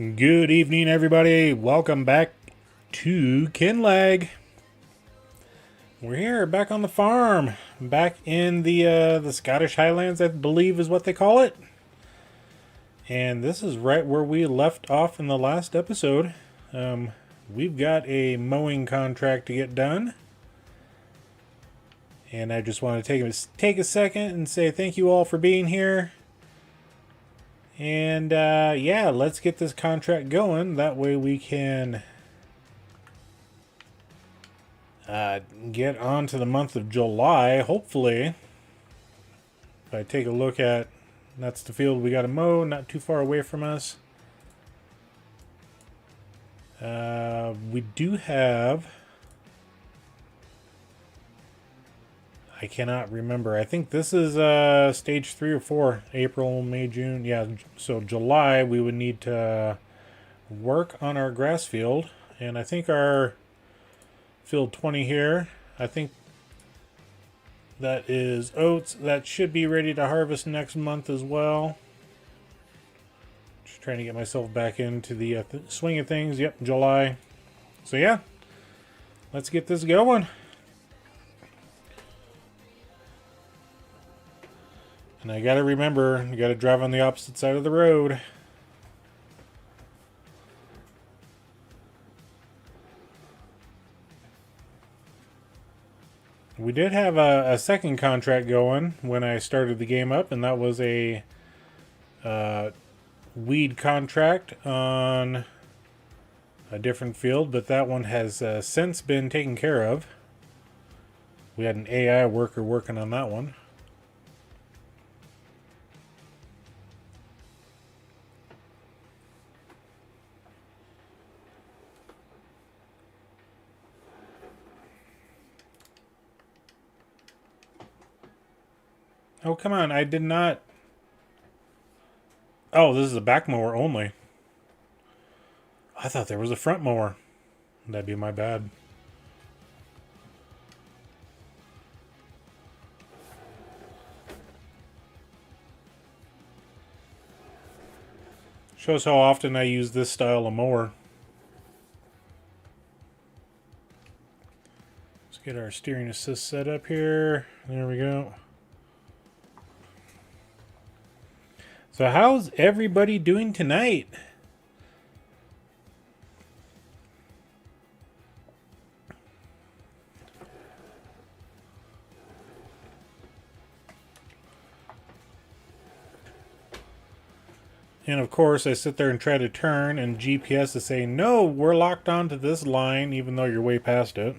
Good evening, everybody. Welcome back to Kinlaig. We're here, back on the farm, back in the Scottish Highlands, I believe is what they call it. And this is right where we left off in the last episode. We've got a mowing contract to get done. And I just want to take a second and say thank you all for being here. And yeah, let's get this contract going. That way we can get on to the month of July, hopefully. If I take a look at, that's the field we got to mow, not too far away from us. We do have, I cannot remember. I think this is stage 3 or 4. April, May, June. Yeah, so July we would need to work on our grass field. And I think our field 20 here, I think that is oats. That should be ready to harvest next month as well. Just trying to get myself back into the swing of things. Yep, July. So yeah, let's get this going. And I gotta remember, you gotta drive on the opposite side of the road. We did have a second contract going when I started the game up, and that was a weed contract on a different field, but that one has since been taken care of. We had an AI worker working on that one. Oh, come on, I did not... Oh, this is a back mower only. I thought there was a front mower. That'd be my bad. Shows how often I use this style of mower. Let's get our steering assist set up here. There we go. So how's everybody doing tonight? And of course I sit there and try to turn and GPS is saying, no, we're locked onto this line even though you're way past it.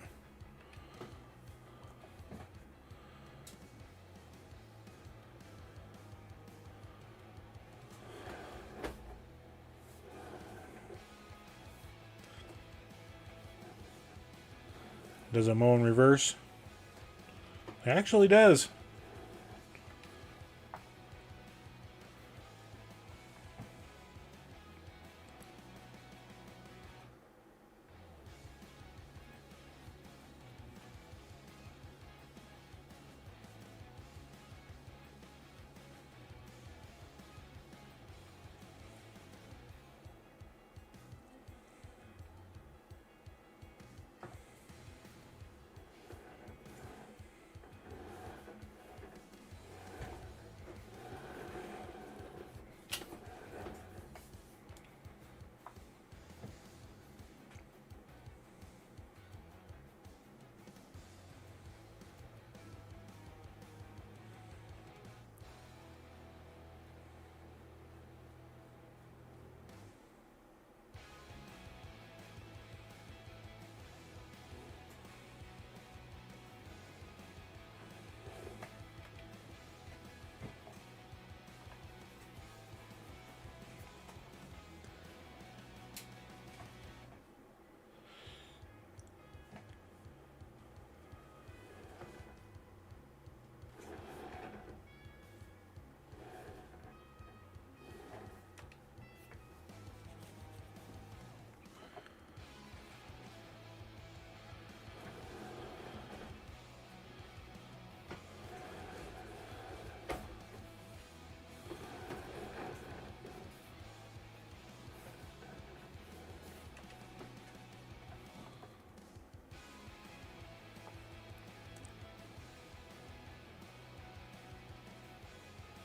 Does it mow in reverse? It actually does.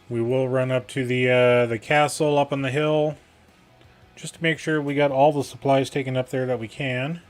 We will run up to the castle up on the hill, just to make sure we got all the supplies taken up there that we can.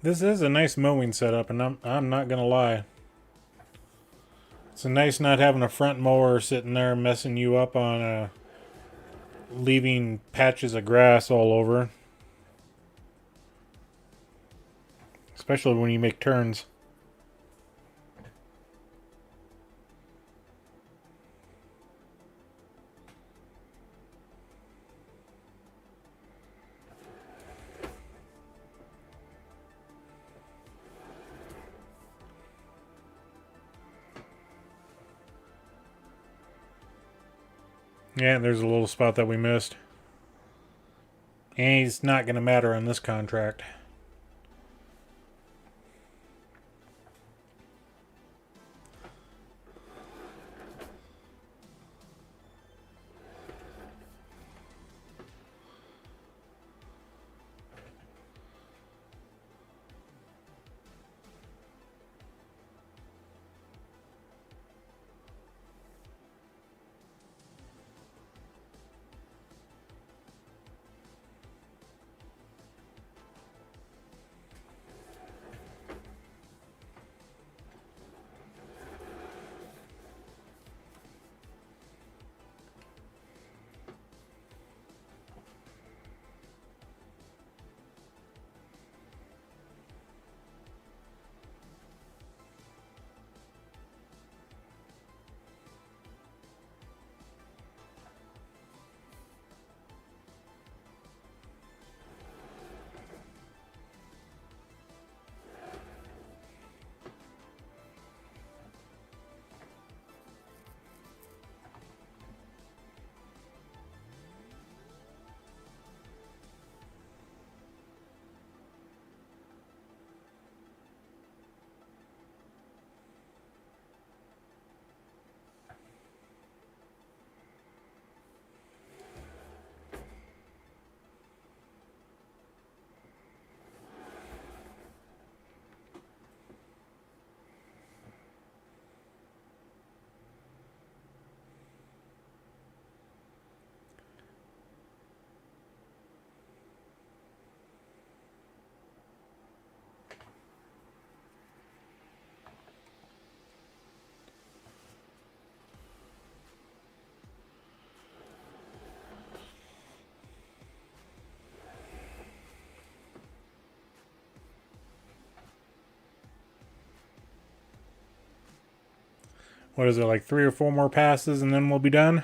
This is a nice mowing setup, and I'm not gonna lie. It's nice not having a front mower sitting there messing you up on leaving patches of grass all over. Especially when you make turns. Yeah, there's a little spot that we missed. And it's not going to matter on this contract. What is it, like 3 or 4 more passes and then we'll be done?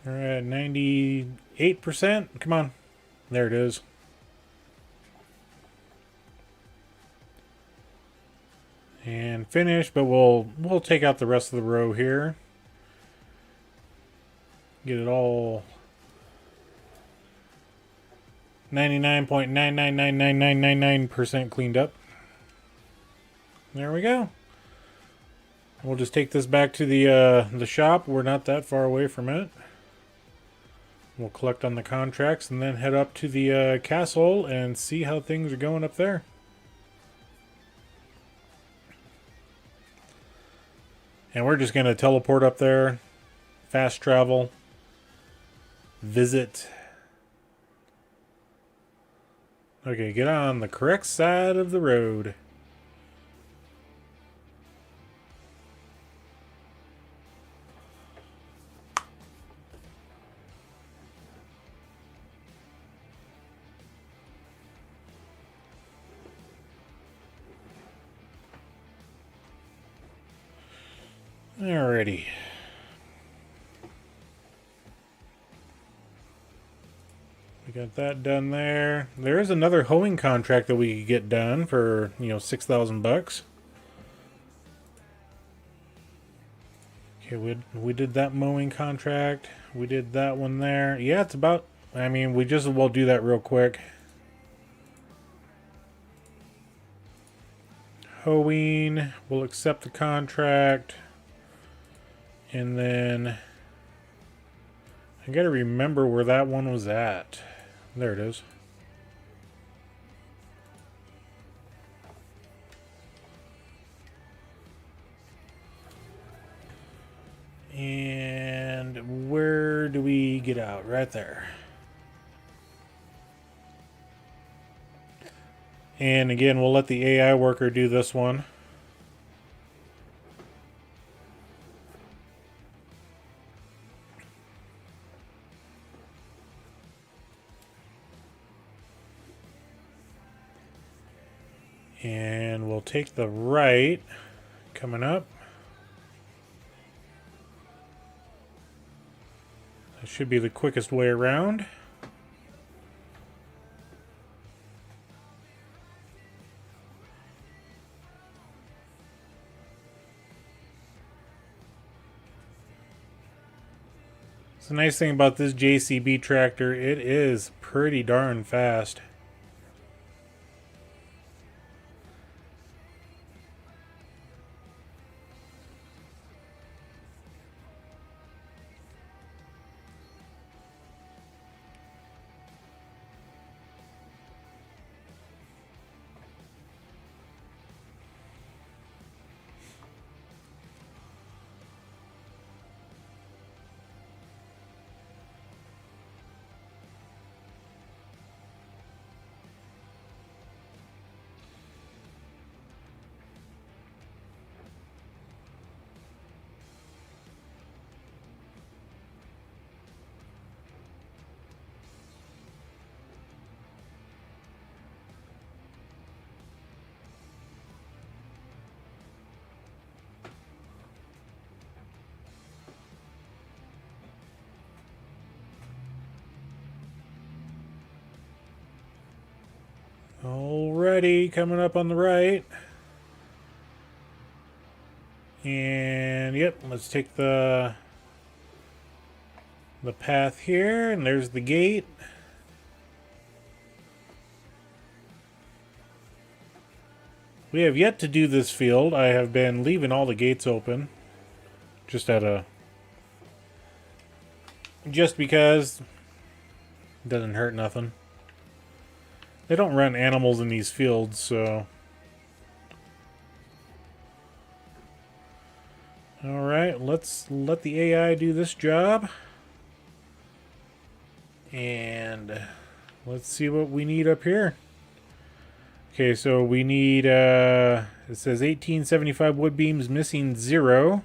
We're at 98%. Come on. There it is. And finish, but we'll take out the rest of the row here. Get it all 99.9999999% cleaned up. There we go. We'll just take this back to the shop. We're not that far away from it. We'll collect on the contracts and then head up to the castle and see how things are going up there. And we're just going to teleport up there, fast travel, visit. Okay, get on the correct side of the road. Alrighty. We got that done there. There is another hoeing contract that we could get done for, you know, 6,000 bucks. Okay, we did that mowing contract. We did that one there. Yeah, it's about, I mean, we just will do that real quick. Hoeing, we'll accept the contract. And then I gotta remember where that one was at. There it is. And where do we get out? Right there. And again, we'll let the AI worker do this one. And we'll take the right coming up. That should be the quickest way around. So the nice thing about this JCB tractor, it is pretty darn fast. Alrighty, coming up on the right. And yep, let's take the path here, and there's the gate. We have yet to do this field. I have been leaving all the gates open. Just because it doesn't hurt nothing. They don't run animals in these fields, so. Alright, let's let the AI do this job. And let's see what we need up here. Okay, so we need, it says 1875 wood beams, missing 0.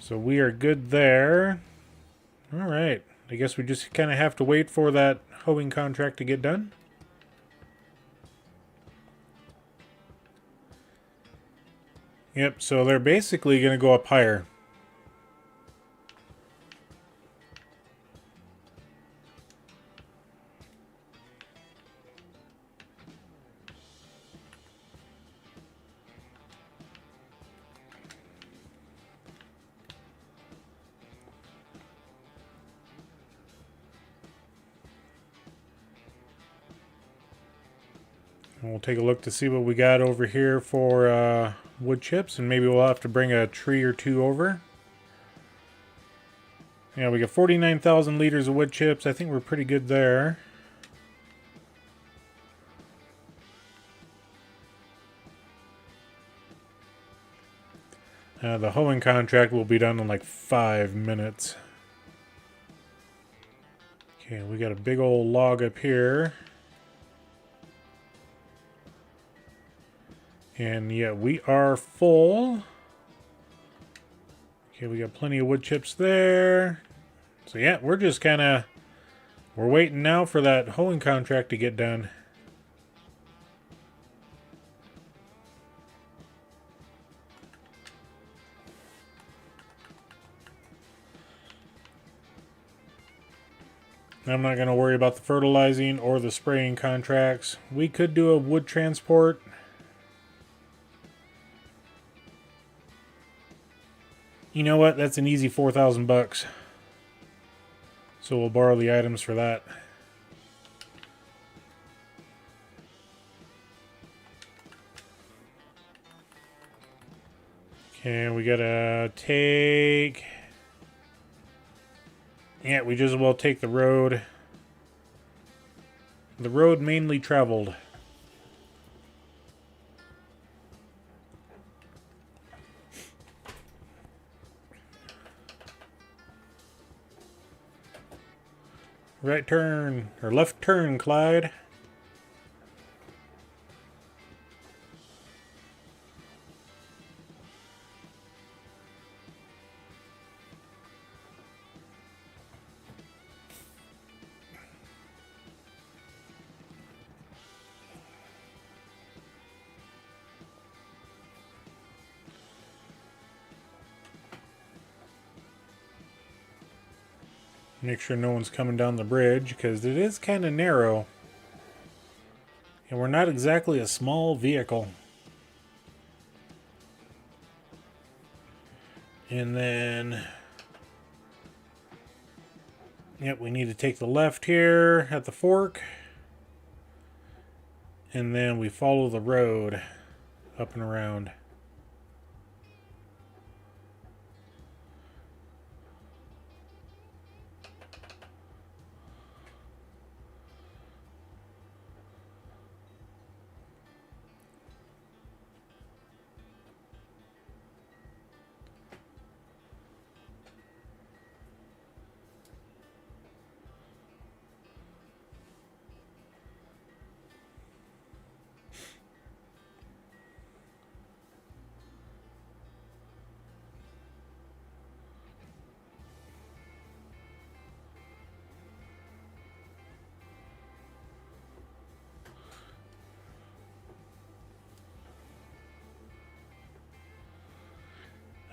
So we are good there. Alright, I guess we just kind of have to wait for that hoeing contract to get done. Yep, so they're basically going to go up higher. And we'll take a look to see what we got over here for wood chips, and maybe we'll have to bring a tree or two over. Yeah, we got 49,000 liters of wood chips. I think we're pretty good there. The hoeing contract will be done in like 5 minutes. Okay, we got a big old log up here. And yeah, we are full. Okay, we got plenty of wood chips there. So yeah, we're just kind of, we're waiting now for that hoeing contract to get done. I'm not going to worry about the fertilizing or the spraying contracts. We could do a wood transport. You know what? That's an easy 4,000 bucks. So we'll borrow the items for that. Okay, we gotta take... Yeah, we just as well take the road. The road mainly traveled. Right turn, or left turn, Clyde. Make sure no one's coming down the bridge, because it is kind of narrow. And we're not exactly a small vehicle. And then... Yep, we need to take the left here at the fork. And then we follow the road up and around.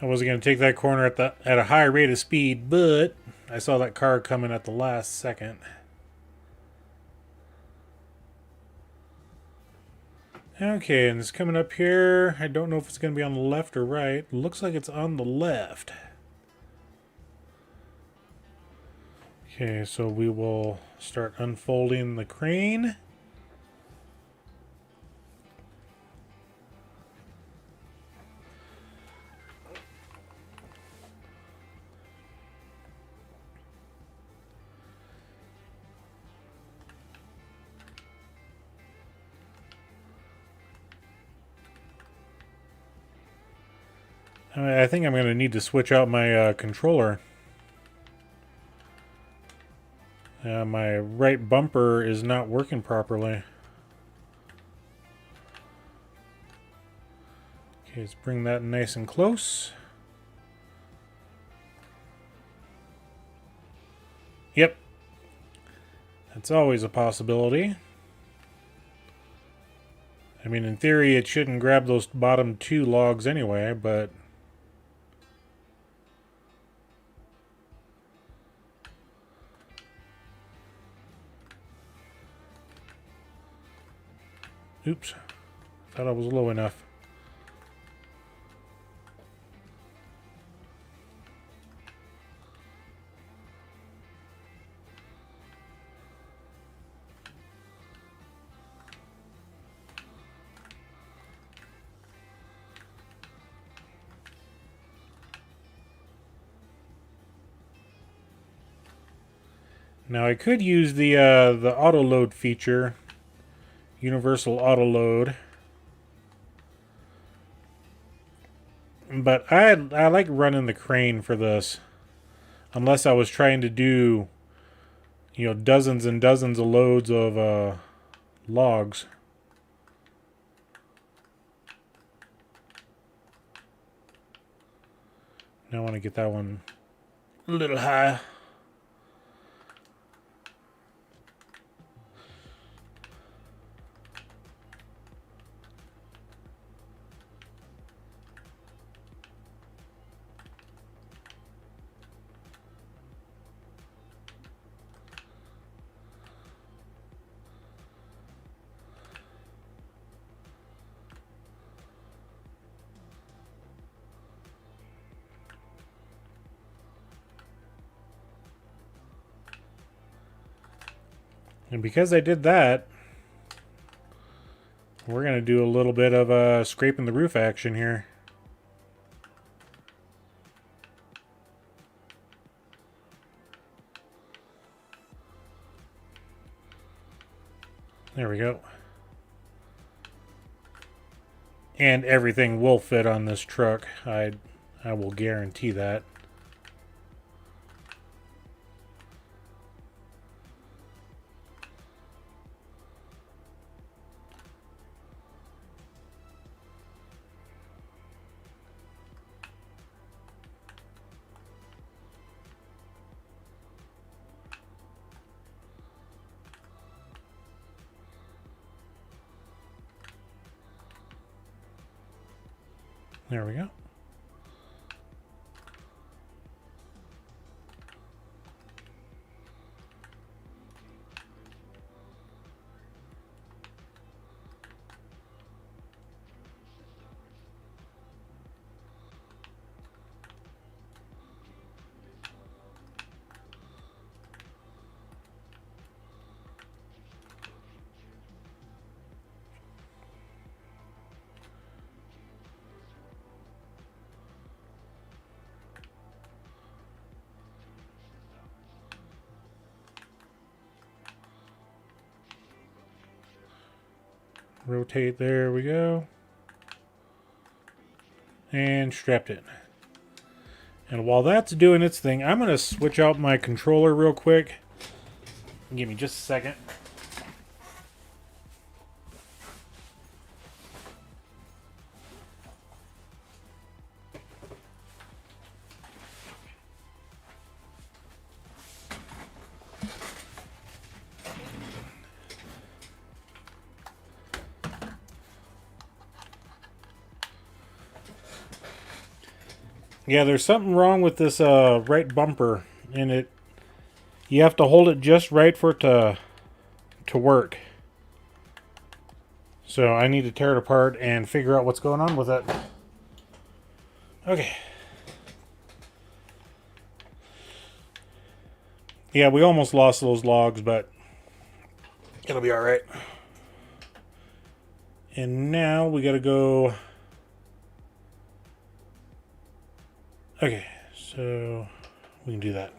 I wasn't going to take that corner at a high rate of speed, but I saw that car coming at the last second. Okay, and it's coming up here. I don't know if it's going to be on the left or right. Looks like it's on the left. Okay, so we will start unfolding the crane. I think I'm going to need to switch out my controller. My right bumper is not working properly. Okay, let's bring that nice and close. Yep. That's always a possibility. I mean, in theory, it shouldn't grab those bottom 2 logs anyway, but... Oops. Thought I was low enough. Now I could use the auto load feature, universal auto load, but I like running the crane for this, unless I was trying to do, you know, dozens and dozens of loads of logs. Now I want to get that one a little high. And because I did that, we're going to do a little bit of scraping the roof action here. There we go. And everything will fit on this truck. I will guarantee that. There we go. Rotate, there we go. And strapped it. And while that's doing its thing, I'm going to switch out my controller real quick. Give me just a second. Yeah, there's something wrong with this right bumper, and you have to hold it just right for it to work. So I need to tear it apart and figure out what's going on with it. Okay. Yeah, we almost lost those logs, but it'll be all right. And now we gotta go. Okay, so we can do that.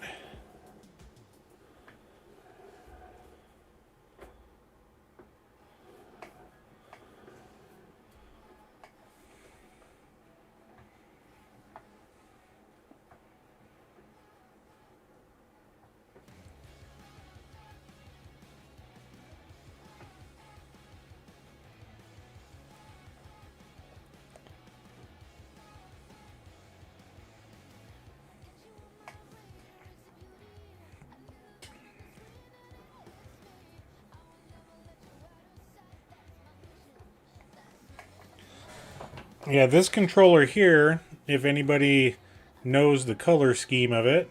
Yeah, this controller here, if anybody knows the color scheme of it,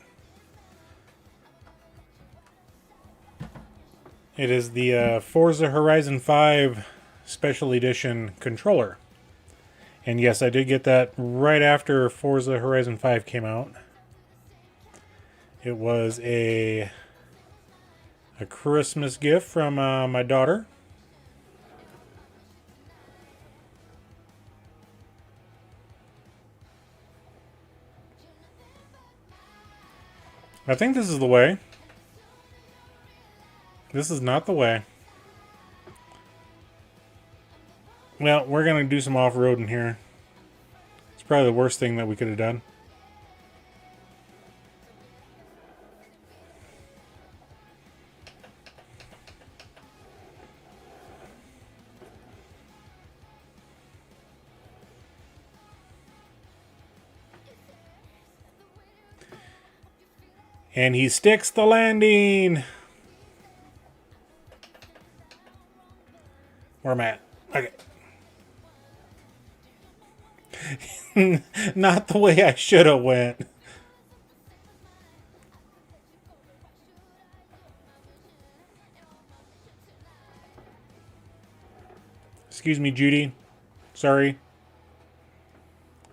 it is the Forza Horizon 5 Special Edition controller. And yes, I did get that right after Forza Horizon 5 came out. It was a Christmas gift from my daughter. I think this is the way. This is not the way. Well, we're going to do some off-roading here. It's probably the worst thing that we could have done. And he sticks the landing. Where am I at? Okay. Not the way I should have went. Excuse me, Judy. Sorry.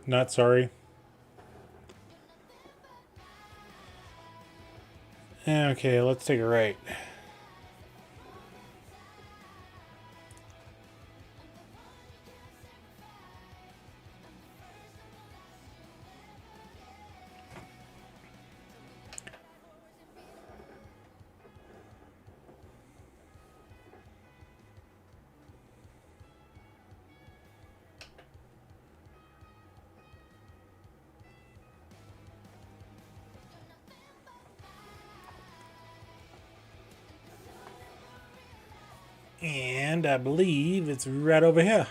Not sorry. Okay, let's take a right. And I believe it's right over here.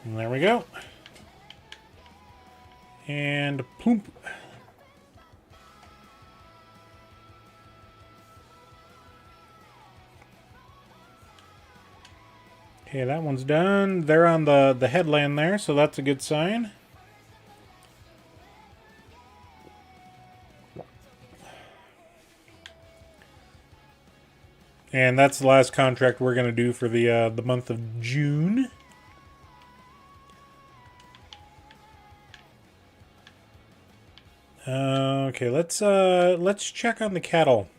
And there we go. And ploop. Okay, that one's done. They're on the headland there, so that's a good sign. And that's the last contract we're going to do for the month of June. Okay, let's check on the cattle.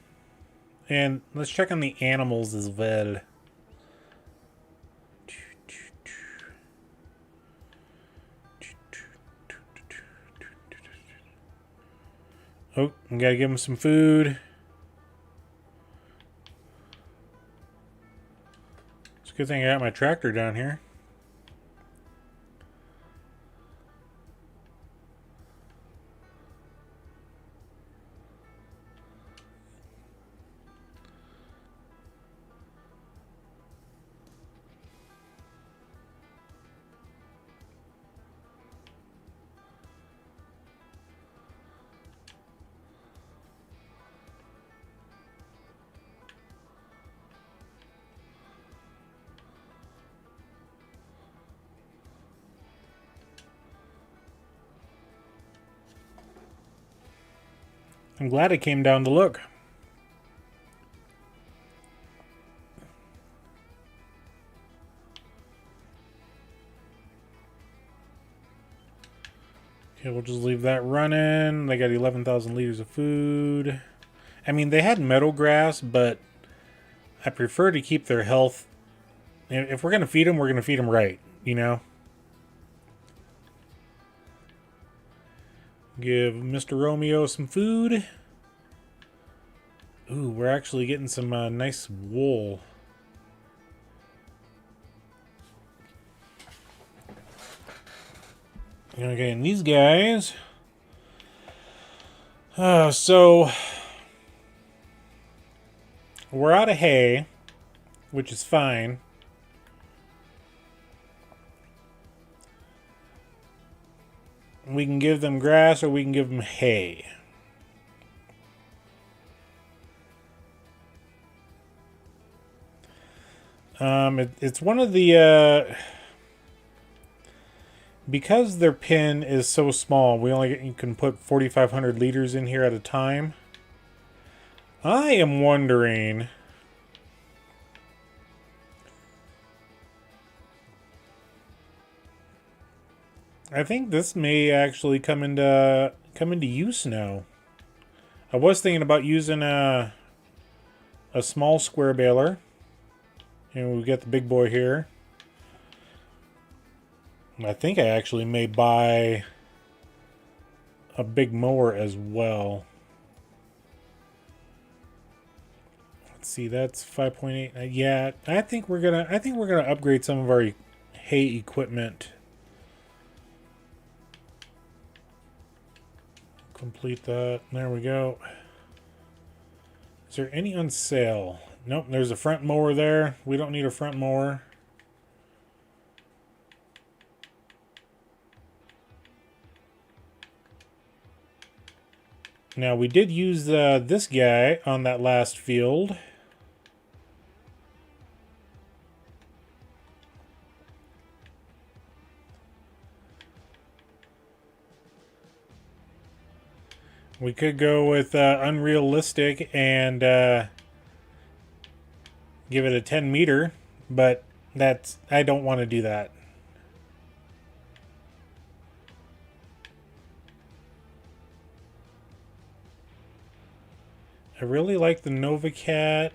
And let's check on the animals as well. Oh, we gotta give them some food. It's a good thing I got my tractor down here. I'm glad I came down to look. Okay, we'll just leave that running. They got 11,000 liters of food. I mean, they had meadow grass, but I prefer to keep their health. If we're going to feed them, we're going to feed them right, you know? Give Mr. Romeo some food. Ooh, we're actually getting some nice wool. Okay, and these guys... so... we're out of hay, which is fine. We can give them grass or we can give them hay. It's one of the... because their pen is so small, you can put 4,500 liters in here at a time. I am wondering... I think this may actually come into use now. I was thinking about using a small square baler. And we got the big boy here. I think I actually may buy a big mower as well. see, that's 5.8. Yeah, I think we're gonna upgrade some of our hay equipment. Complete that. There we go. Is there any on sale? Nope, there's a front mower there. We don't need a front mower. Now, we did use this guy on that last field. We could go with unrealistic and give it a 10 meter, but I don't want to do that. I really like the NovaCat.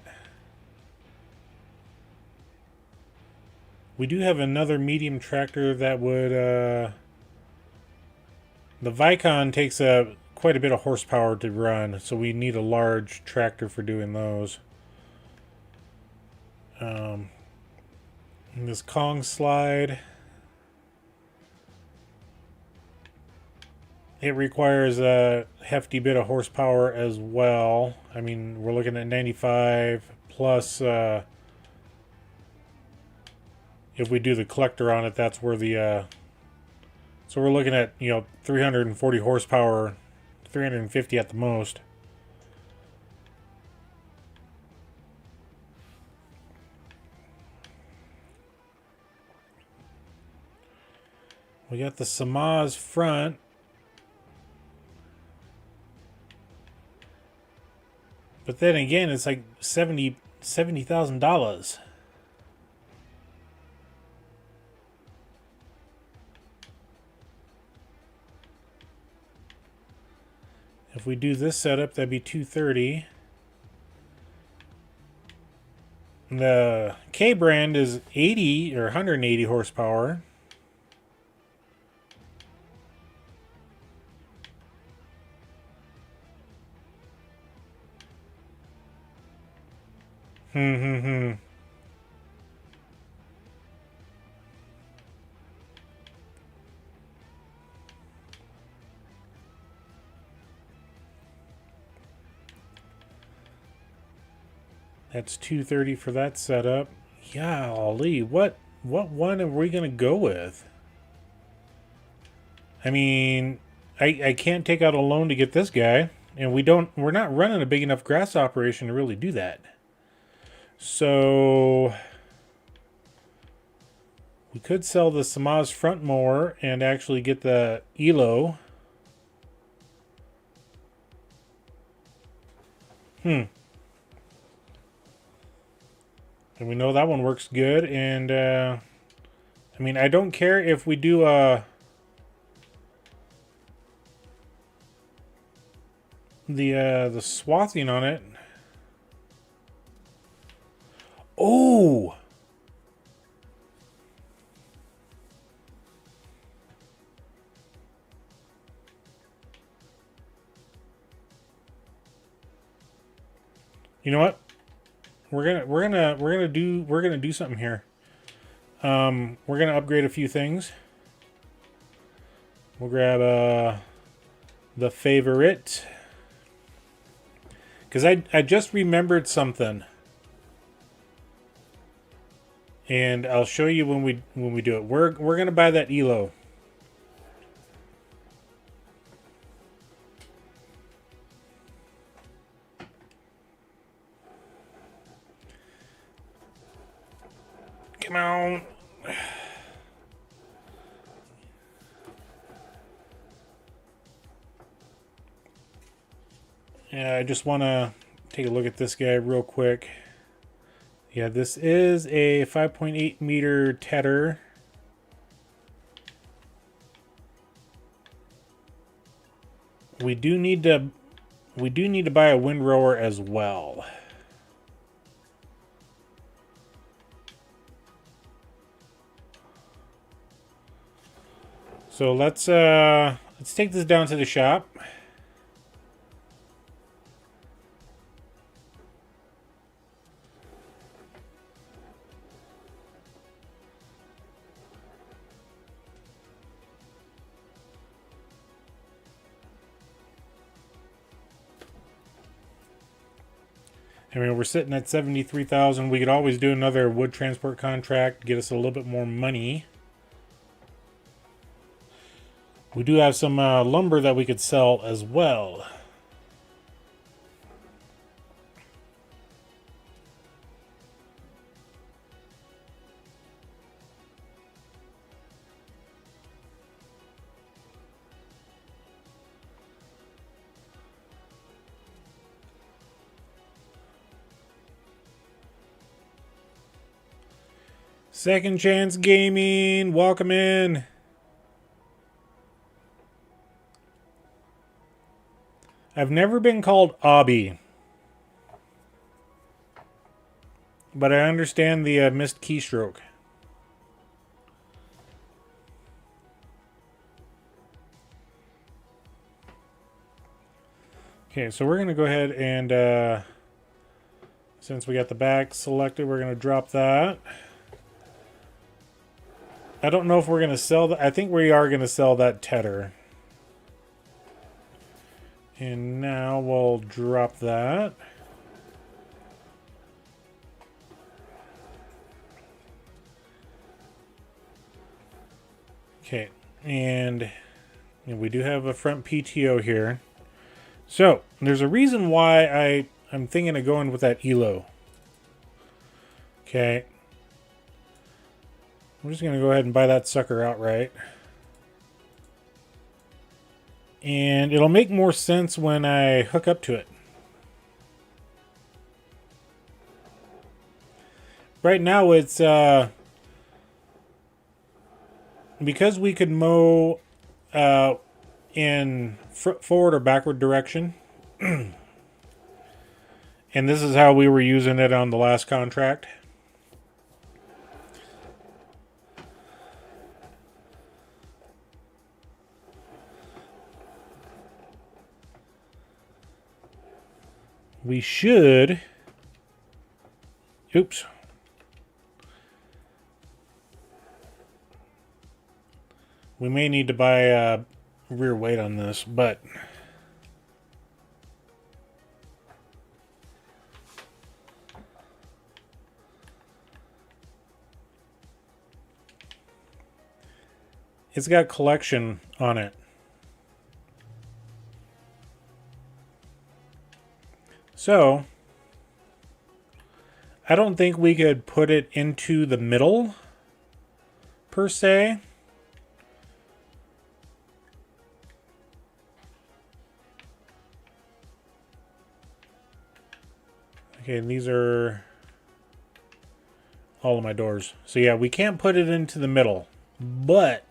We do have another medium tractor that would... the Vicon takes quite a bit of horsepower to run, so we need a large tractor for doing those. This Kong slide... It requires a hefty bit of horsepower as well. I mean, we're looking at 95 plus, if we do the collector on it, that's where the, so we're looking at, 340 horsepower, 350 at the most. We got the Samaz front. But then again, it's like $70,000. If we do this setup, that'd be $230. The K brand is 80 or 180 horsepower. That's $230 for that setup. Golly, what one are we gonna go with? I mean, I can't take out a loan to get this guy, and we're not running a big enough grass operation to really do that. So we could sell the Samaz front mower and actually get the ELO. And we know that one works good. And I mean, I don't care if we do the swathing on it. Oh! You know what? We're gonna do something here. We're gonna upgrade a few things. We'll grab the favorite, because I just remembered something. And I'll show you when we do it. We're gonna buy that ELO. Come on. Yeah, I just want to take a look at this guy real quick. Yeah, this is a 5.8 meter tedder. We do need to buy a windrower as well. So let's take this down to the shop. I mean, we're sitting at 73,000. We could always do another wood transport contract, get us a little bit more money. We do have some lumber that we could sell as well. Second Chance Gaming, welcome in. I've never been called Obby, but I understand the missed keystroke. Okay, so we're going to go ahead and, since we got the back selected, we're going to drop that. I don't know if we're going to sell that. I think we are going to sell that tedder. And now we'll drop that. Okay, and we do have a front PTO here. So, there's a reason why I'm thinking of going with that ELO. Okay. I'm just going to go ahead and buy that sucker outright. And it'll make more sense when I hook up to it. Right now it's, because we could mow in forward or backward direction. And this is how we were using it on the last contract. We should... Oops. We may need to buy rear weight on this, but... It's got collection on it. So, I don't think we could put it into the middle, per se. Okay, and these are all of my doors. So yeah, we can't put it into the middle, but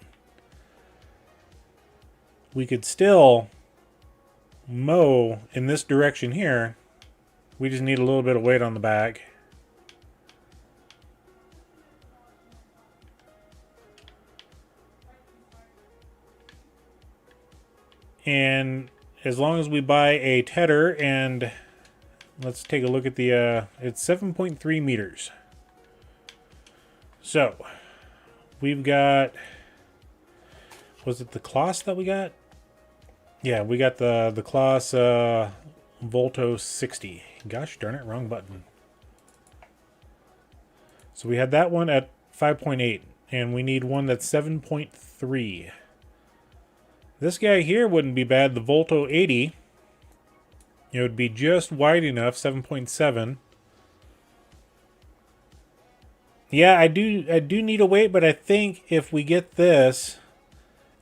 we could still mow in this direction here. We just need a little bit of weight on the back. And as long as we buy a tedder, and let's take a look at the, it's 7.3 meters. So, we've got, was it the Kloss that we got? Yeah, we got the Kloss Volto 60. Gosh darn it, wrong button. So we had that one at 5.8, and we need one that's 7.3. This guy here wouldn't be bad, the Volto 80. It would be just wide enough, 7.7. Yeah, I do need a weight, but I think if we get this,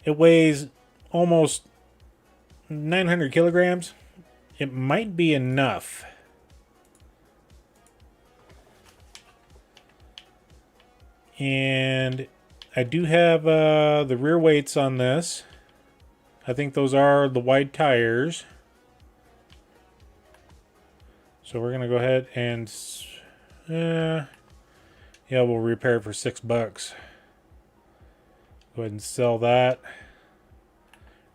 it weighs almost 900 kilograms. It might be enough. And I do have the rear weights on this. I think those are the wide tires. So we're going to go ahead and... yeah, we'll repair it for $6. Go ahead and sell that.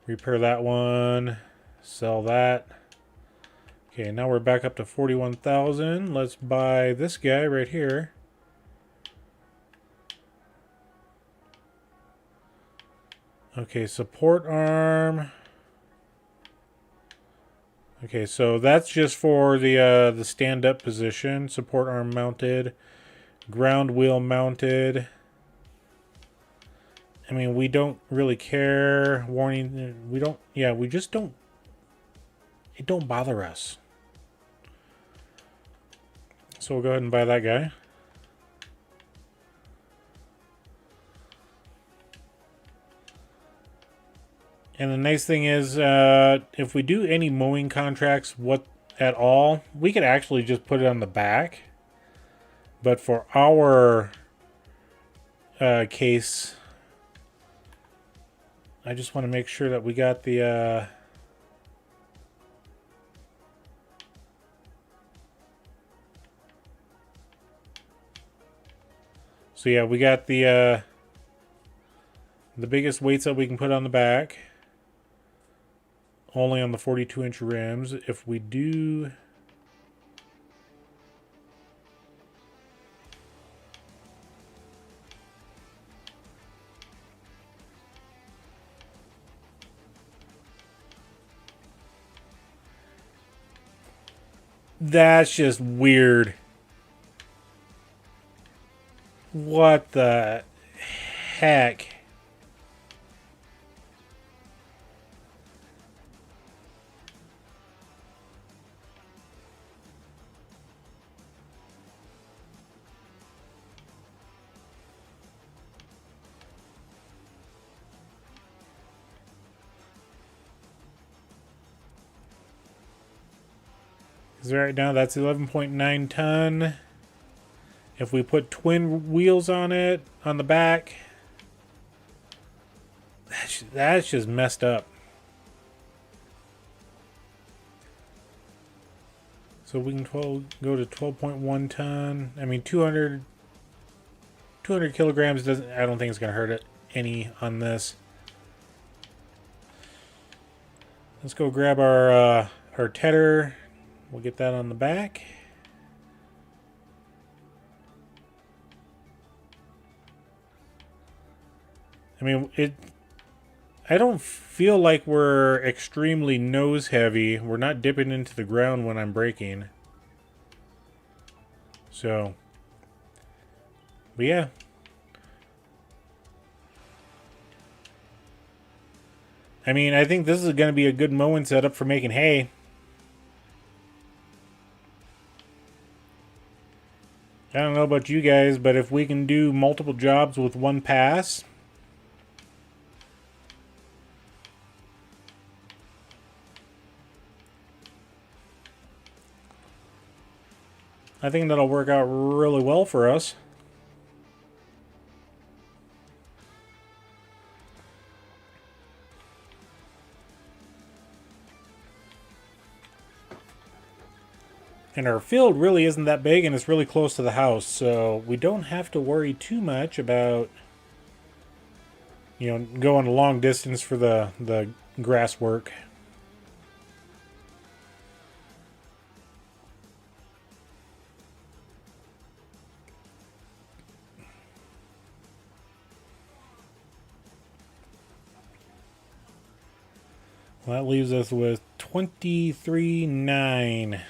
Repair that one. Sell that. Okay, now we're back up to 41,000. Let's buy this guy right here. Okay, support arm. Okay, so that's just for the stand-up position. Support arm mounted, ground wheel mounted. I mean, we don't really care. Warning, we don't. Yeah, we just don't. It don't bother us. So we'll go ahead and buy that guy. And the nice thing is, if we do any mowing contracts at all, we could actually just put it on the back. But for our case, I just want to make sure that we got the... So yeah, we got the biggest weights that we can put on the back. Only on the 42-inch rims. If we do... That's just weird. What the heck? Because right now that's 11.9 ton. If we put twin wheels on it, on the back, that's just messed up. So we can go to 12.1 ton. I mean, 200 kilograms doesn't. I don't think it's going to hurt it any on this. Let's go grab our tedder. We'll get that on the back. I mean, I don't feel like we're extremely nose heavy. We're not dipping into the ground when I'm braking. So, but yeah. I mean, I think this is going to be a good mowing setup for making hay. I don't know about you guys, but if we can do multiple jobs with one pass, I think that'll work out really well for us. And our field really isn't that big, and it's really close to the house, so we don't have to worry too much about, you know, going a long distance for the grass work. Well, that leaves us with 23.9.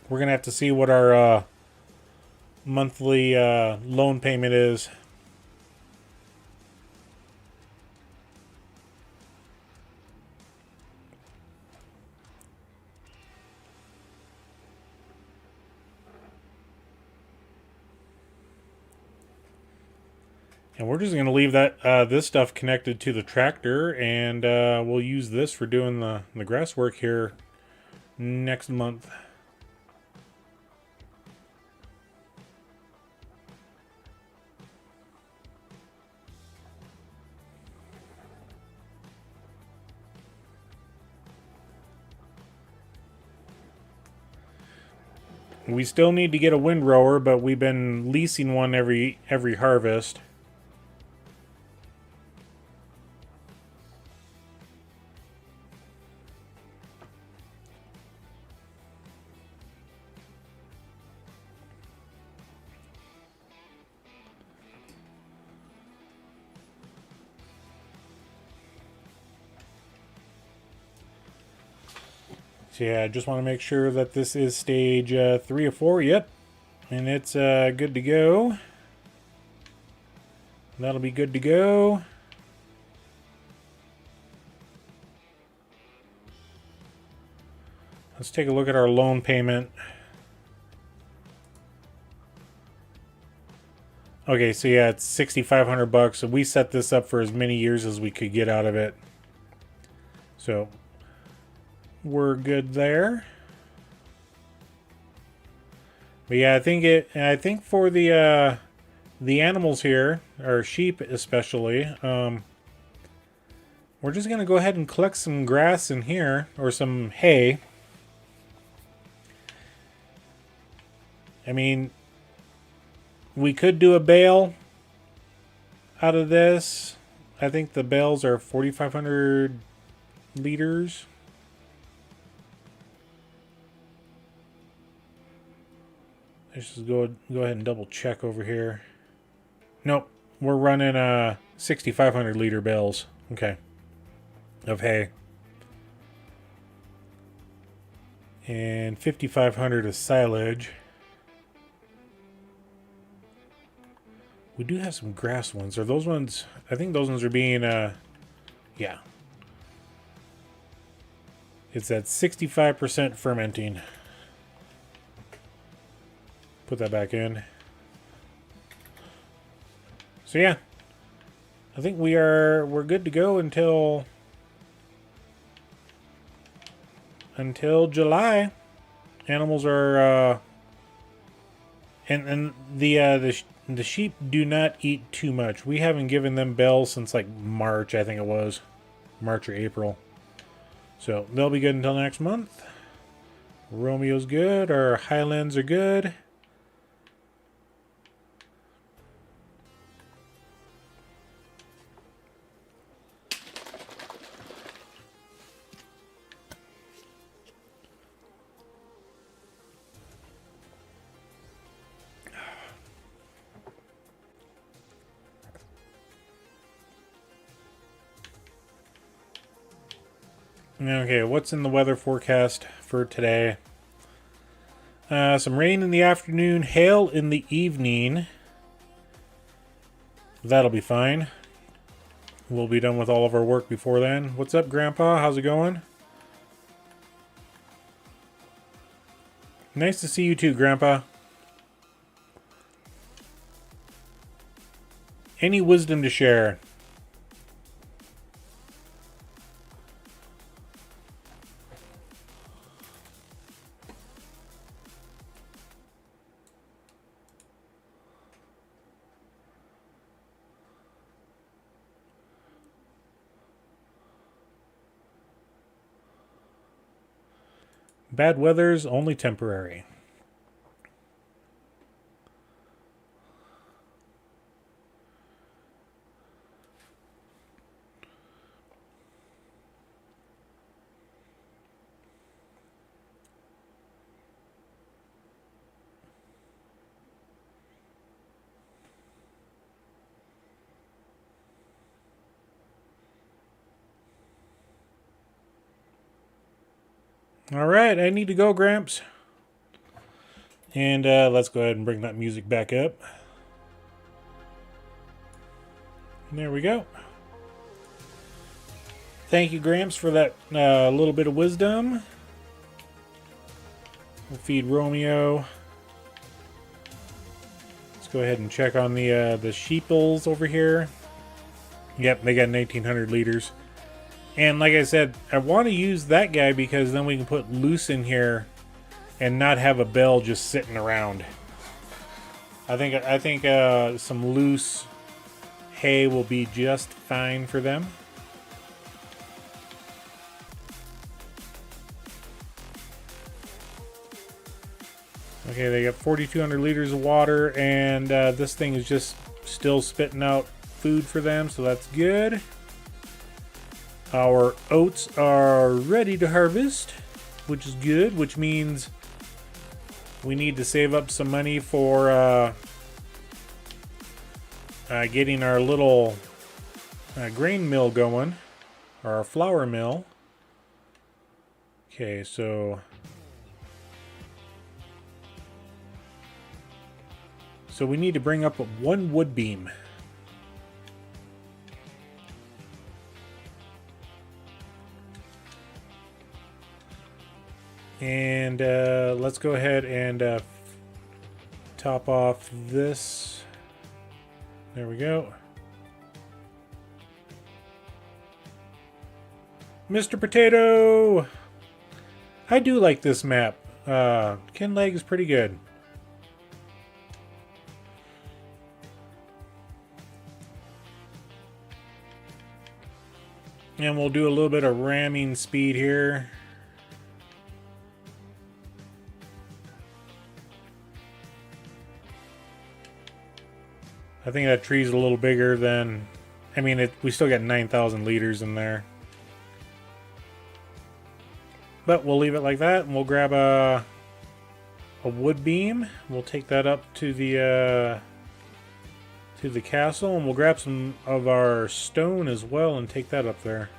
We're going to have to see what our monthly loan payment is. And we're just going to leave that this stuff connected to the tractor, and we'll use this for doing the grass work here next month. We still need to get a windrower, but we've been leasing one every harvest. So yeah, I just want to make sure that this is stage 3 or 4. Yep. And it's good to go. That'll be good to go. Let's take a look at our loan payment. Okay, so yeah, it's $6,500. So we set this up for as many years as we could get out of it. So we're good there. But yeah, I think for the animals here, or sheep especially, we're just gonna go ahead and collect some grass in here, or some hay. I mean, we could do a bale out of this. I think the bales are 4,500 liters. Let's just go ahead and double check over here. Nope, we're running 6,500 liter bales. Okay, of hay, and 5,500 of silage. We do have some grass ones. Are those ones? I think those ones are being yeah. It's at 65% fermenting. Put that back in. So yeah, I think we're good to go until July. Animals are and the sheep do not eat too much. We haven't given them bells since like March, I think it was. March or April. So they'll be good until next month. Romeo's good. Our Highlands are good. Okay, what's in the weather forecast for today? Some rain in the afternoon, hail in the evening. That'll be fine. We'll be done with all of our work before then. What's up, Grandpa? How's it going? Nice to see you too, Grandpa. Any wisdom to share? Bad weather's only temporary. All right, I need to go, Gramps. And let's go ahead and bring that music back up. There we go. Thank you, Gramps, for that little bit of wisdom. We'll feed Romeo. Let's go ahead and check on the sheeples over here. Yep, they got 1,900 liters. And like I said, I want to use that guy because then we can put loose in here and not have a bell just sitting around. I think some loose hay will be just fine for them. Okay, they got 4,200 liters of water, and this thing is just still spitting out food for them, so that's good. Our oats are ready to harvest, which is good, which means we need to save up some money for getting our little grain mill going, or our flour mill. Okay, so we need to bring up one wood beam. And let's go ahead and top off this. There we go. Mr. Potato! I do like this map. Kinlaig is pretty good. And we'll do a little bit of ramming speed here. I think that tree's a little bigger than... I mean, we still got 9,000 liters in there. But we'll leave it like that, and we'll grab a wood beam. We'll take that up to the castle, and we'll grab some of our stone as well and take that up there.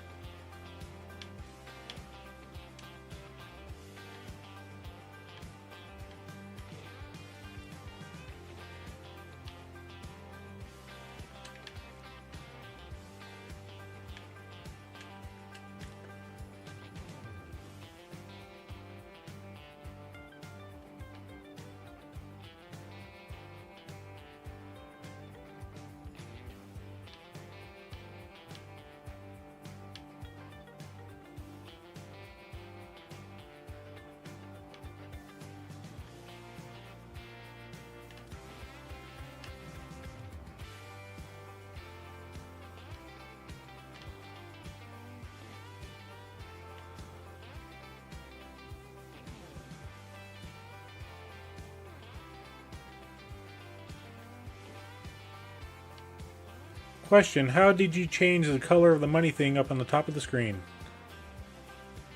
Question, how did you change the color of the money thing up on the top of the screen?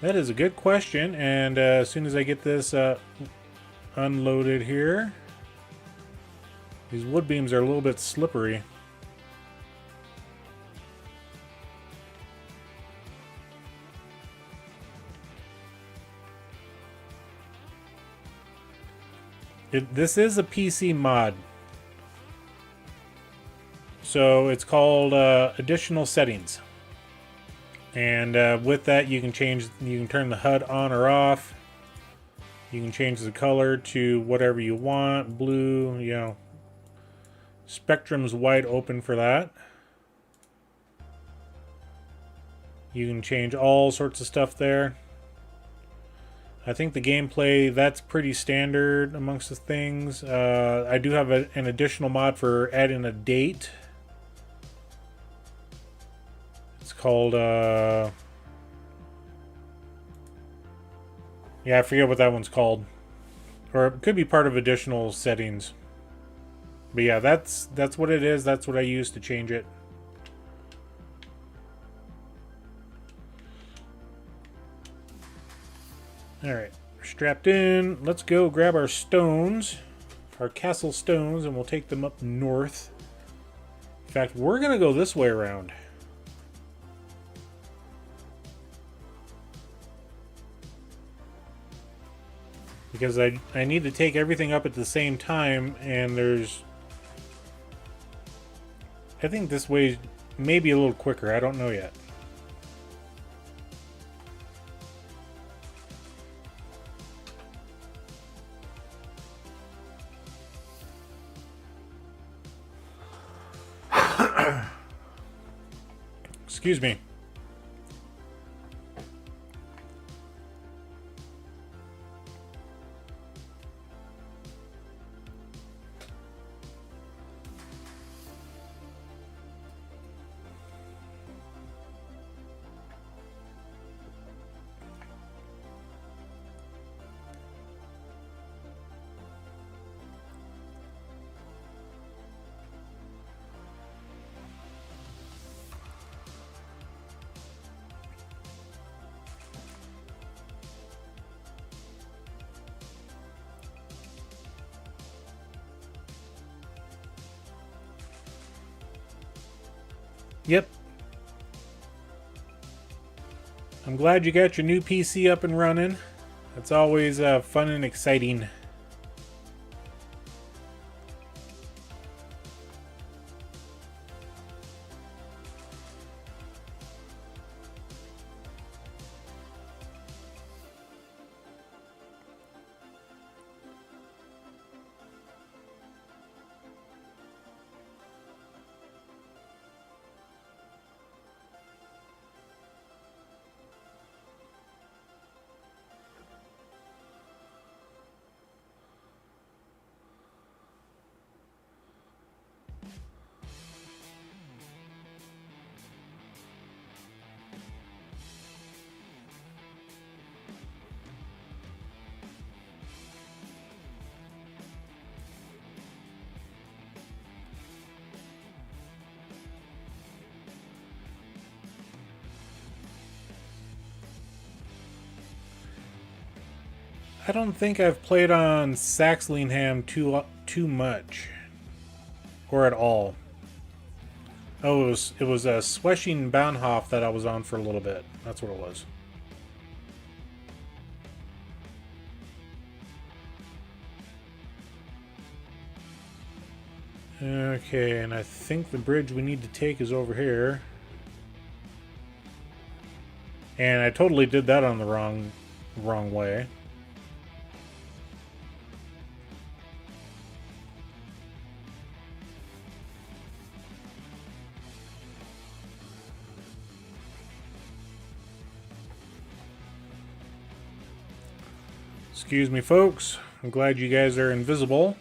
That is a good question, and as soon as I get this unloaded here, these wood beams are a little bit slippery. This is a PC mod. So it's called additional settings, and with that you can turn the HUD on or off. You can change the color to whatever you want, blue, you know. Spectrum's wide open for that. You can change all sorts of stuff there. I think the gameplay, that's pretty standard amongst the things. I do have an additional mod for adding a date. It's called, yeah, I forget what that one's called. Or it could be part of additional settings. But yeah, that's what it is. That's what I use to change it. Alright, we're strapped in. Let's go grab our stones, our castle stones, and we'll take them up north. In fact, we're going to go this way around. Because I need to take everything up at the same time, and I think this way may be a little quicker. I don't know yet. Excuse me. Yep. I'm glad you got your new PC up and running. It's always fun and exciting. I don't think I've played on Saxlingham too much, or at all. Oh, it was a Sweshing Bahnhof that I was on for a little bit. That's what it was. Okay, and I think the bridge we need to take is over here. And I totally did that on the wrong way. Excuse me, folks. I'm glad you guys are invisible.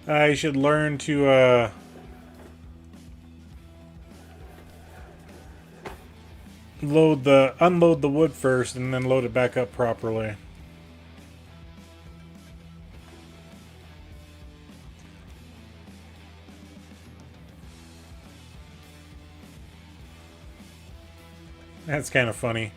I should learn to unload the wood first and then load it back up properly. That's kind of funny.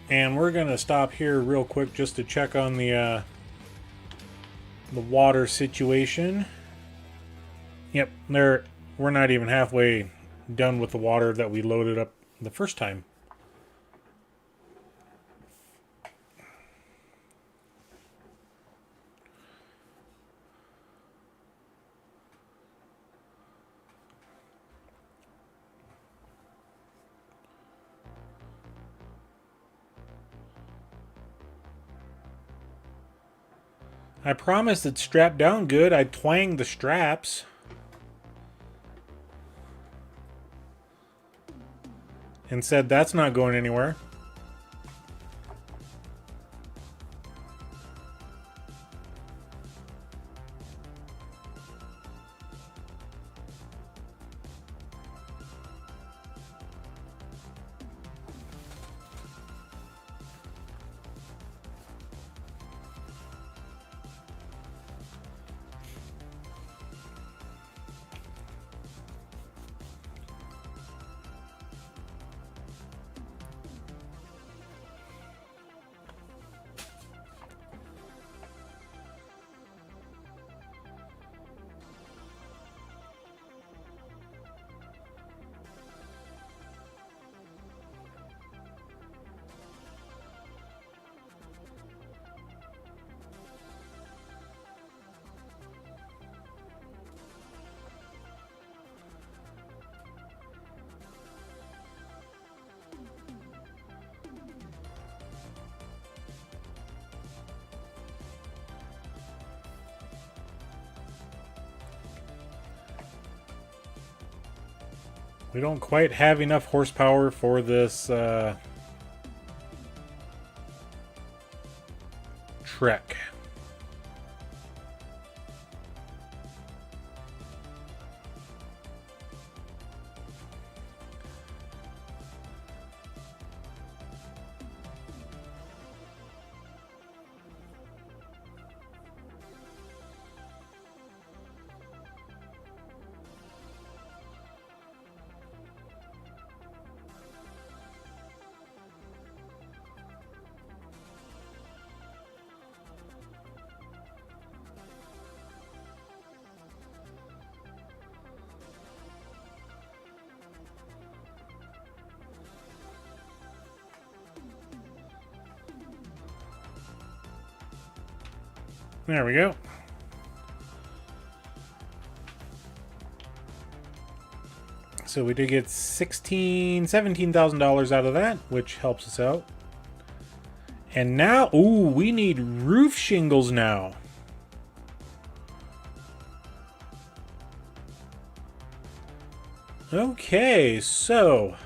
And we're gonna stop here real quick just to check on the water situation. Yep, we're not even halfway done with the water that we loaded up the first time. I promised it's strapped down good. I twanged the straps. And said that's not going anywhere. We don't quite have enough horsepower for this trek. There we go. So we did get $17,000 out of that, which helps us out. And now, ooh, we need roof shingles now. Okay, so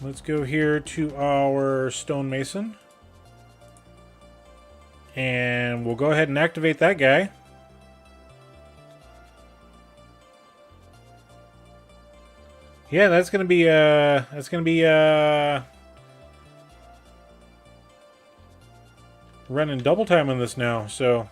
let's go here to our stonemason. And we'll go ahead and activate that guy. Yeah, that's gonna be running double time on this now, so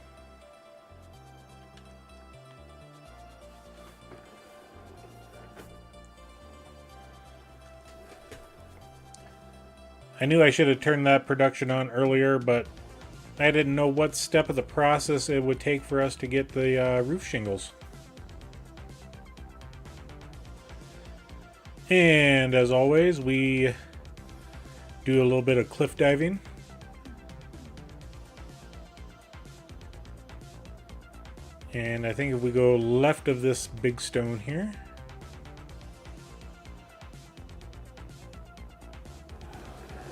I knew I should have turned that production on earlier, but I didn't know what step of the process it would take for us to get the roof shingles. And as always, we do a little bit of cliff diving. And I think if we go left of this big stone here,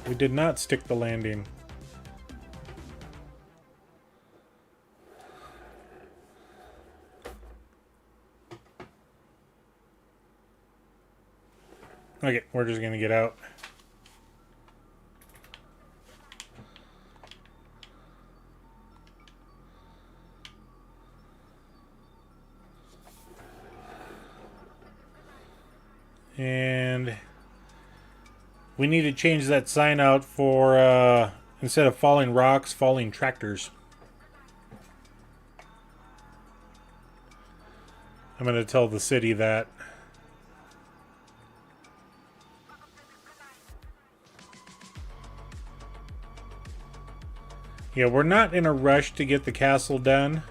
we did not stick the landing. Okay, we're just gonna get out. And we need to change that sign out for instead of falling rocks, falling tractors. I'm gonna tell the city that. Yeah, we're not in a rush to get the castle done.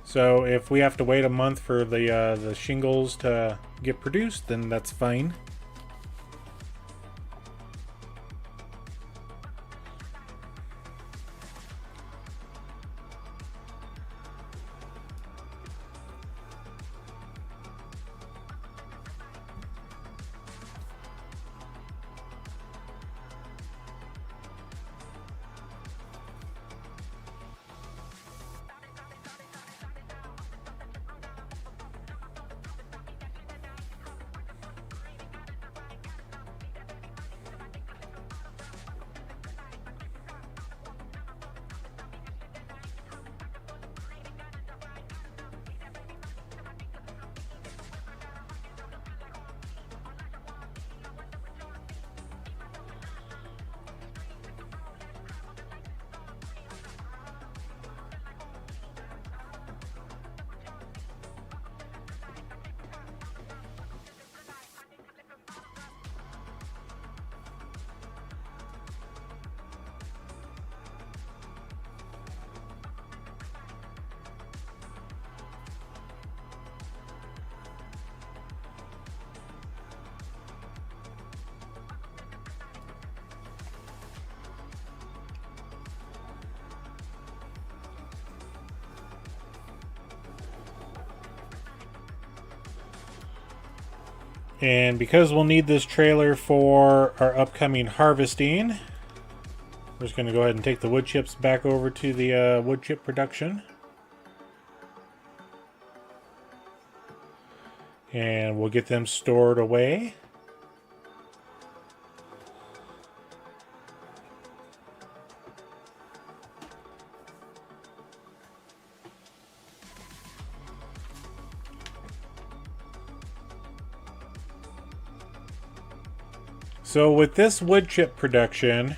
So if we have to wait a month for the shingles to get produced, then that's fine. And because we'll need this trailer for our upcoming harvesting, we're just going to go ahead and take the wood chips back over to the wood chip production. And we'll get them stored away. So with this wood chip production,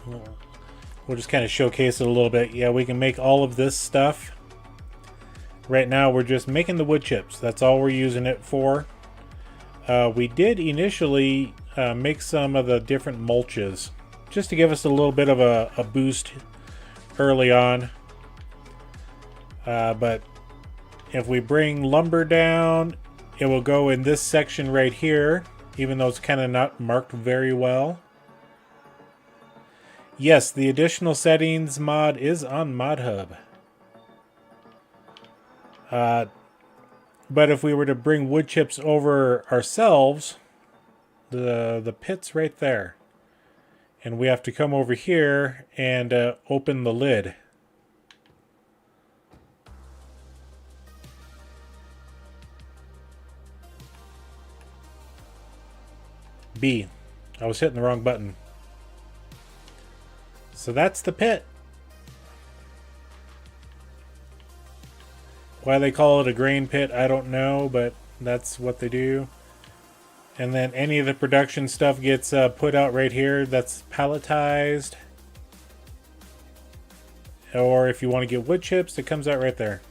we'll just kind of showcase it a little bit. Yeah, we can make all of this stuff. Right now we're just making the wood chips. That's all we're using it for. We did initially make some of the different mulches just to give us a little bit of a boost early on. But if we bring lumber down, it will go in this section right here, even though it's kind of not marked very well. Yes, the additional settings mod is on ModHub. But if we were to bring wood chips over ourselves, the pit's right there. And we have to come over here and open the lid. B. I was hitting the wrong button. So that's the pit. Why they call it a grain pit, I don't know, but that's what they do. And then any of the production stuff gets put out right here. That's palletized. Or if you want to get wood chips, it comes out right there.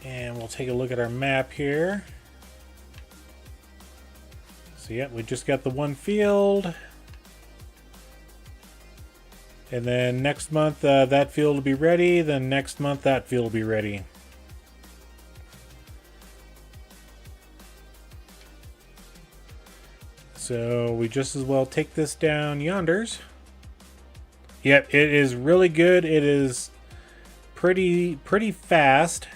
And we'll take a look at our map here. So yeah, we just got the one field. And then next month that field will be ready. Then next month that field will be ready. So we just as well take this down yonders. Yep, it is really good. It is pretty fast,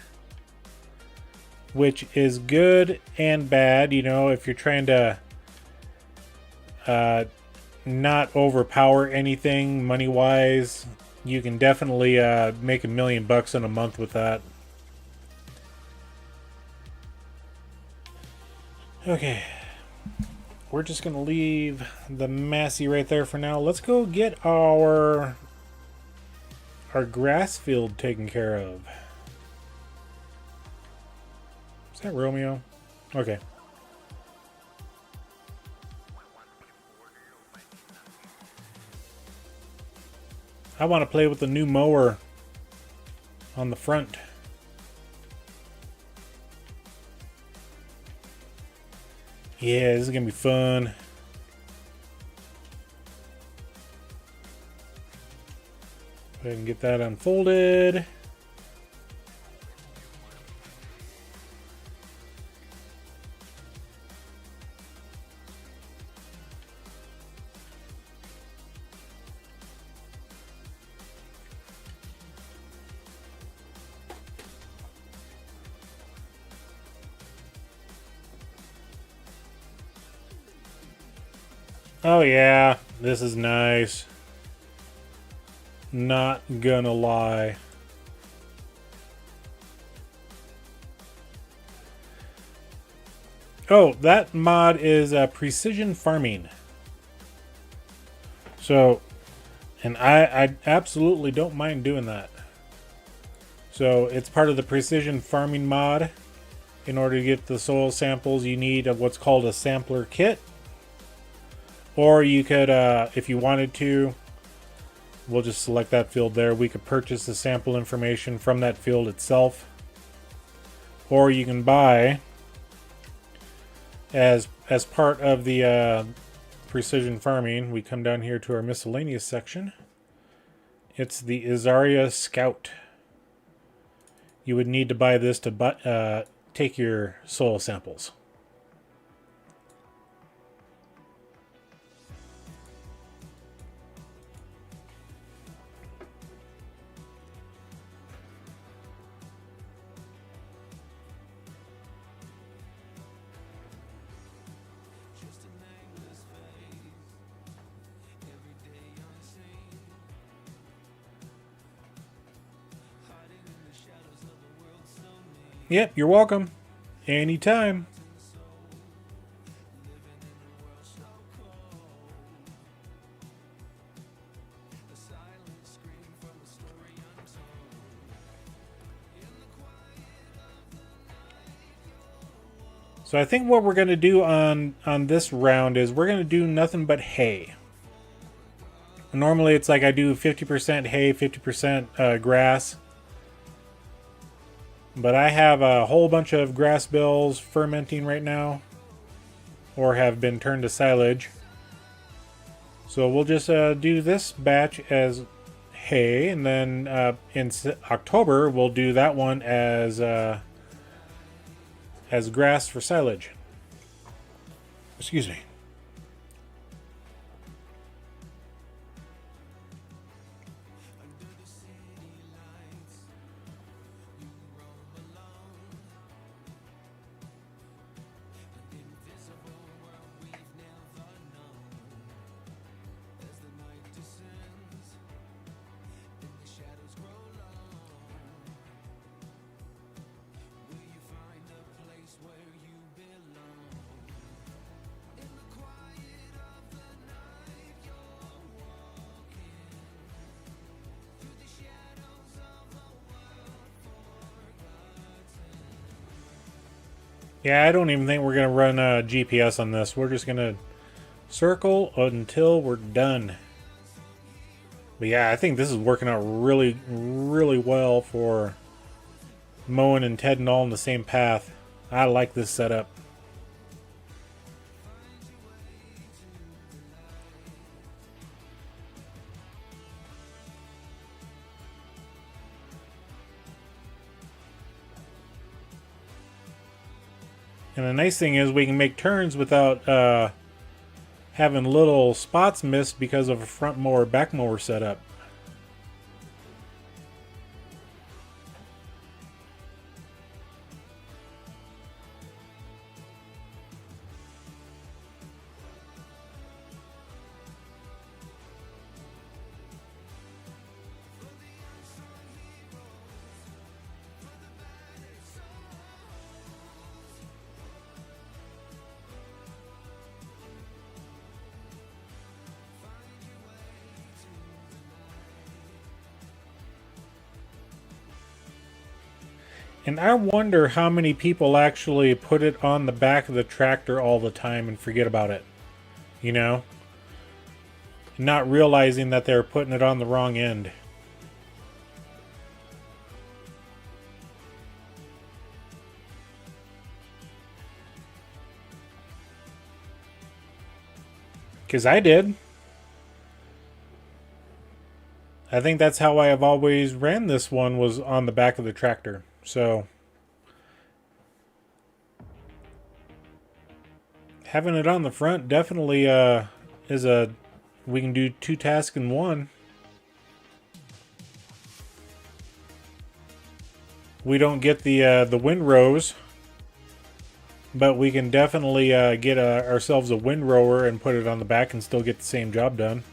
which is good and bad. You know, if you're trying to not overpower anything money-wise, you can definitely make $1 million in a month with that. Okay, we're just gonna leave the Massey right there for now. Let's go get our grass field taken care of. Is that Romeo? Okay. I want to play with the new mower on the front. Yeah, this is going to be fun. Go ahead and get that unfolded. Oh yeah, this is nice. Not gonna lie. Oh, that mod is precision farming. So, and I absolutely don't mind doing that. So it's part of the precision farming mod. In order to get the soil samples, you need what's called a sampler kit. Or you could, if you wanted to, we'll just select that field there. We could purchase the sample information from that field itself. Or you can buy, as part of the precision farming, we come down here to our miscellaneous section. It's the Azaria Scout. You would need to buy this to take your soil samples. Yep, you're welcome. Anytime. So I think what we're going to do on this round is we're going to do nothing but hay. Normally it's like I do 50% hay, 50% grass. But I have a whole bunch of grass bills fermenting right now, or have been turned to silage. So we'll just do this batch as hay, and then in October we'll do that one as grass for silage. Excuse me. Yeah, I don't even think we're going to run GPS on this. We're just going to circle until we're done. But yeah, I think this is working out really, really well for mowing and tedding all in the same path. I like this setup. And the nice thing is we can make turns without having little spots missed because of a front mower, back mower setup. And I wonder how many people actually put it on the back of the tractor all the time and forget about it. You know? Not realizing that they're putting it on the wrong end. Because I did. I think that's how I have always ran this one, was on the back of the tractor. So having it on the front definitely is a... We can do 2 tasks in one. We don't get the windrows, but we can definitely get ourselves a windrower and put it on the back and still get the same job done.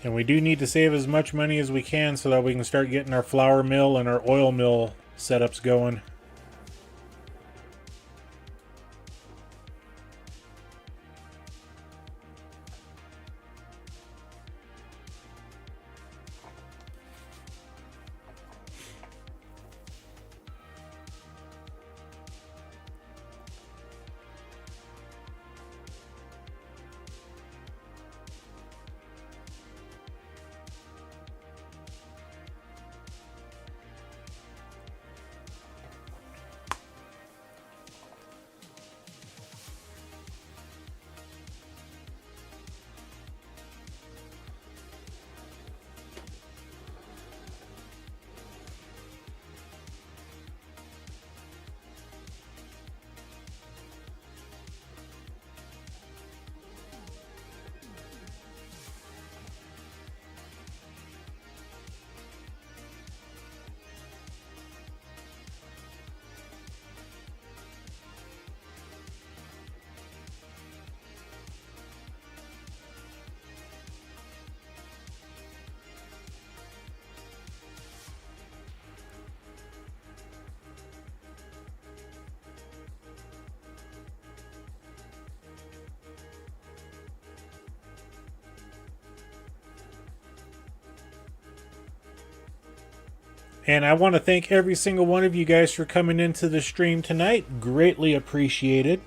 And we do need to save as much money as we can so that we can start getting our flour mill and our oil mill setups going. And I want to thank every single one of you guys for coming into the stream tonight. Greatly appreciated.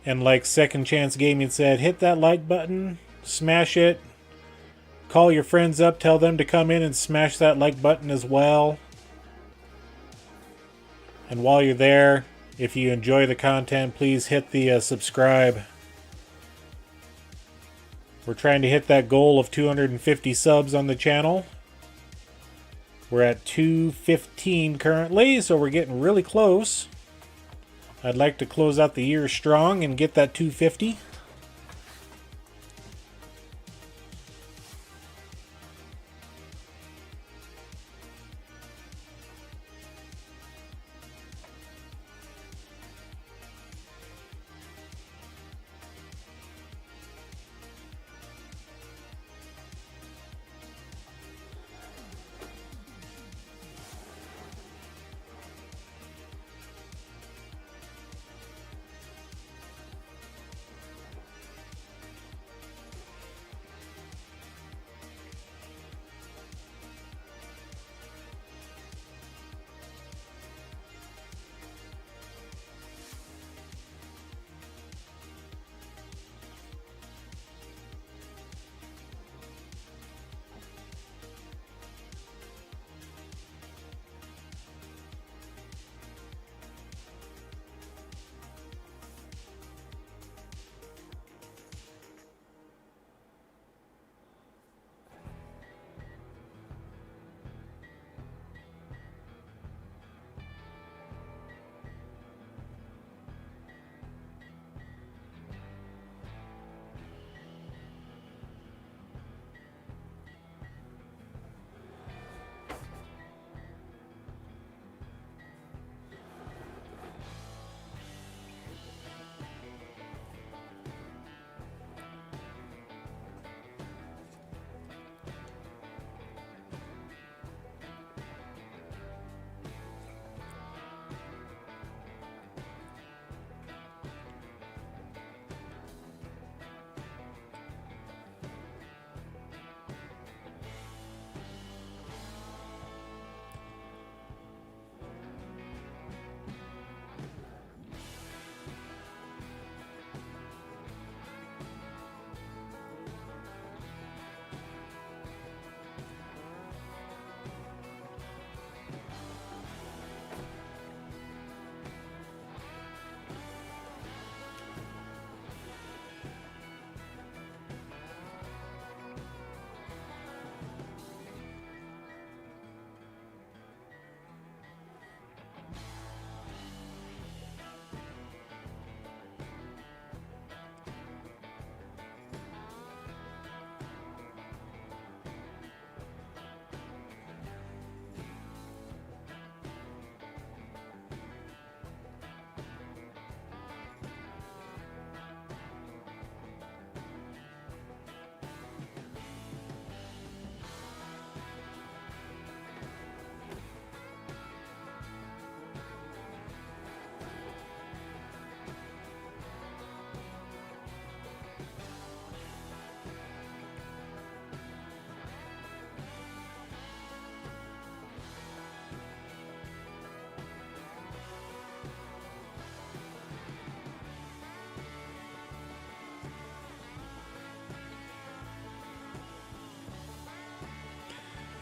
And like Second Chance Gaming said, hit that like button, smash it, call your friends up, tell them to come in and smash that like button as well. And while you're there, if you enjoy the content, please hit the subscribe. We're trying to hit that goal of 250 subs on the channel. We're at 215 currently, so we're getting really close. I'd like to close out the year strong and get that 250.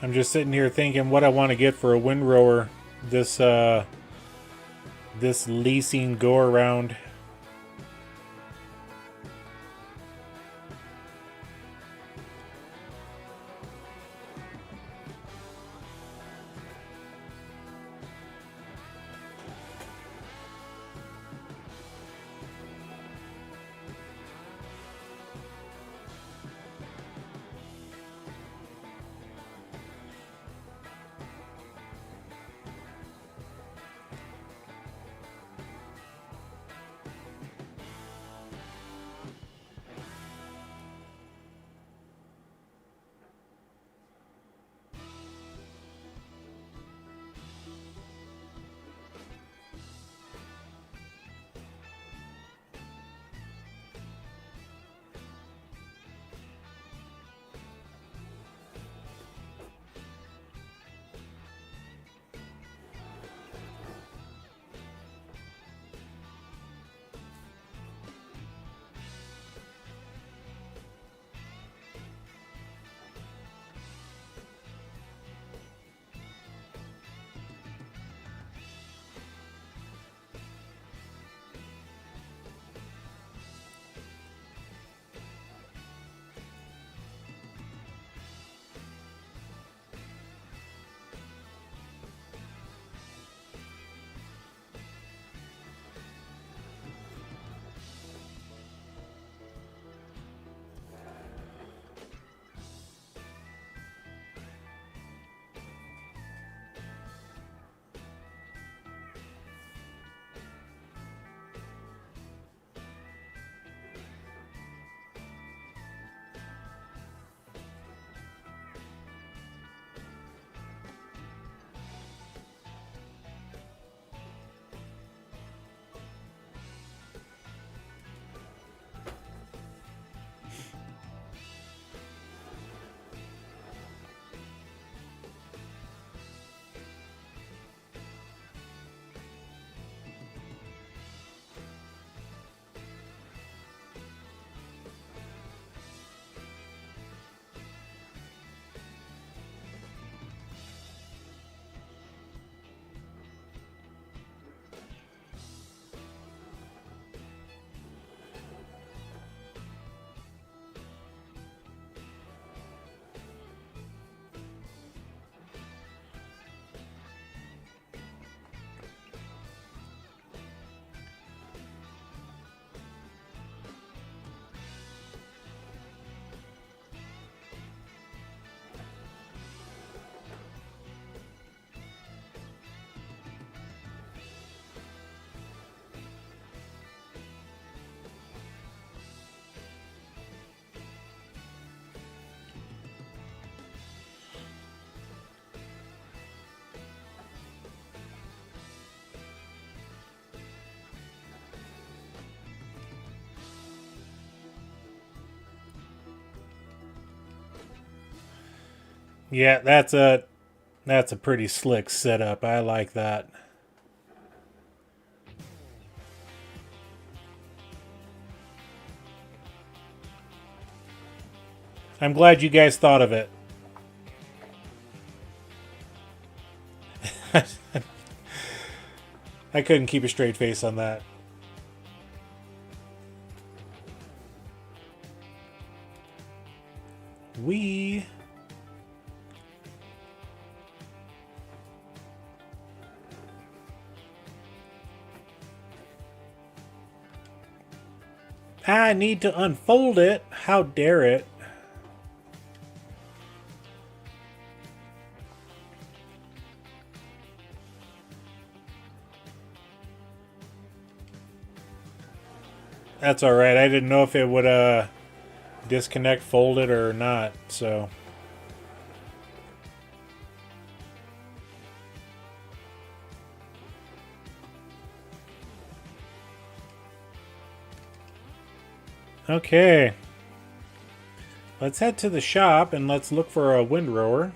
I'm just sitting here thinking what I want to get for a windrower this this leasing go around. Yeah, that's a pretty slick setup. I like that. I'm glad you guys thought of it. I couldn't keep a straight face on that. We I need to unfold it. How dare it? That's all right. I didn't know if it would disconnect, fold it, or not. So okay, let's head to the shop and let's look for a windrower.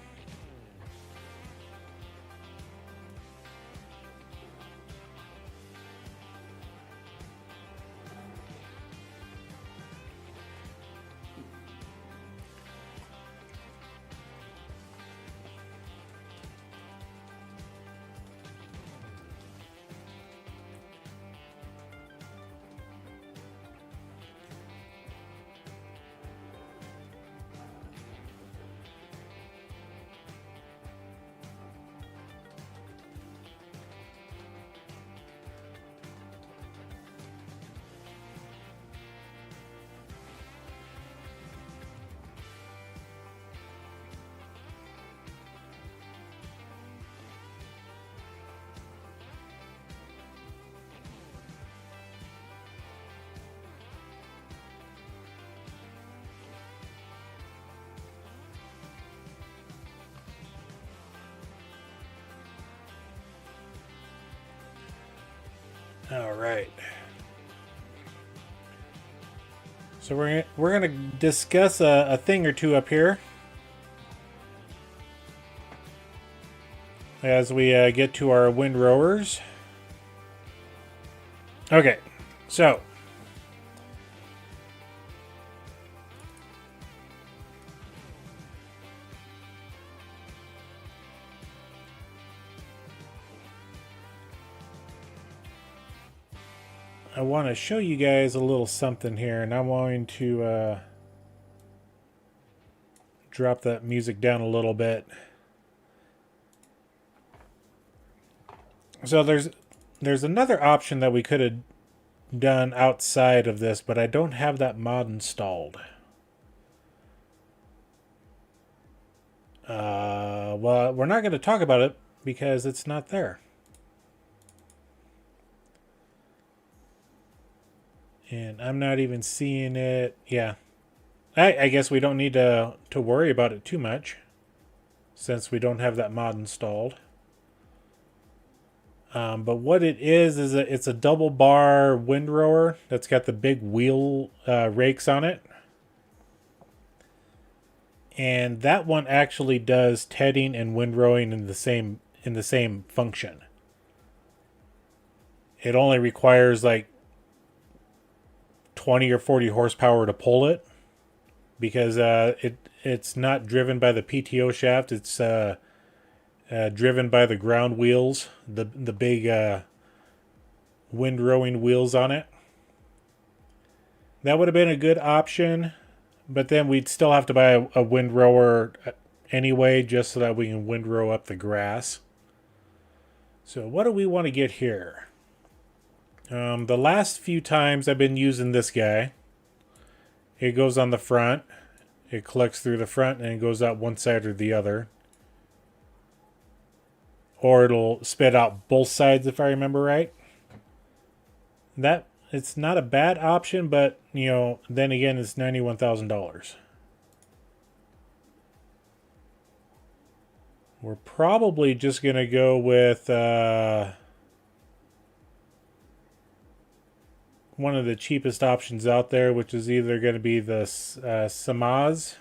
All right. So we're gonna discuss a thing or two up here as we get to our windrowers. Okay, so I want to show you guys a little something here, and I'm going to drop that music down a little bit. So there's another option that we could have done outside of this, but I don't have that mod installed. Well, we're not going to talk about it because it's not there. And I'm not even seeing it. Yeah. I guess we don't need to worry about it too much since we don't have that mod installed. But what it is it's a double bar windrower that's got the big wheel rakes on it. And that one actually does tedding and windrowing in the same function. It only requires like 20 or 40 horsepower to pull it because it's not driven by the PTO shaft. It's driven by the ground wheels, the big windrowing wheels on it. That would have been a good option, but then we'd still have to buy a windrower anyway just so that we can windrow up the grass. So what do we want to get here? The last few times I've been using this guy. It goes on the front. It collects through the front and it goes out one side or the other. Or it'll spit out both sides if I remember right. That it's not a bad option, but you know, then again it's $91,000. We're probably just gonna go with one of the cheapest options out there, which is either going to be the Samaz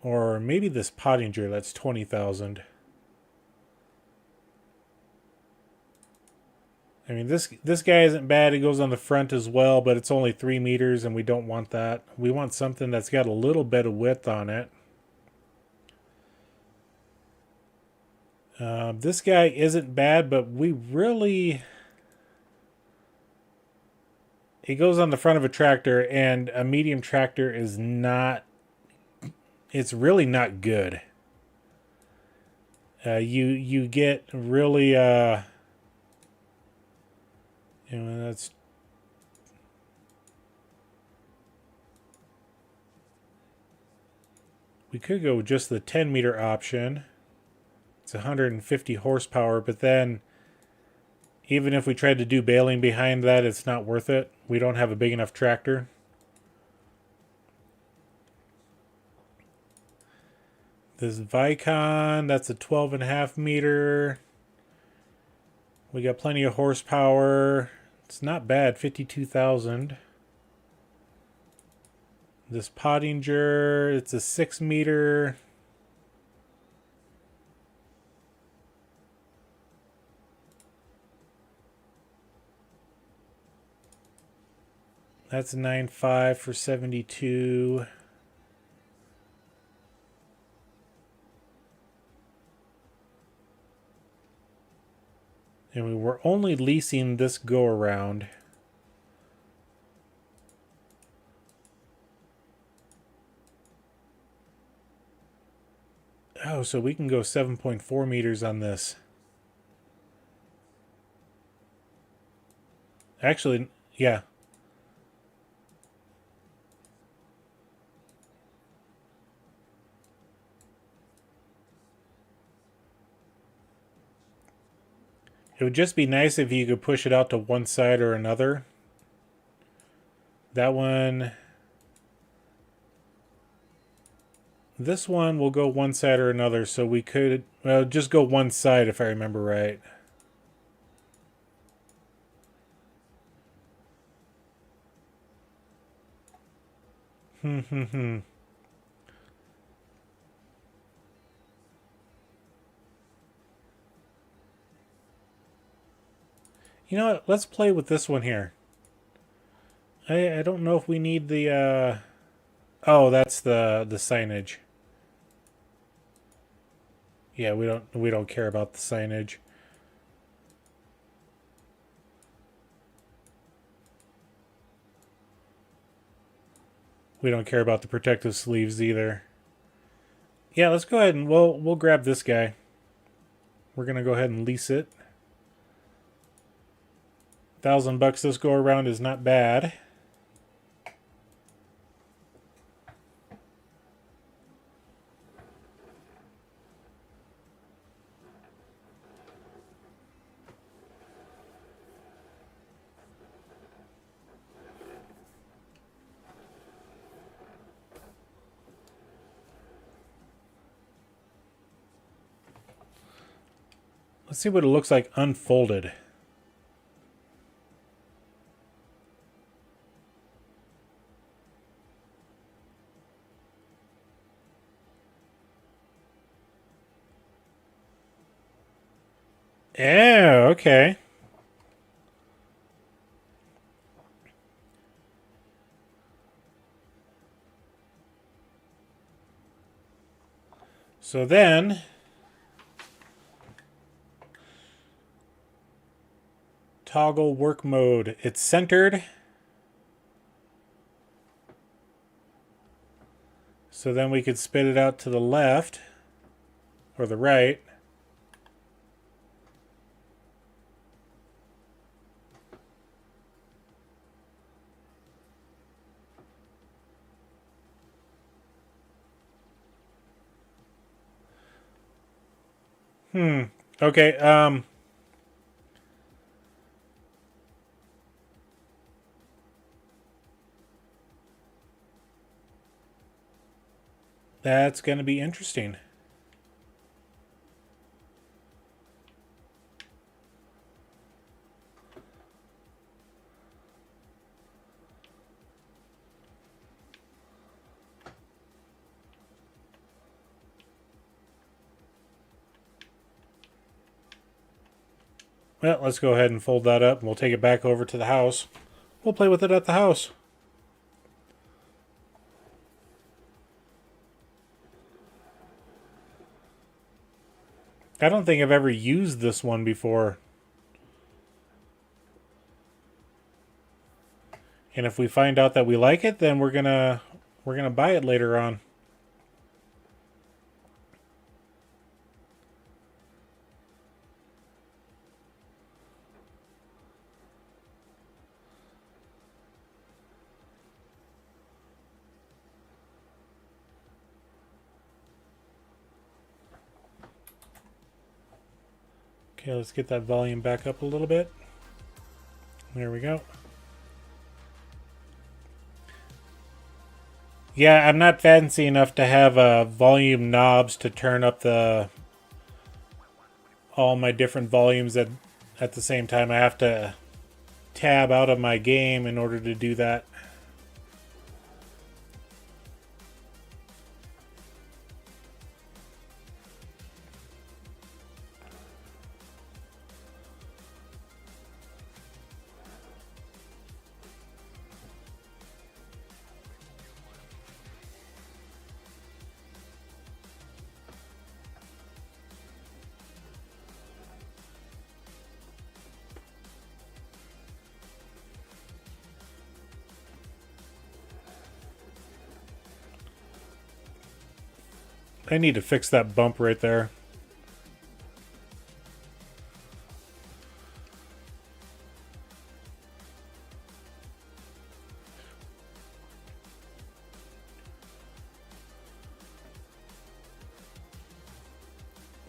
Or maybe this Pottinger, that's 20,000. I mean, this guy isn't bad. It goes on the front as well, but it's only 3 meters, and we don't want that. We want something that's got a little bit of width on it. This guy isn't bad, but we really... It goes on the front of a tractor, and a medium tractor is not... It's really not good. You get really... that's... We could go with just the 10 meter option. It's 150 horsepower, but then even if we tried to do baling behind that, it's not worth it. We don't have a big enough tractor. This Vicon, that's a 12.5 meter. We got plenty of horsepower. It's not bad, 52,000. This Pottinger, it's a 6 meter. That's 9.5 for 72. And we were only leasing this go around. Oh, so we can go 7.4 meters on this. Actually, yeah. It would just be nice if you could push it out to one side or another. That one... This one will go one side or another, so we could... Well, just go one side if I remember right. You know what? Let's play with this one here. I don't know if we need the... Oh, that's the signage. Yeah, we don't care about the signage. We don't care about the protective sleeves either. Yeah, let's go ahead and we'll grab this guy. We're gonna go ahead and lease it. $1,000 this go around is not bad. Let's see what it looks like unfolded. Yeah, okay. So then... Toggle work mode. It's centered. So then we could spit it out to the left or the right. Okay, that's going to be interesting. Well, let's go ahead and fold that up, and we'll take it back over to the house. We'll play with it at the house. I don't think I've ever used this one before. And if we find out that we like it, then we're gonna buy it later on. Okay, let's get that volume back up a little bit. There we go. Yeah, I'm not fancy enough to have volume knobs to turn up all my different volumes at the same time. I have to tab out of my game in order to do that. I need to fix that bump right there.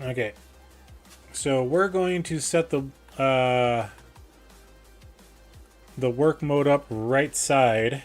Okay, so we're going to set the work mode up right side.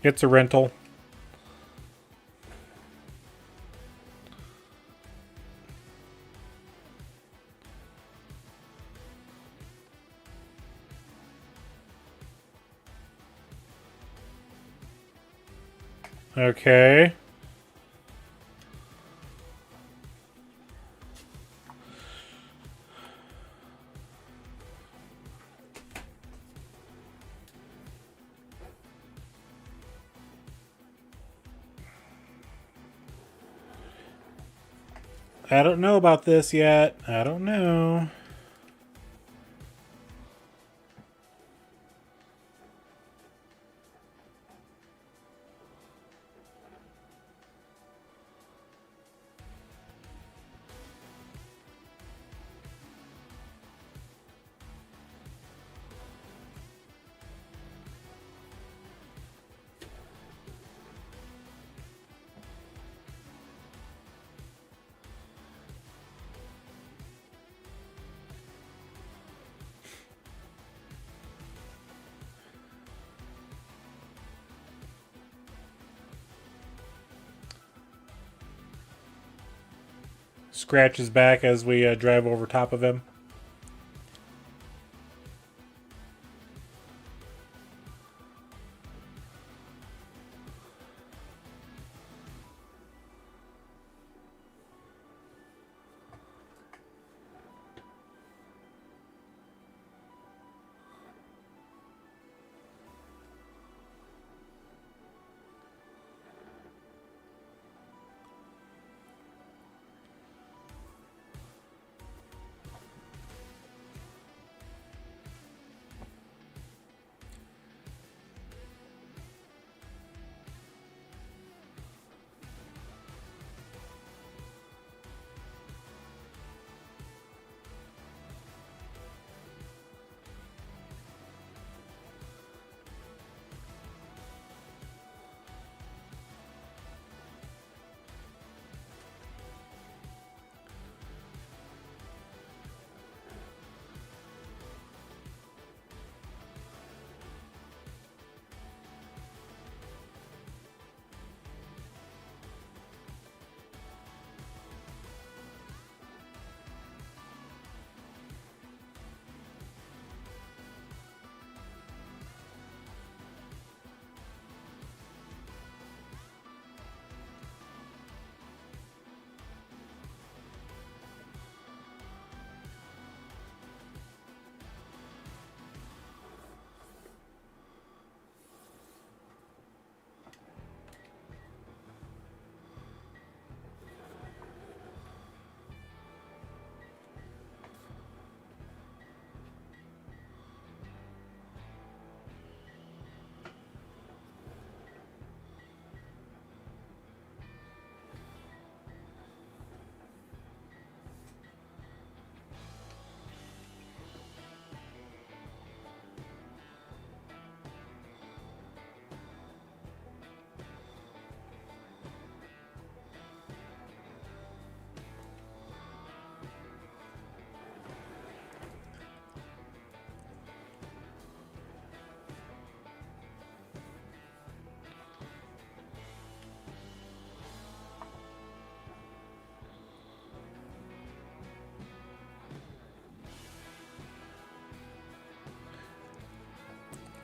It's a rental. Okay. I don't know about this yet. I don't know. Scratch his back as we drive over top of him.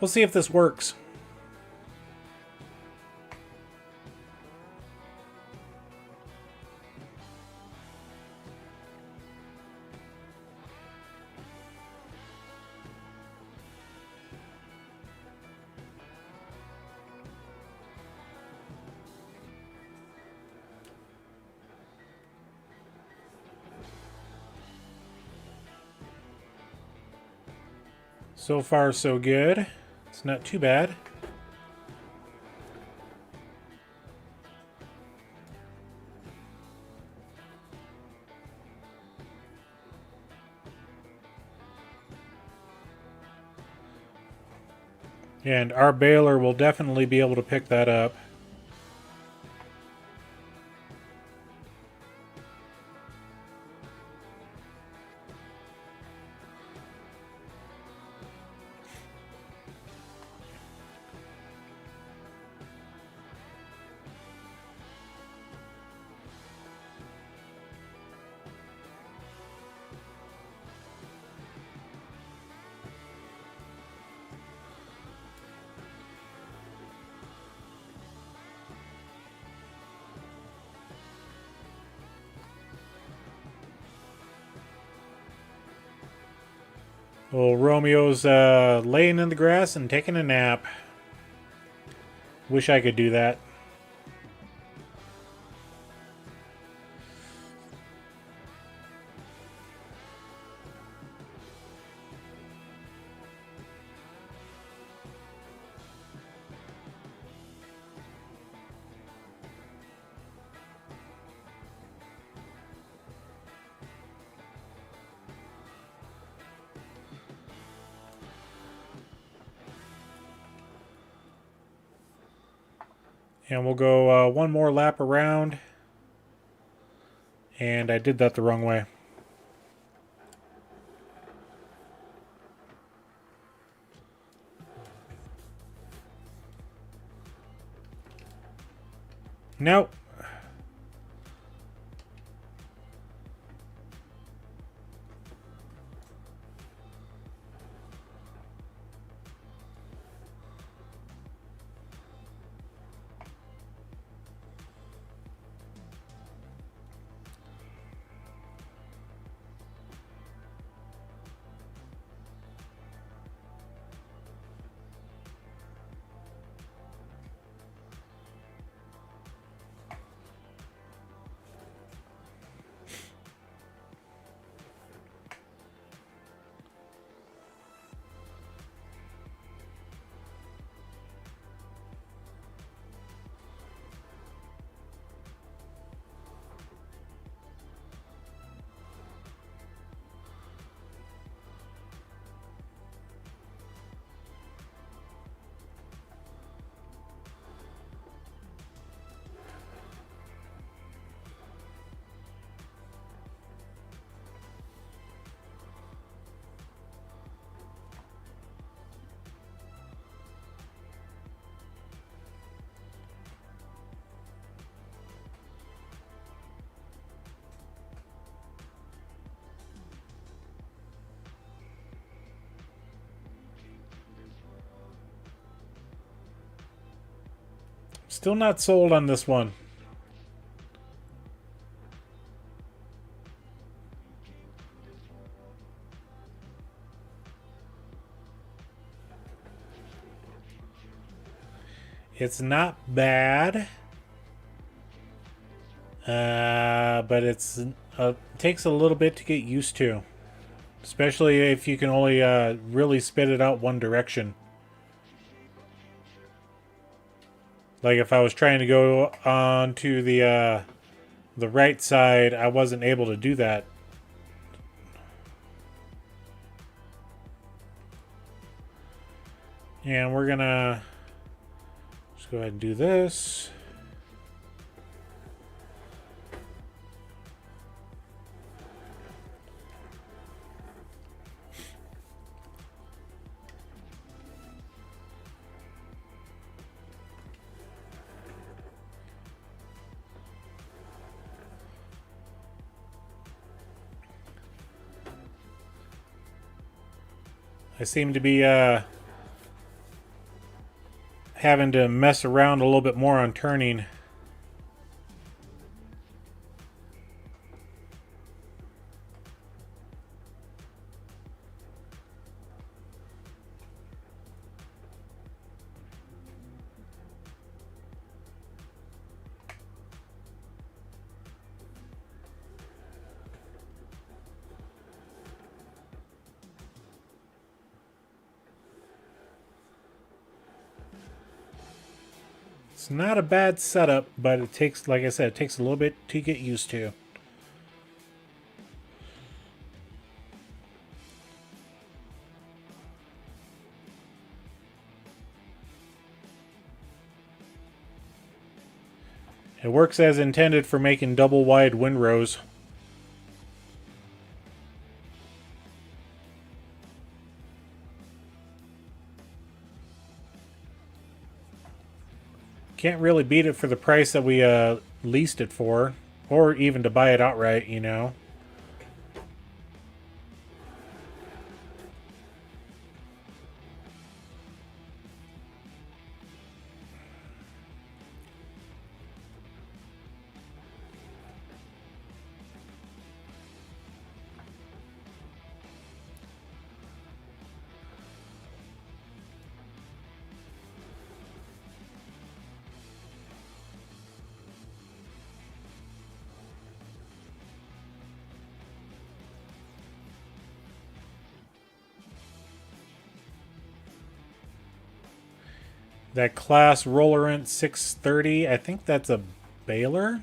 We'll see if this works. So far, so good. It's not too bad. And our baler will definitely be able to pick that up. Well, Romeo's laying in the grass and taking a nap. Wish I could do that. And we'll go one more lap around. And I did that the wrong way. Nope. Still not sold on this one. It's not bad, but it's takes a little bit to get used to, especially if you can only really spit it out one direction. Like if I was trying to go on to the right side, I wasn't able to do that. And we're gonna just go ahead and do this. I seem to be having to mess around a little bit more on turning. It's not a bad setup, but it takes, like I said, it takes a little bit to get used to. It works as intended for making double wide windrows. Can't really beat it for the price that we leased it for, or even to buy it outright, you know. That class Rollerant 630, I think that's a baler.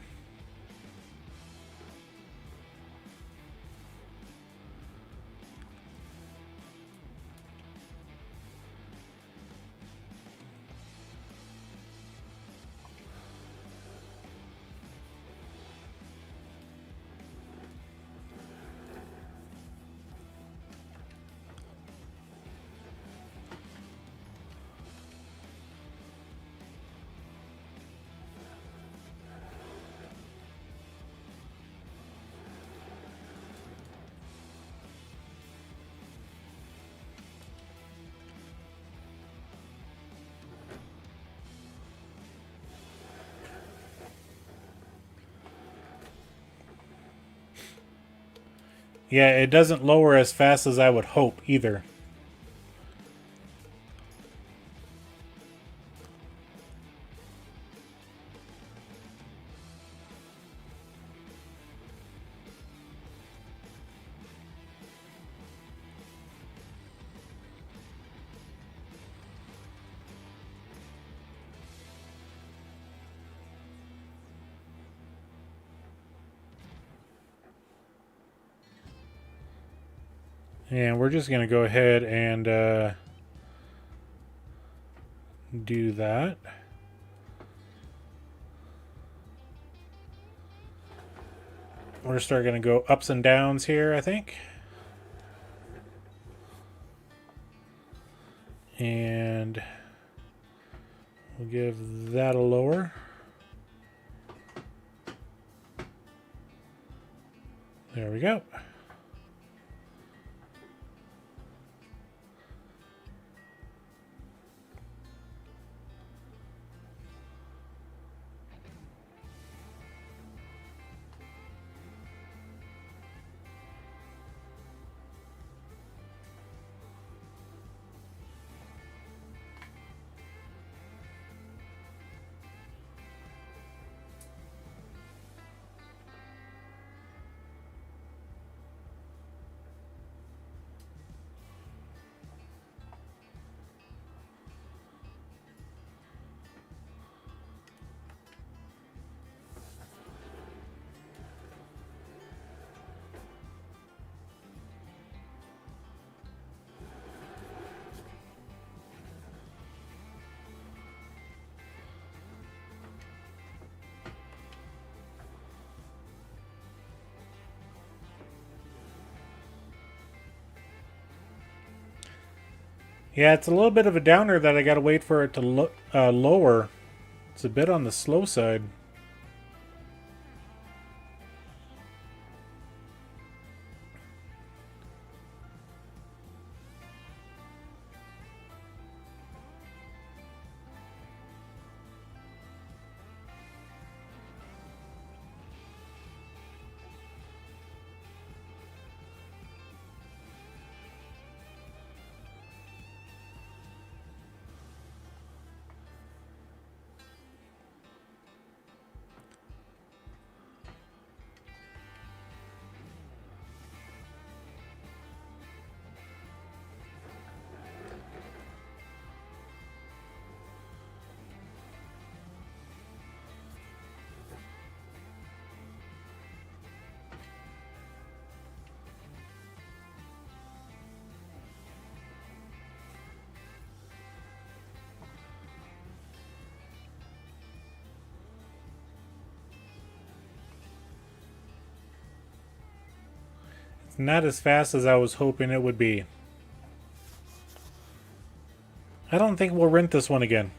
Yeah, it doesn't lower as fast as I would hope either. And we're just going to go ahead and do that. We're start going to go ups and downs here, I think. And we'll give that a lower. There we go. Yeah, it's a little bit of a downer that I gotta wait for it to lower. It's a bit on the slow side. not as fast as I was hoping it would be. I don't think we'll rent this one again.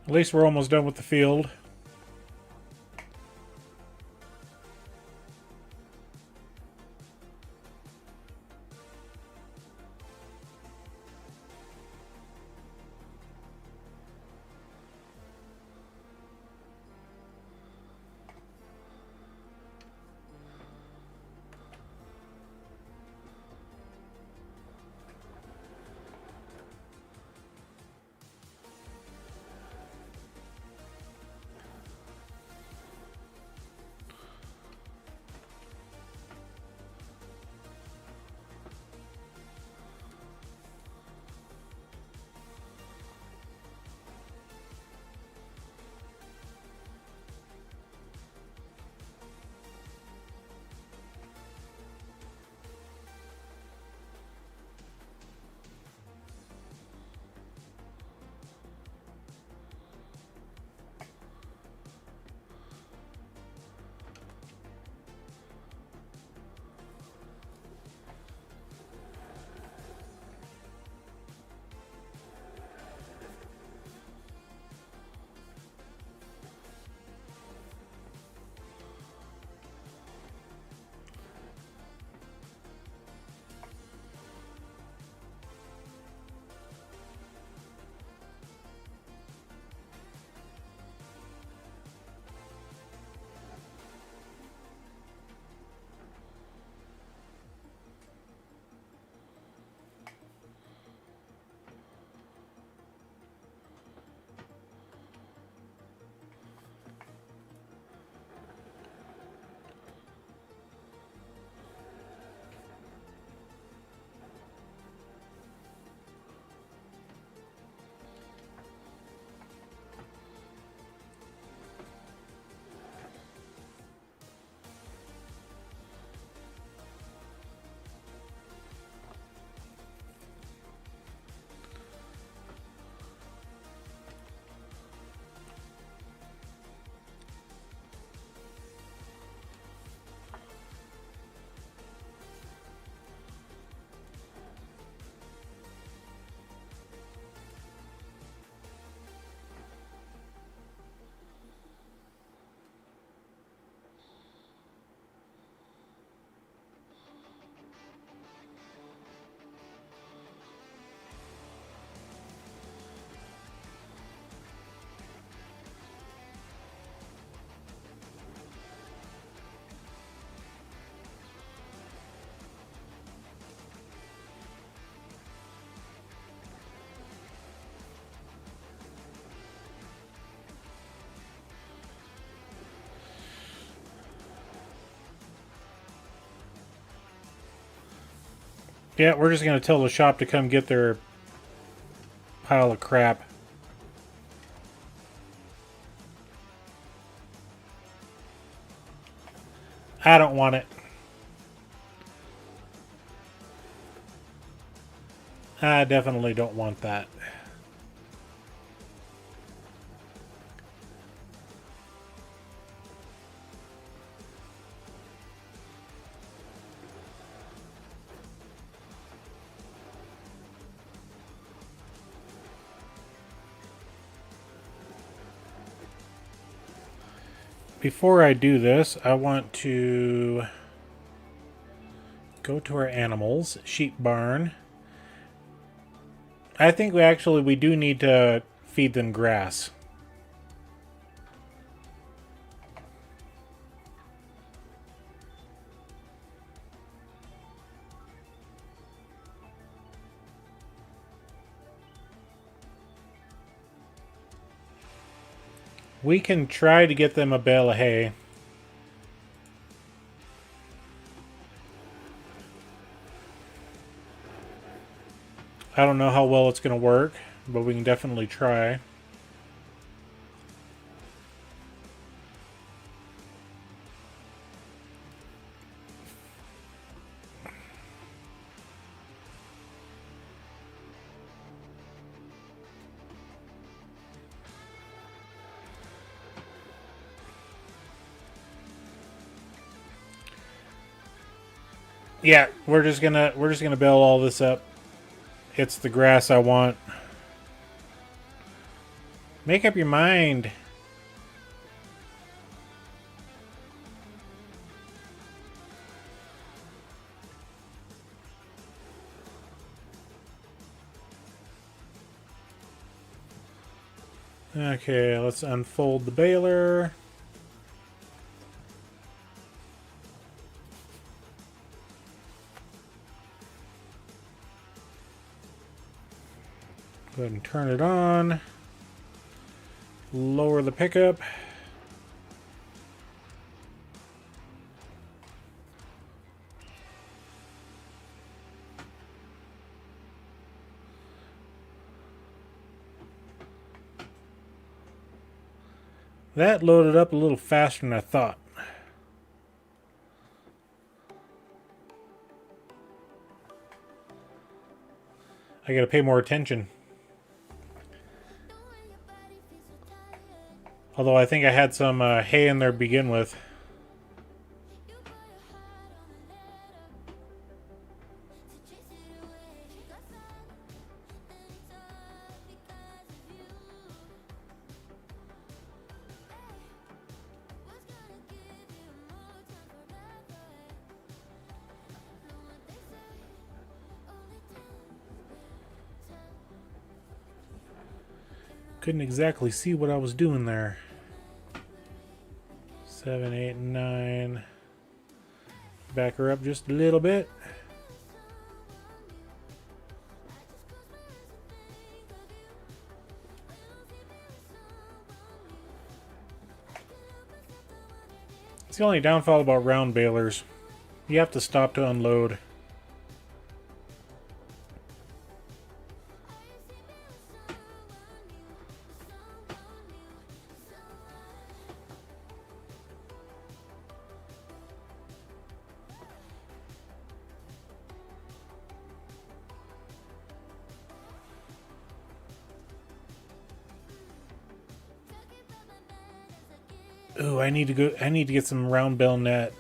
At least we're almost done with the field. Yeah, we're just going to tell the shop to come get their pile of crap. I don't want it. I definitely don't want that. Before I do this, I want to go to our animals, sheep barn. I think we do need to feed them grass. We can try to get them a bale of hay. I don't know how well it's going to work, but we can definitely try. Yeah, we're just gonna bale all this up. It's the grass I want. Make up your mind. Okay, let's unfold the baler. Go ahead and turn it on. Lower the pickup. That loaded up a little faster than I thought. I gotta pay more attention. Although I think I had some hay in there to begin with. Couldn't exactly see what I was doing there. 7, 8, 9. Back her up just a little bit. It's the only downfall about round balers. You have to stop to unload. Ooh, I need to get some round bale net.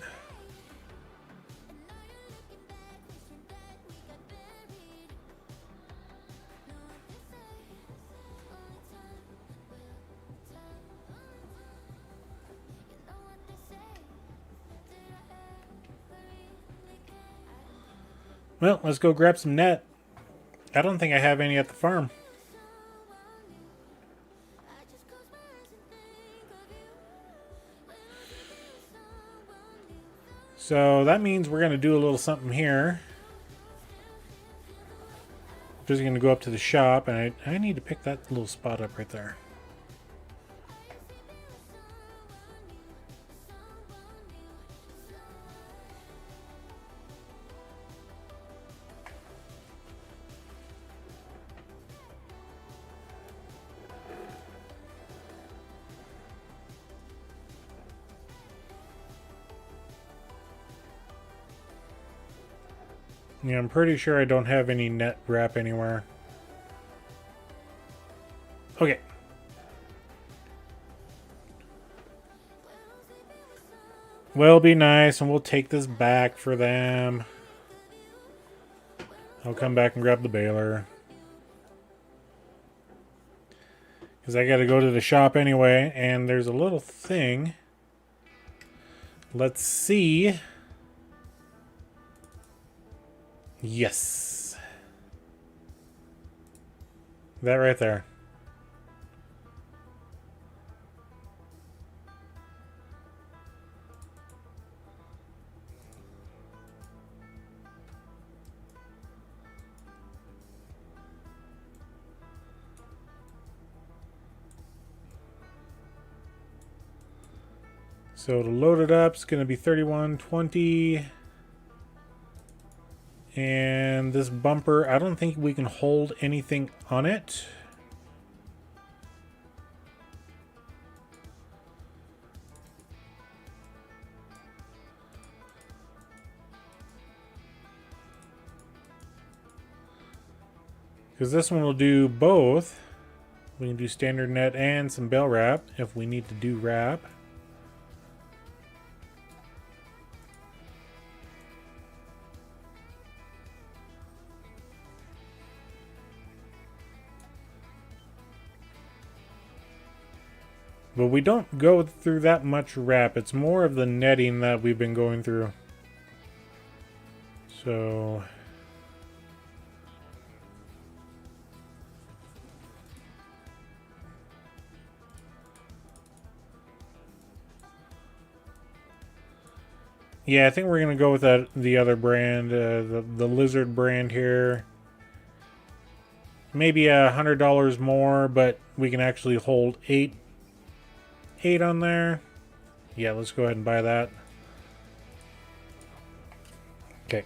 Well, let's go grab some net. I don't think I have any at the farm. So that means we're going to do a little something here. Just going to go up to the shop, and I need to pick that little spot up right there. Yeah, I'm pretty sure I don't have any net wrap anywhere. Okay. Will be nice, and we'll take this back for them. I'll come back and grab the baler. Because I got to go to the shop anyway, and there's a little thing. Let's see. Yes. That right there. So to load it up, it's going to be 3120. And this bumper, I don't think we can hold anything on it. Because this one will do both. We can do standard net and some bell wrap if we need to do wrap. But we don't go through that much wrap. It's more of the netting that we've been going through. So... yeah, I think we're going to go with the other brand, the Lizard brand here. Maybe $100 more, but we can actually hold 8 on there. Yeah, let's go ahead and buy that. Okay.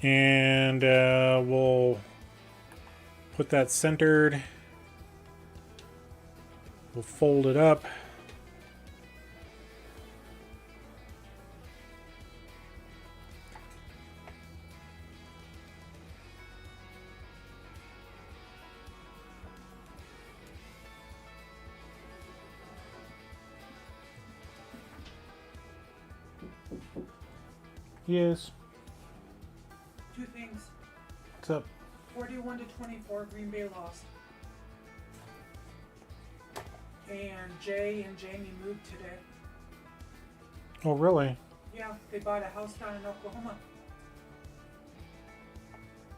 And we'll put that centered. We'll fold it up. Yes. Two things. What's up? 41 to 24, Green Bay lost. And Jay and Jamie moved today. Oh, really? Yeah, they bought a house down in Oklahoma.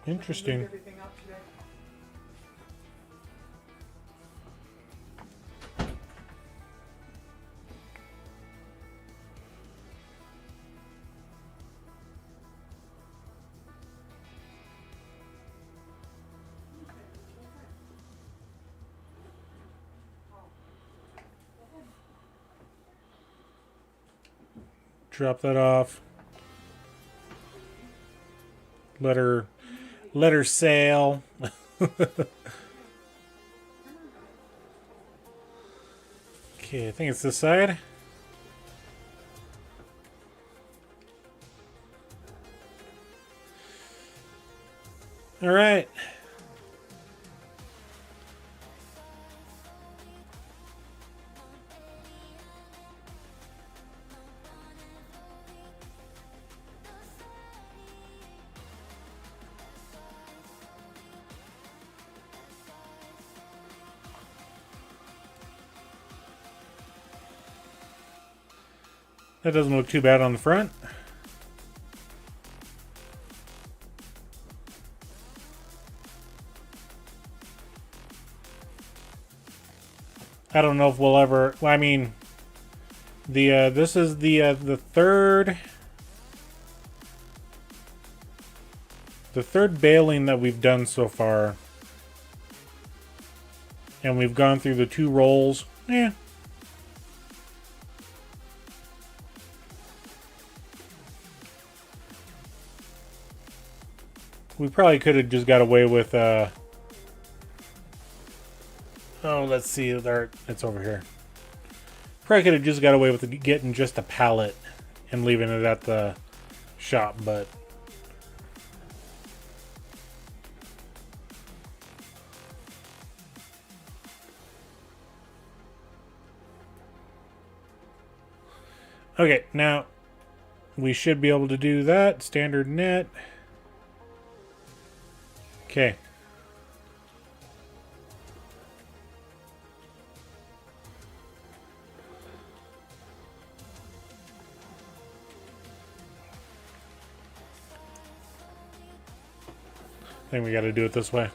Interesting. They moved everything out today. Drop that off. Let her sail. Okay, I think it's this side. All right. That doesn't look too bad on the front. I don't know if we'll ever. Well, I mean, this is the third baling that we've done so far, and we've gone through the 2 rolls. Yeah. We probably could have just got away with, oh, let's see, it's over here. Probably could have just got away with getting just a pallet and leaving it at the shop, but okay, now we should be able to do that. Standard net. Okay. I think we got to do it this way.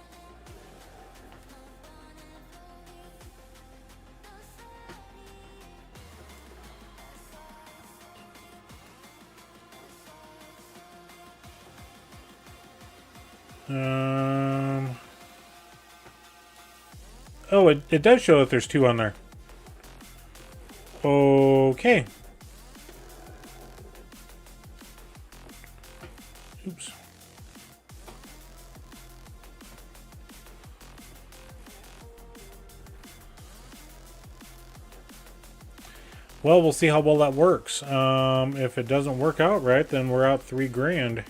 Oh, it does show that there's 2 on there. Okay. Oops. Well, we'll see how well that works. If it doesn't work out right, then we're out $3 grand.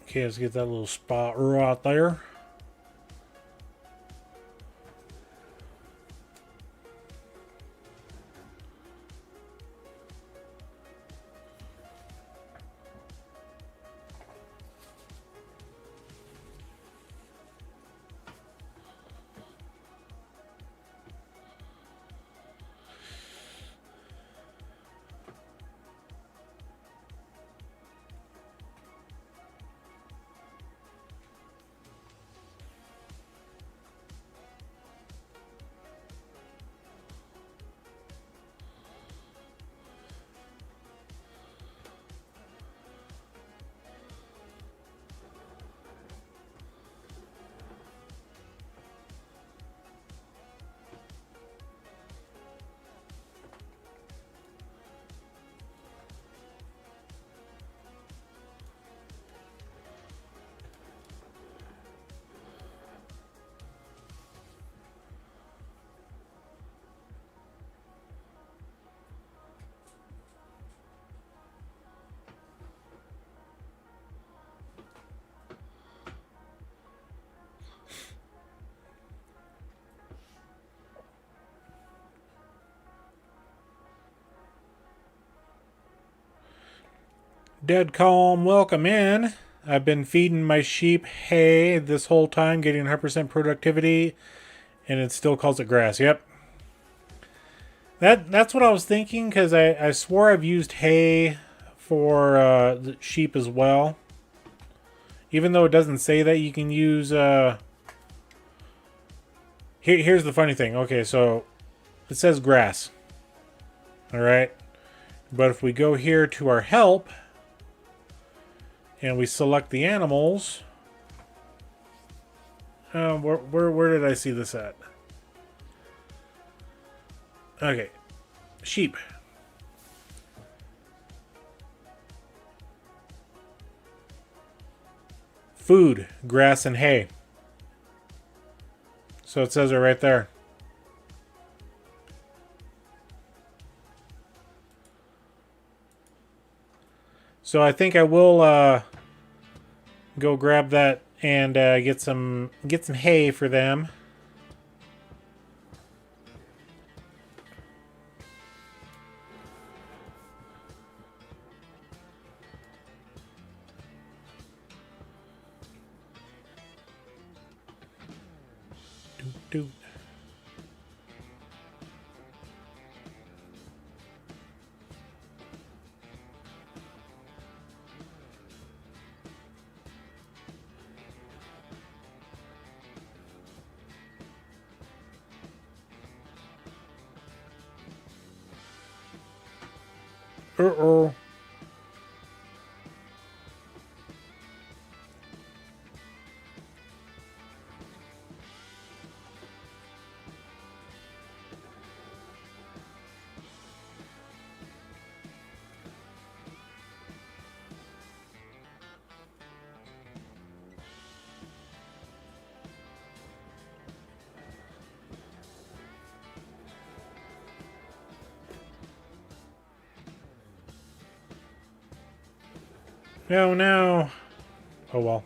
Okay, let's get that little spot right there. Dead calm, welcome in. I've been feeding my sheep hay this whole time, getting 100% productivity, and it still calls it grass. Yep. That's what I was thinking, because I swore I've used hay for the sheep as well. Even though it doesn't say that you can use... Here's the funny thing. Okay, so it says grass. Alright. But if we go here to our help, and we select the animals... where did I see this at? Okay. Sheep. Food, grass, and hay. So it says it right there. So I think I will go grab that and get some hay for them. Doot. Uh-oh. No, no. Oh well.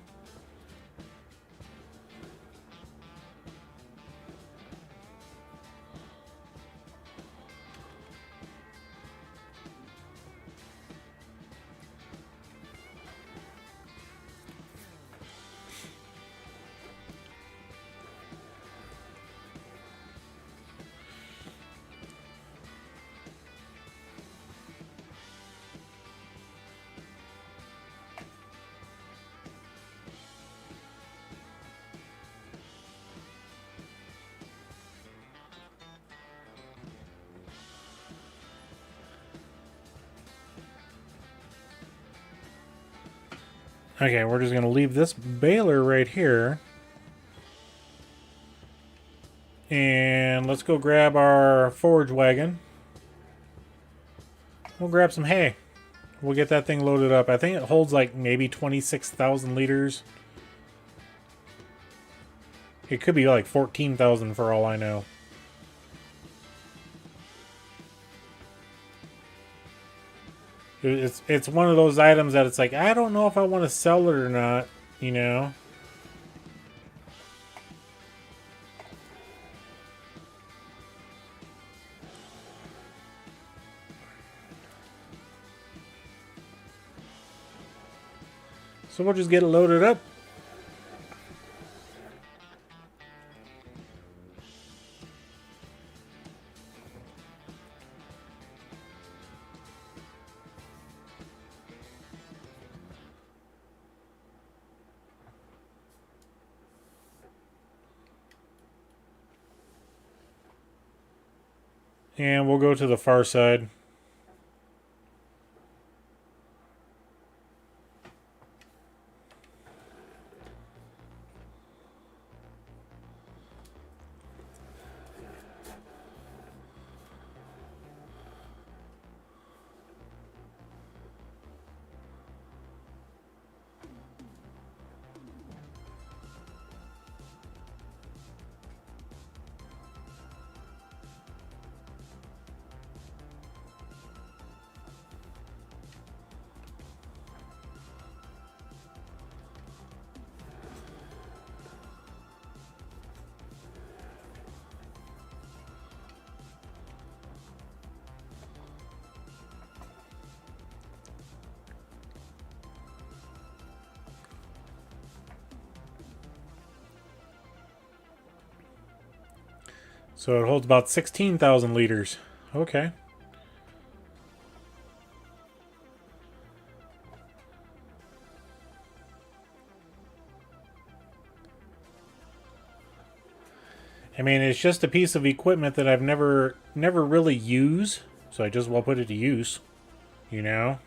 Okay, we're just going to leave this baler right here. And let's go grab our forage wagon. We'll grab some hay. We'll get that thing loaded up. I think it holds like maybe 26,000 liters. It could be like 14,000 for all I know. It's one of those items that it's like, I don't know if I want to sell it or not, you know? So we'll just get it loaded up. And we'll go to the far side. So it holds about 16,000 liters. Okay. I mean, it's just a piece of equipment that I've never really used, so I just well put it to use, you know?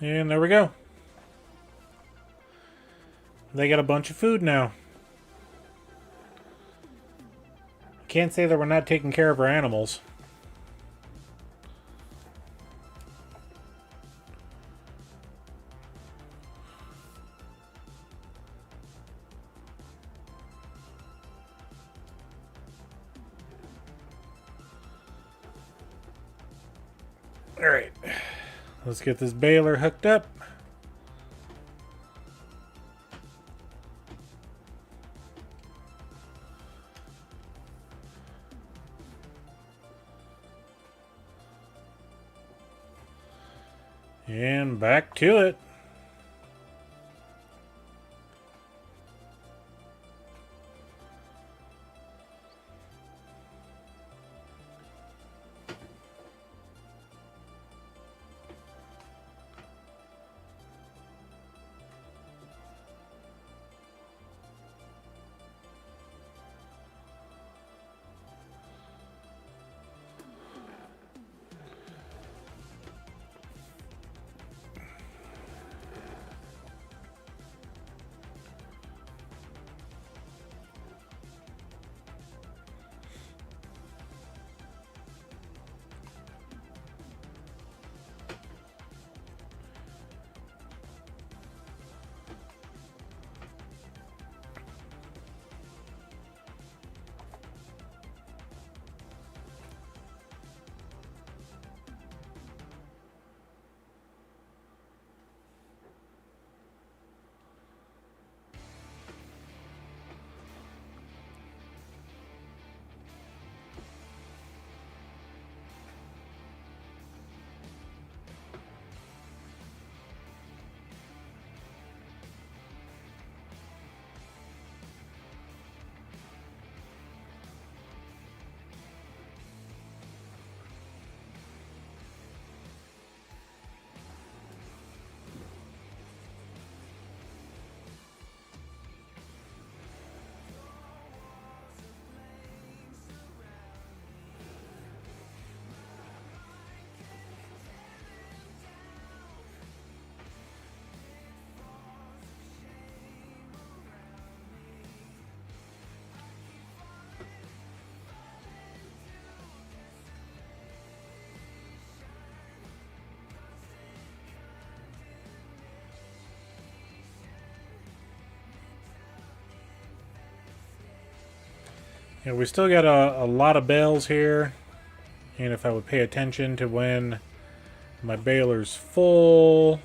And there we go. They got a bunch of food now. Can't say that we're not taking care of our animals. Alright. Let's get this baler hooked up. And back to it. Yeah, we still got a lot of bales here. And if I would pay attention to when my baler's full.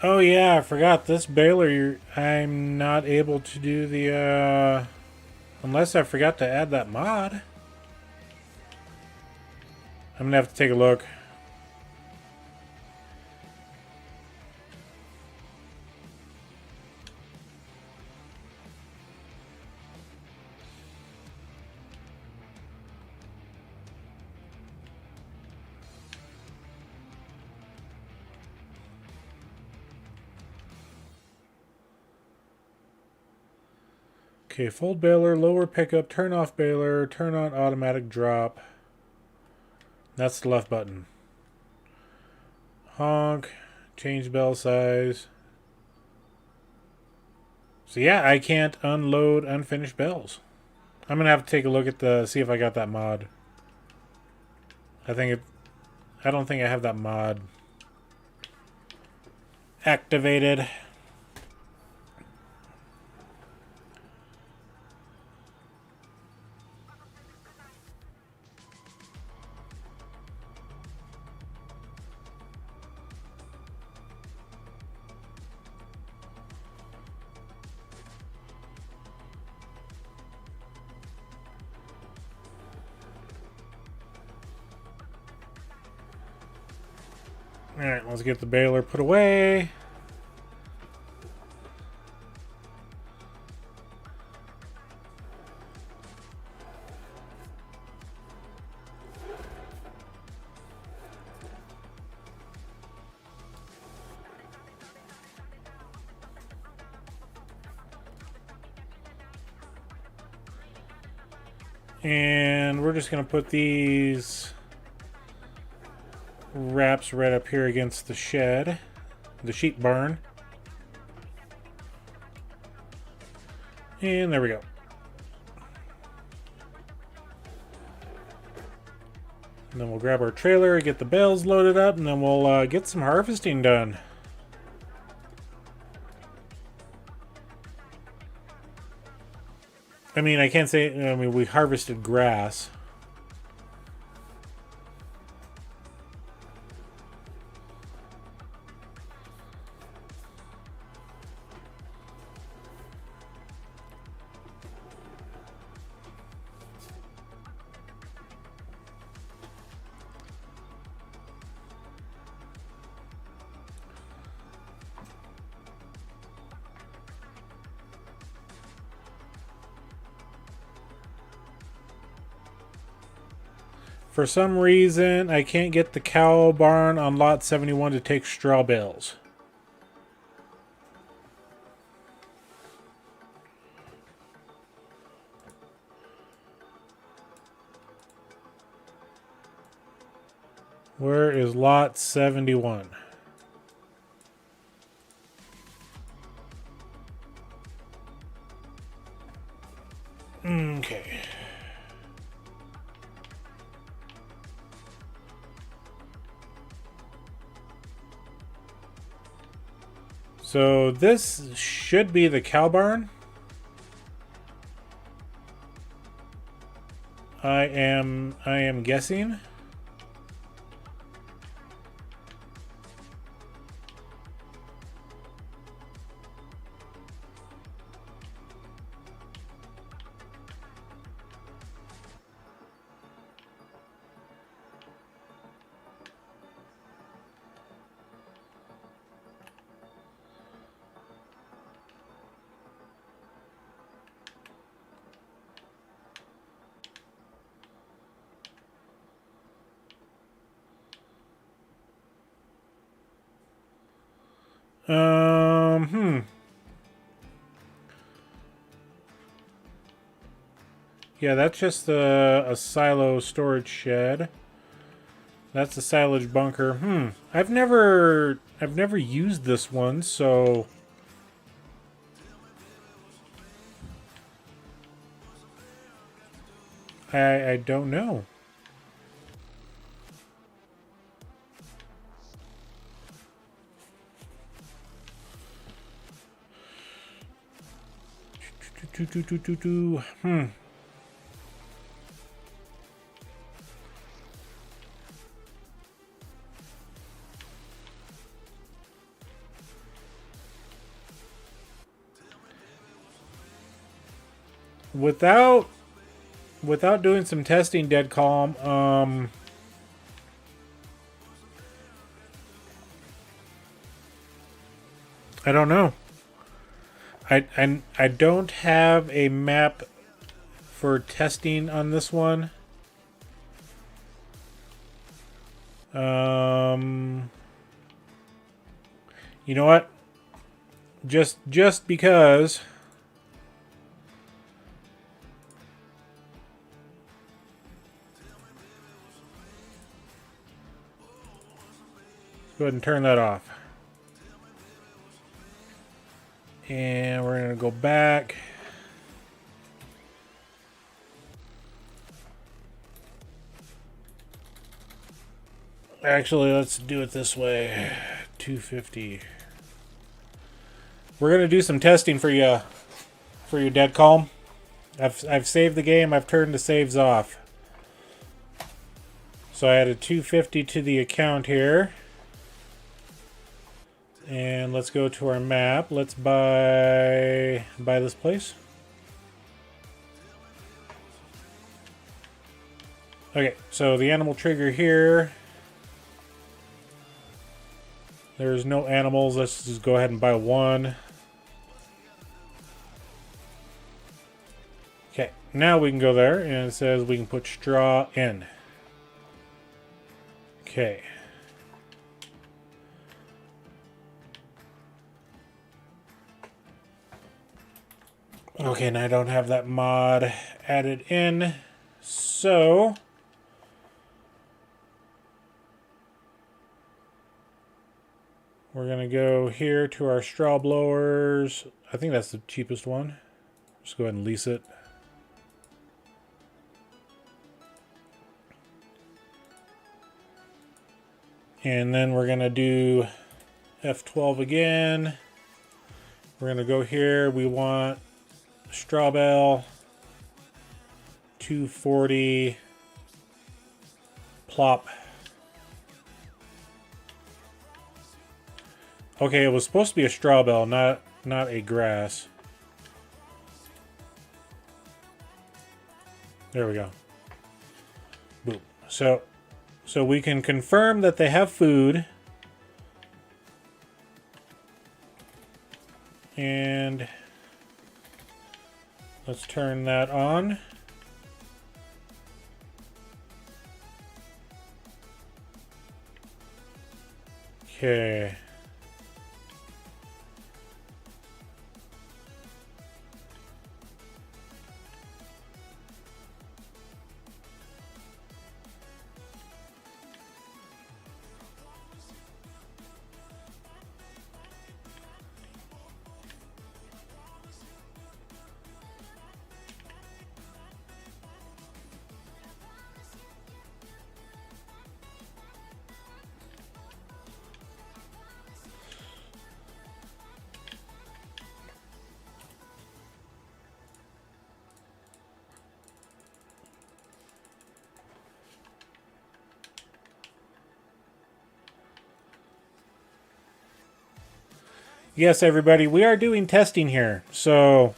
Oh yeah, I forgot this baler. I'm not able to do the unless I forgot to add that mod. I'm gonna have to take a look. Okay, fold baler, lower pickup, turn off baler, turn on automatic drop. That's the left button. Honk, change bell size. So yeah, I can't unload unfinished bells. I'm gonna have to take a look at see if I got that mod. I don't think I have that mod activated. Alright, let's get the baler put away. And we're just going to put these wraps right up here against the shed, the sheep barn. And there we go. And then we'll grab our trailer, get the bales loaded up, and then we'll get some harvesting done. I mean, I can't say, I mean, we harvested grass. For some reason, I can't get the cow barn on lot 71 to take straw bales. Where is lot 71? Okay. So this should be the cow barn. I am guessing. Yeah, that's just a silo storage shed. That's the silage bunker. I've never used this one, so I don't know. without doing some testing, Dead Calm, I don't know. I don't have a map for testing on this one. You know what? Just because go ahead and turn that off. And we're going to go back. Actually, let's do it this way. 250. We're going to do some testing for you, Dead Calm. I've saved the game. I've turned the saves off. So I added 250 to the account here. And let's go to our map. Let's buy this place. Okay, so the animal trigger here. There's no animals. Let's just go ahead and buy one. Okay, now we can go there and it says we can put straw in. Okay. Okay, and I don't have that mod added in, so we're going to go here to our straw blowers. I think that's the cheapest one. Just go ahead and lease it. And then we're going to do F12 again. We're going to go here. We want straw bale, 240, plop. Okay, it was supposed to be a straw bale, not a grass. There we go. Boom. So we can confirm that they have food. And let's turn that on. Okay. Yes, everybody, we are doing testing here. So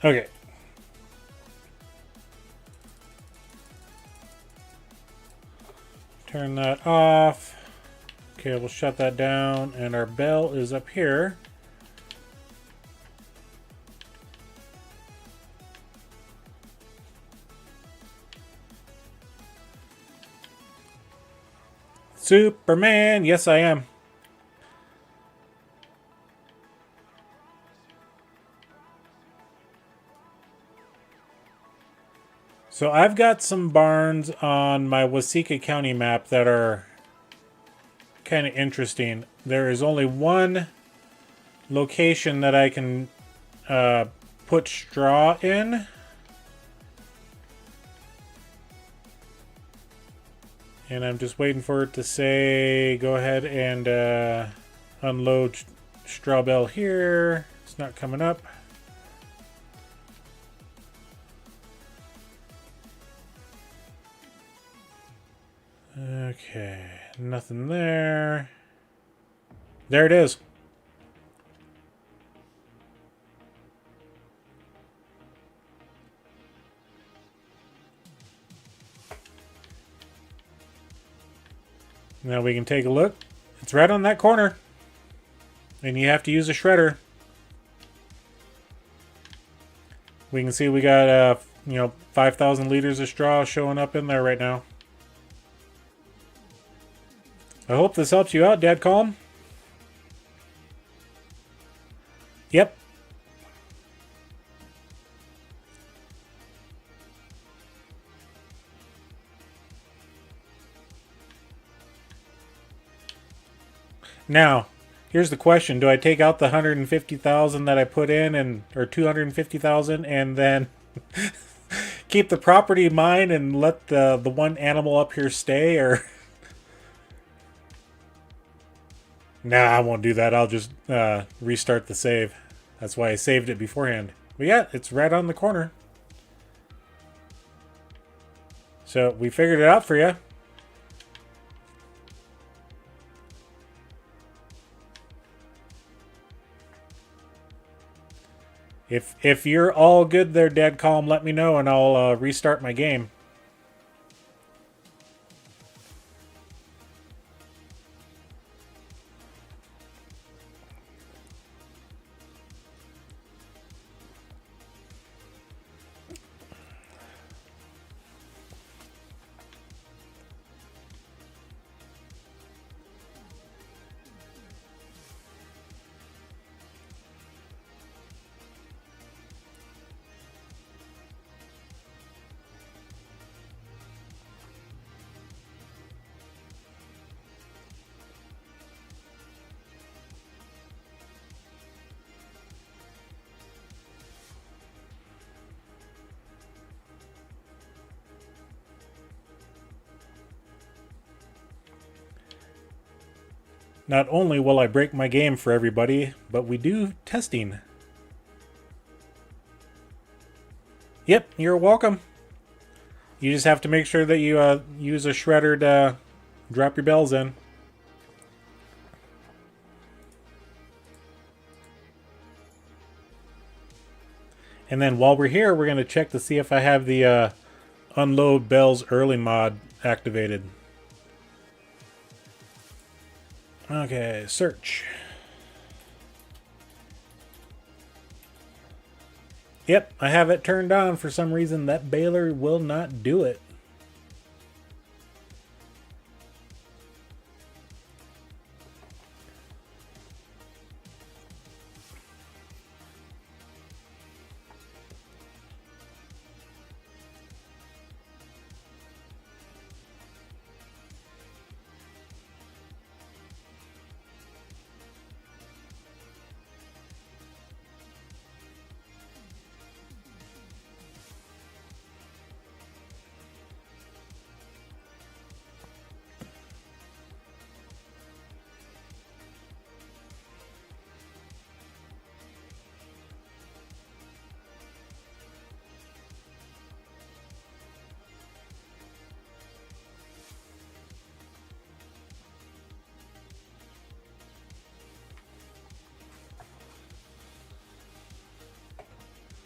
okay. Turn that off. Okay, we'll shut that down, and our bell is up here. Superman, yes I am. So I've got some barns on my Waseca County map that are kind of interesting. There is only one location that I can put straw in. And I'm just waiting for it to say, go ahead and unload straw bale here. It's not coming up. Okay, nothing there. There it is. Now we can take a look. It's right on that corner. And you have to use a shredder. We can see we got, 5,000 liters of straw showing up in there right now. I hope this helps you out, Dad Calm. Yep. Now, here's the question. Do I take out the 150,000 that I put in or 250,000 and then keep the property mine and let the one animal up here stay, or nah, I won't do that. I'll just restart the save. That's why I saved it beforehand. But yeah, it's right on the corner. So we figured it out for you. If you're all good there, Dead Calm, let me know and I'll restart my game. Not only will I break my game for everybody, but we do testing. Yep, you're welcome. You just have to make sure that you use a shredder to drop your bells in. And then while we're here, we're going to check to see if I have the unload bells early mod activated. Okay, search. Yep, I have it turned on. For some reason, that baler will not do it.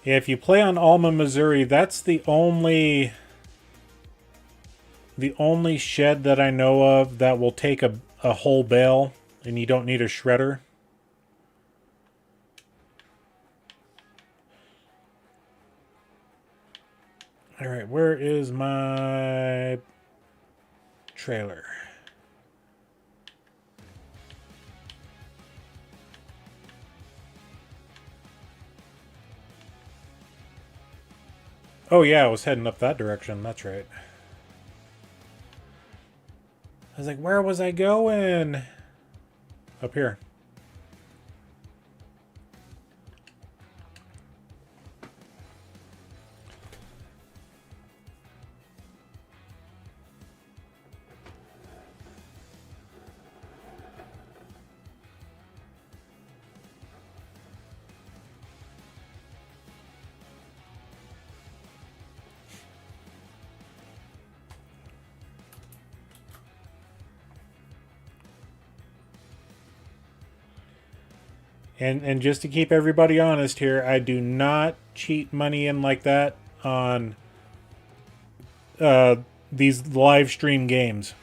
Yeah, if you play on Alma, Missouri, that's the only shed that I know of that will take a whole bale and you don't need a shredder. All right, where is my trailer? Oh yeah, I was heading up that direction. That's right. I was like, where was I going? Up here. And just to keep everybody honest here, I do not cheat money in like that on these live stream games.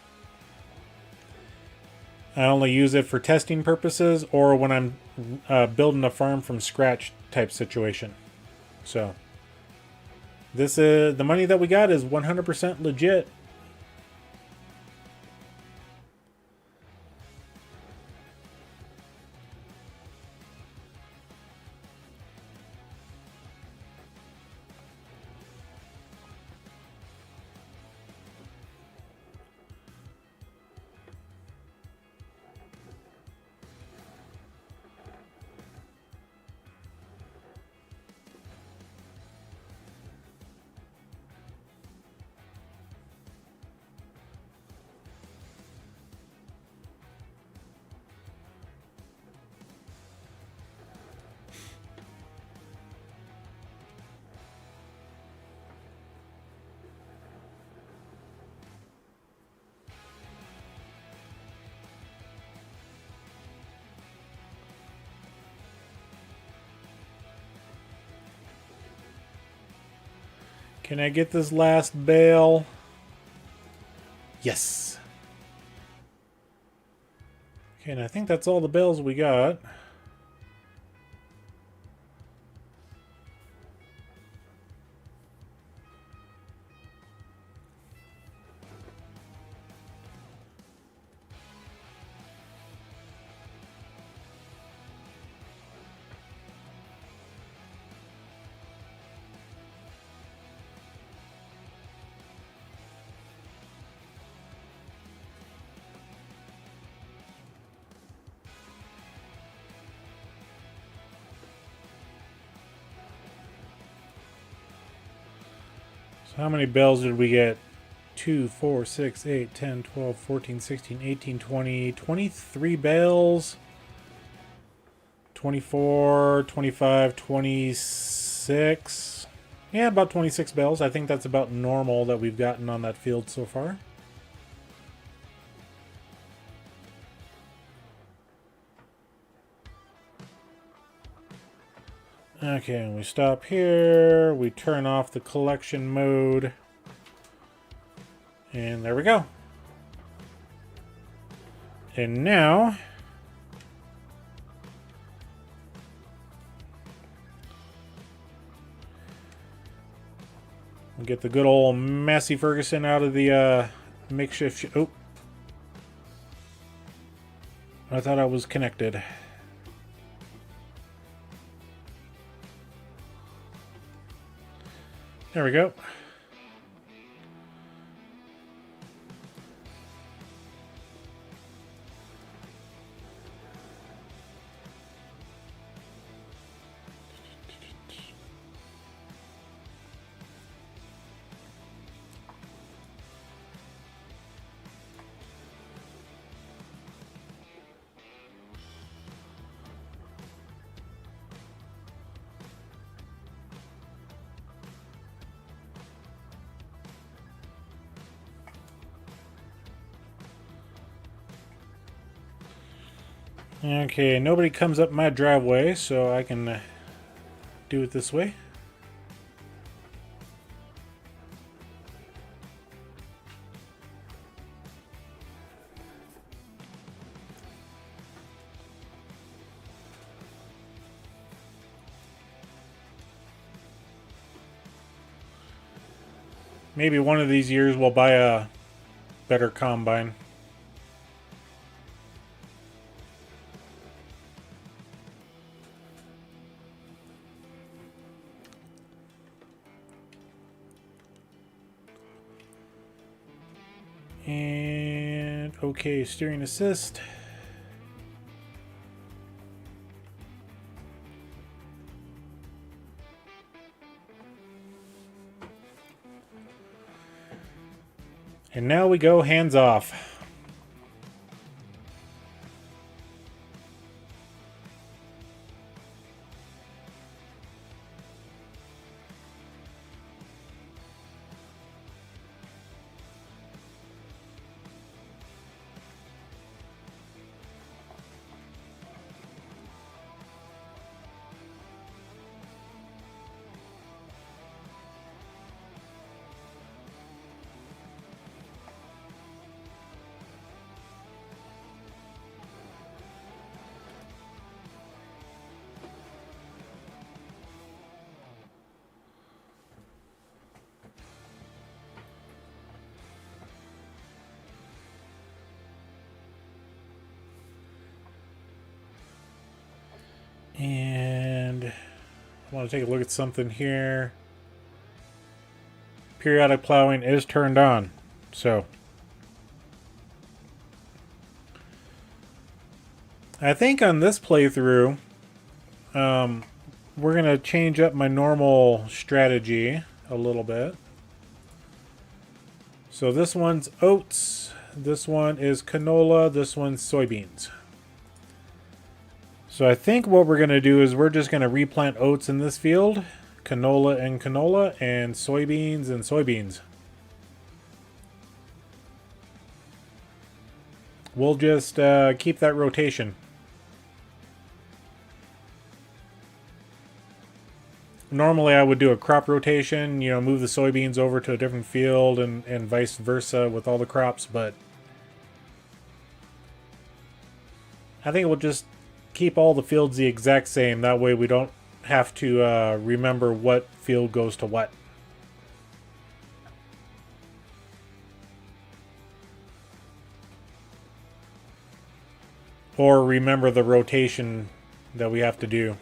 I only use it for testing purposes or when I'm building a farm from scratch type situation. So this is the money that we got is 100% legit. Can I get this last bale? Yes. Okay, and I think that's all the bales we got. So how many bales did we get? 2, 4, 6, 8, 10, 12, 14, 16, 18, 20, 23 bales. 24, 25, 26. Yeah, about 26 bales. I think that's about normal that we've gotten on that field so far. Okay, and we stop here. We turn off the collection mode. And there we go. And now we'll get the good old Massey Ferguson out of the makeshift. Oh, I thought I was connected. There we go. Okay, nobody comes up my driveway, so I can do it this way. Maybe one of these years we'll buy a better combine. And okay, steering assist. And now we go hands off. And I want to take a look at something here. Periodic plowing is turned on. So I think on this playthrough, we're going to change up my normal strategy a little bit. So this one's oats, this one is canola, this one's soybeans. So I think what we're going to do is we're just going to replant oats in this field, canola and canola, and soybeans and soybeans. We'll just keep that rotation. Normally I would do a crop rotation, you know, move the soybeans over to a different field and vice versa with all the crops, but I think we'll just keep all the fields the exact same. That way we don't have to remember what field goes to what. Or remember the rotation that we have to do.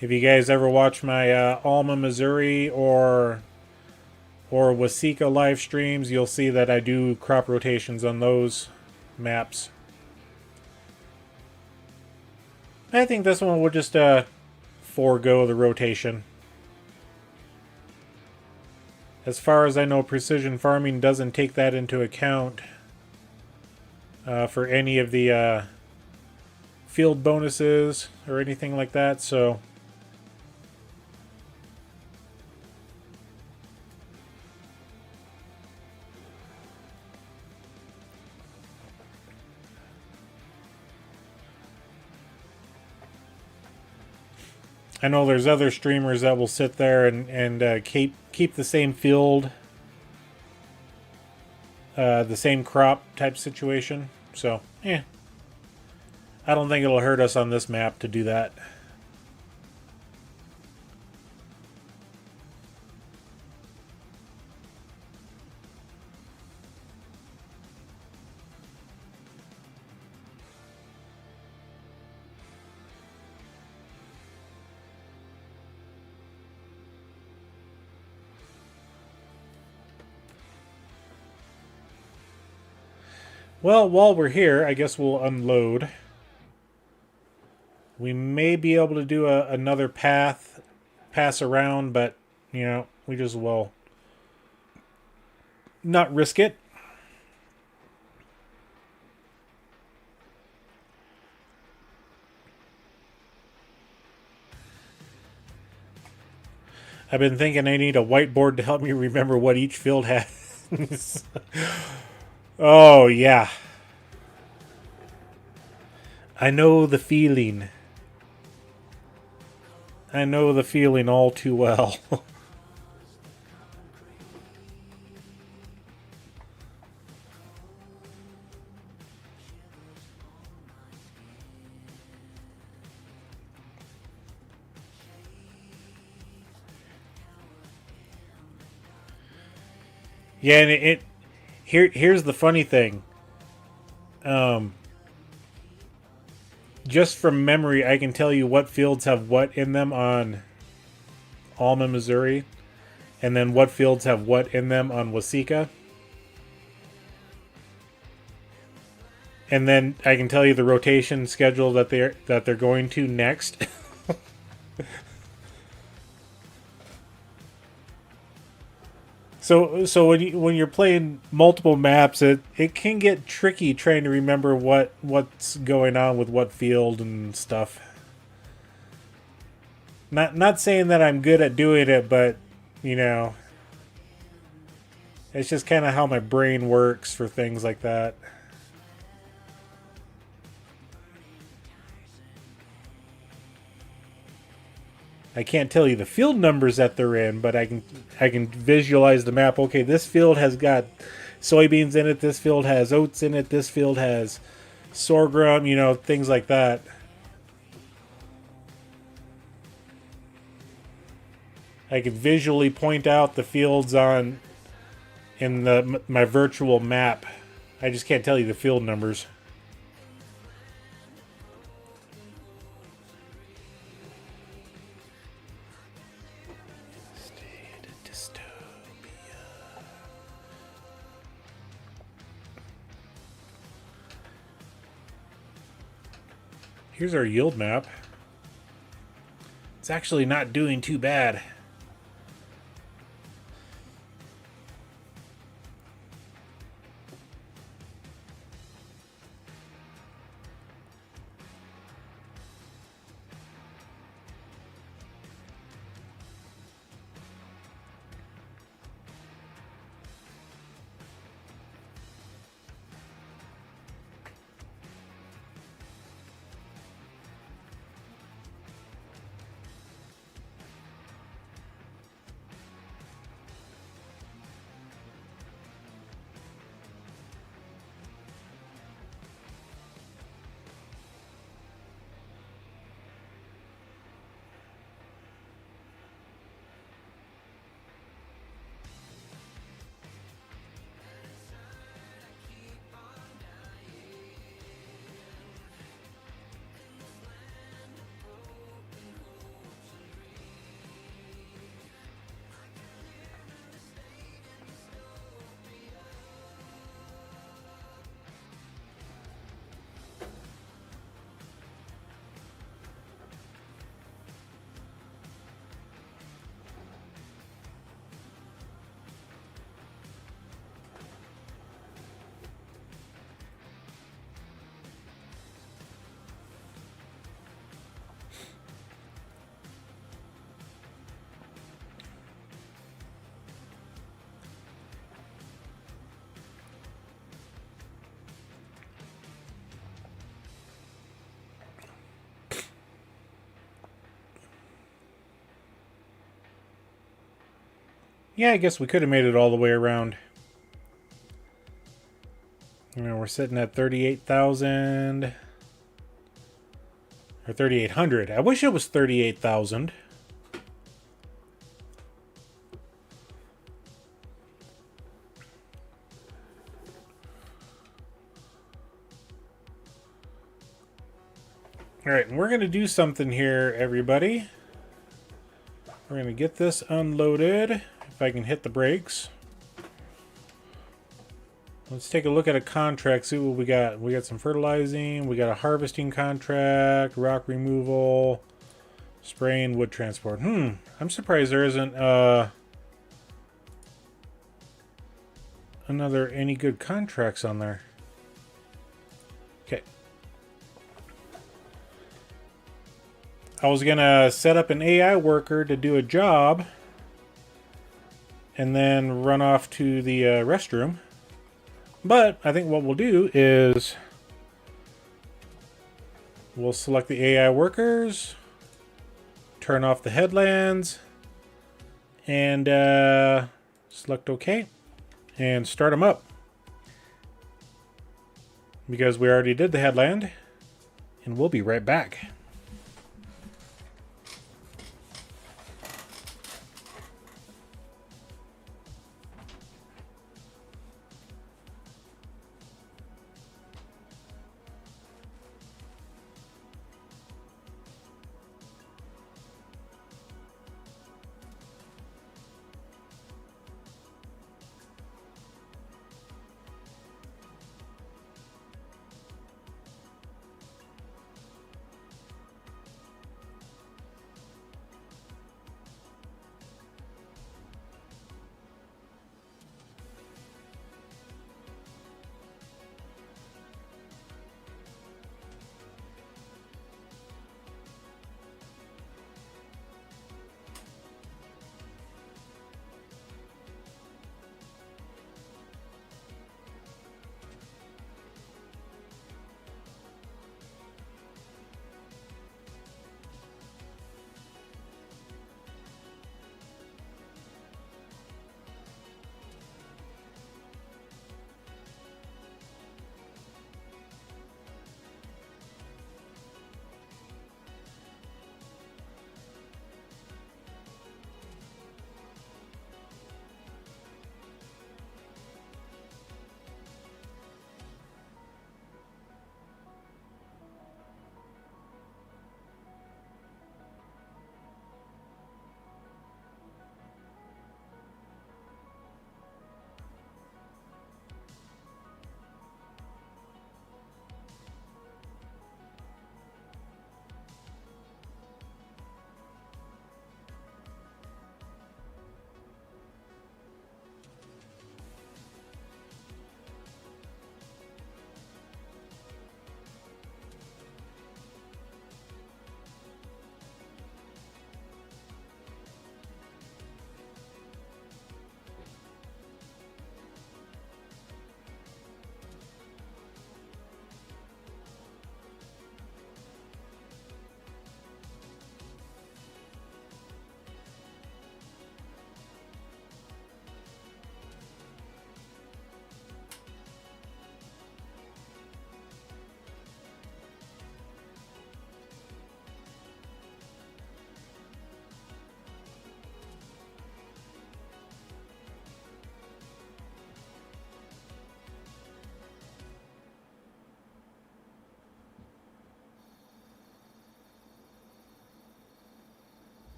If you guys ever watch my Alma, Missouri or Waseca live streams, you'll see that I do crop rotations on those maps. I think this one will just forego the rotation. As far as I know, precision farming doesn't take that into account for any of the field bonuses or anything like that, so I know there's other streamers that will sit there and keep the same field, the same crop type situation. So, yeah. I don't think it'll hurt us on this map to do that. Well, while we're here, I guess we'll unload. We may be able to do another pass around, but, you know, we just will not risk it. I've been thinking I need a whiteboard to help me remember what each field has. Oh, yeah. I know the feeling. I know the feeling all too well. Yeah, and here's the funny thing. Just from memory, I can tell you what fields have what in them on Alma, Missouri, and then what fields have what in them on Waseca. And then I can tell you the rotation schedule that they're going to next. So when you're playing multiple maps, it can get tricky trying to remember what's going on with what field and stuff. Not saying that I'm good at doing it, but you know, it's just kind of how my brain works for things like that. I can't tell you the field numbers that they're in, but I can visualize the map. Okay, this field has got soybeans in it. This field has oats in it. This field has sorghum, you know, things like that. I could visually point out the fields on in my virtual map. I just can't tell you the field numbers. Here's our yield map. It's actually not doing too bad. Yeah, I guess we could have made it all the way around. You know, we're sitting at 38,000 or 3,800. I wish it was 38,000. All right, and we're going to do something here, everybody. We're going to get this unloaded, if I can hit the brakes. Let's take a look at a contract, see what we got. We got some fertilizing, we got a harvesting contract, rock removal, spraying, wood transport. I'm surprised there isn't any good contracts on there. Okay. I was gonna set up an AI worker to do a job and then run off to the restroom. But I think what we'll do is we'll select the AI workers, turn off the headlands, and select OK, and start them up. Because we already did the headland, and we'll be right back.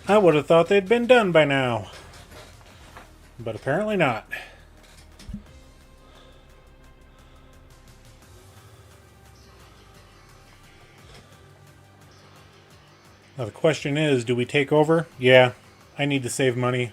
I would have thought they'd been done by now. But apparently not. Now the question is, do we take over? Yeah, I need to save money.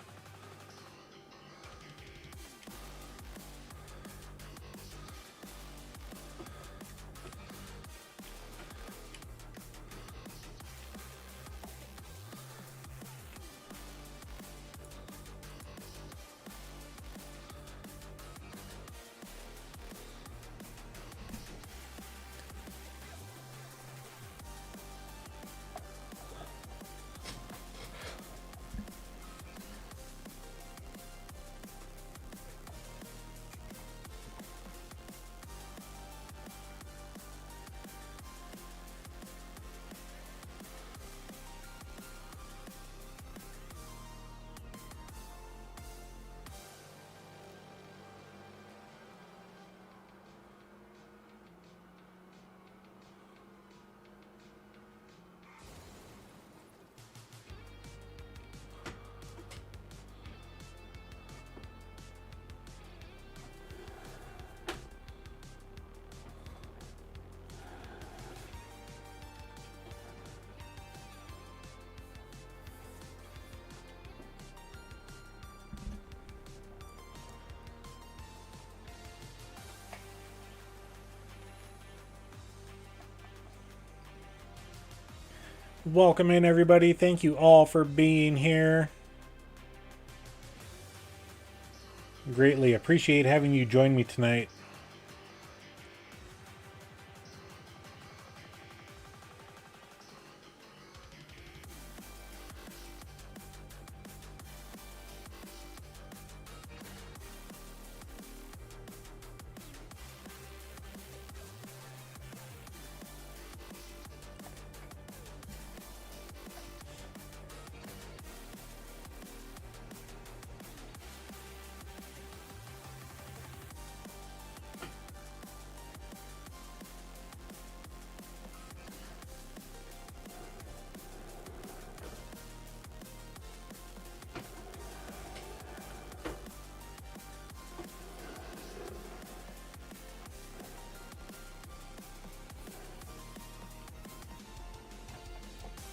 Welcome in, everybody. Thank you all for being here. Greatly appreciate having you join me tonight.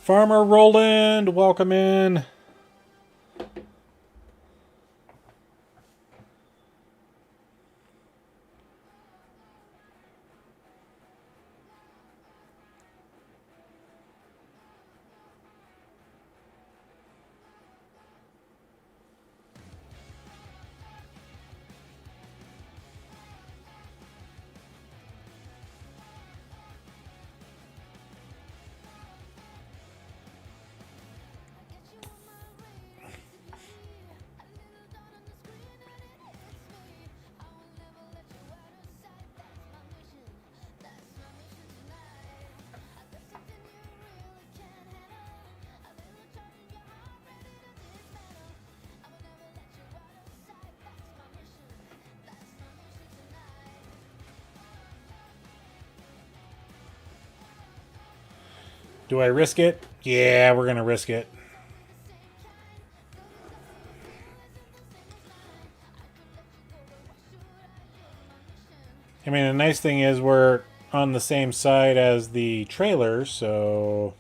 Farmer Roland, welcome in. Do I risk it? Yeah, we're going to risk it. I mean, the nice thing is we're on the same side as the trailer, so...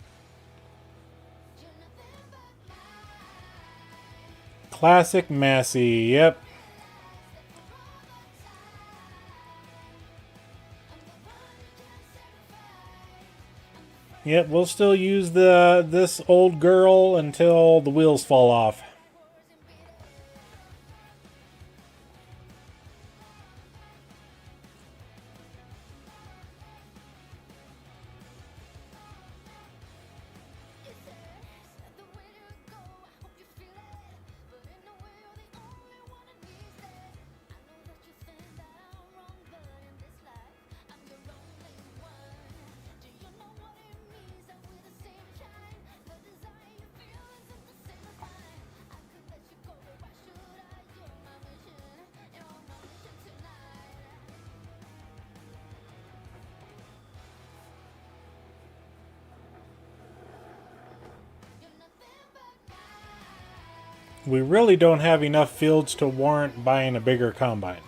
Classic Massey, yep. Yep, we'll still use this old girl until the wheels fall off. we really don't have enough fields to warrant buying a bigger combine.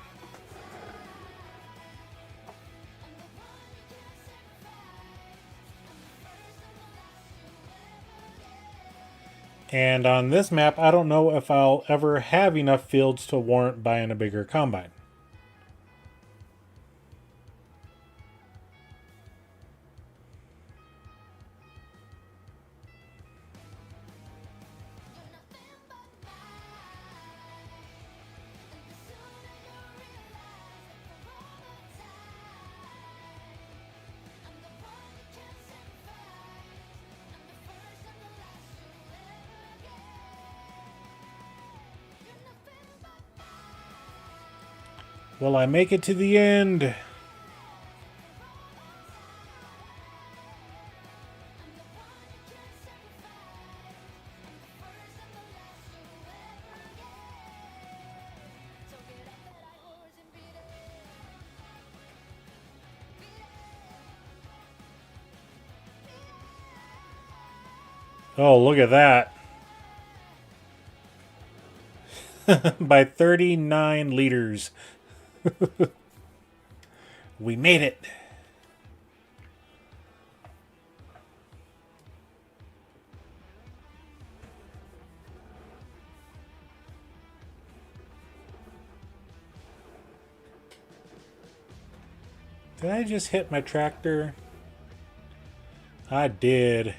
And on this map, I don't know if I'll ever have enough fields to warrant buying a bigger combine. Will I make it to the end? Oh, look at that. By 39 liters. We made it. Did I just hit my tractor? I did.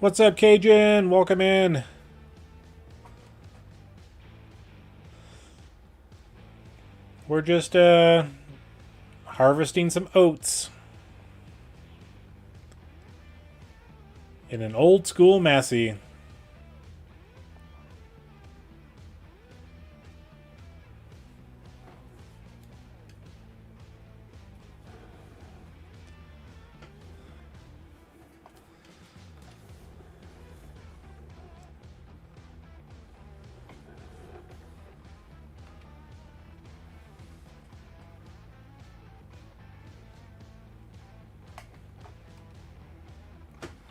What's up, Cajun? Welcome in. We're just harvesting some oats in an old school Massey.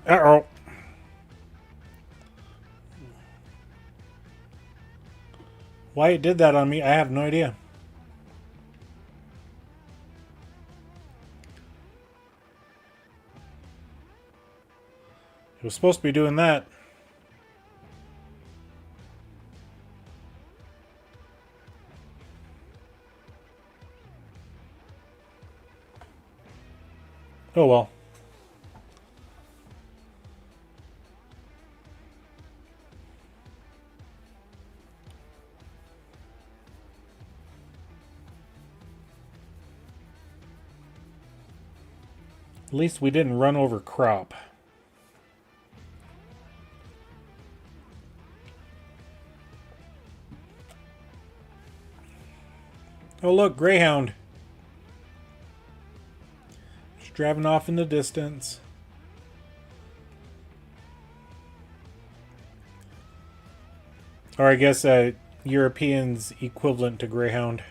Uh-oh. Why it did that on me, I have no idea. It was supposed to be doing that. Oh well. At least we didn't run over crop. Oh look, Greyhound. Just driving off in the distance. Or I guess Europeans equivalent to Greyhound.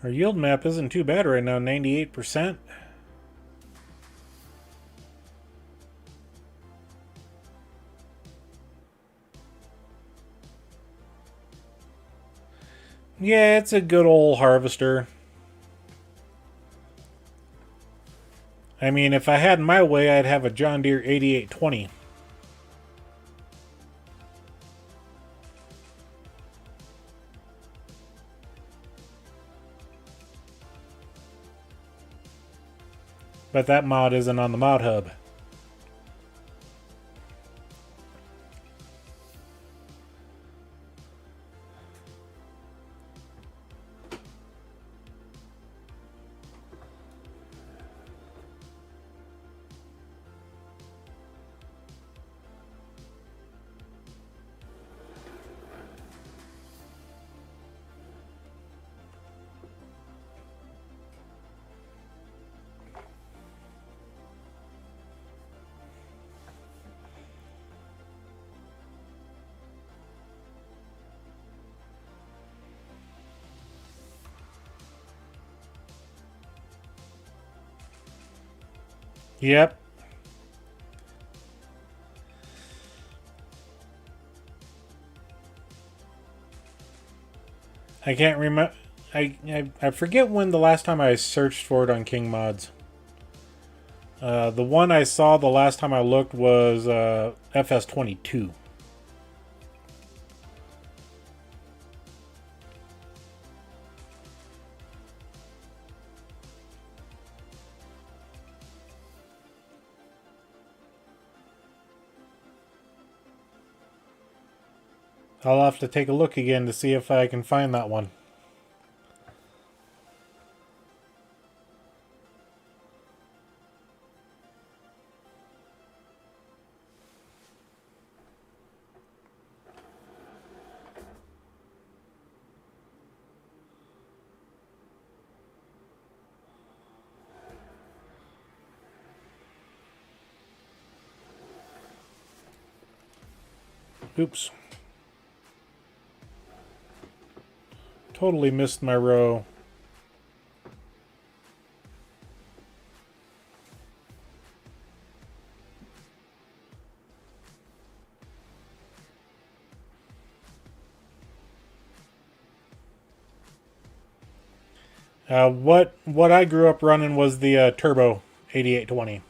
Our yield map isn't too bad right now, 98%. Yeah, it's a good old harvester. I mean, if I had my way, I'd have a John Deere 8820. But that mod isn't on the mod hub. Yep. I can't remember. I forget when the last time I searched for it on King Mods. The one I saw the last time I looked was FS22. I'll have to take a look again to see if I can find that one. Oops. Totally missed my row. What I grew up running was the Turbo 8820.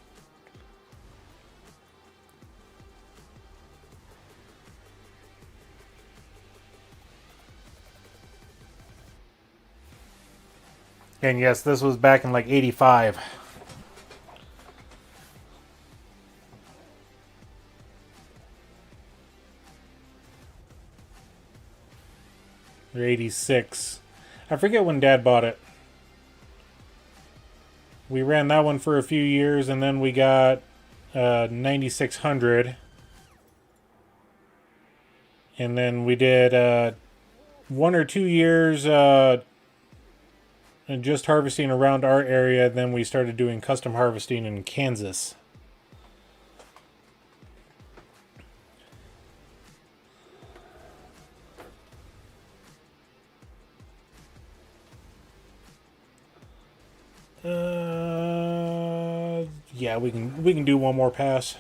And yes, this was back in like 85. Or 86. I forget when Dad bought it. We ran that one for a few years, and then we got 9600. And then we did 1 or 2 years just harvesting around our area. Then we started doing custom harvesting in Kansas. Yeah, we can do one more pass.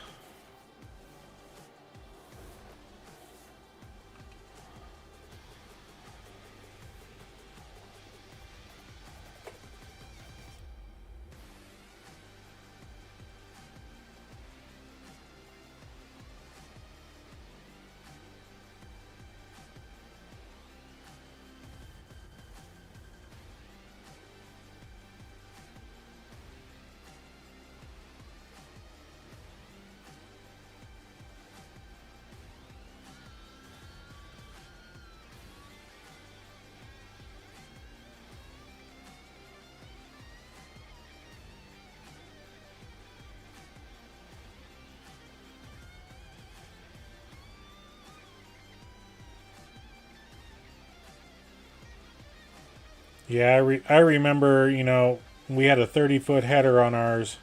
Yeah, I remember, you know, we had a 30-foot header on ours.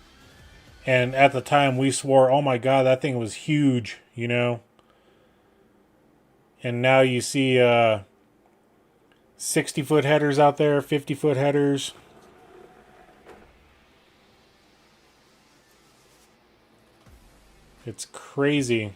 And at the time we swore, oh my God, that thing was huge, you know. And now you see 60-foot headers out there, 50-foot headers. It's crazy.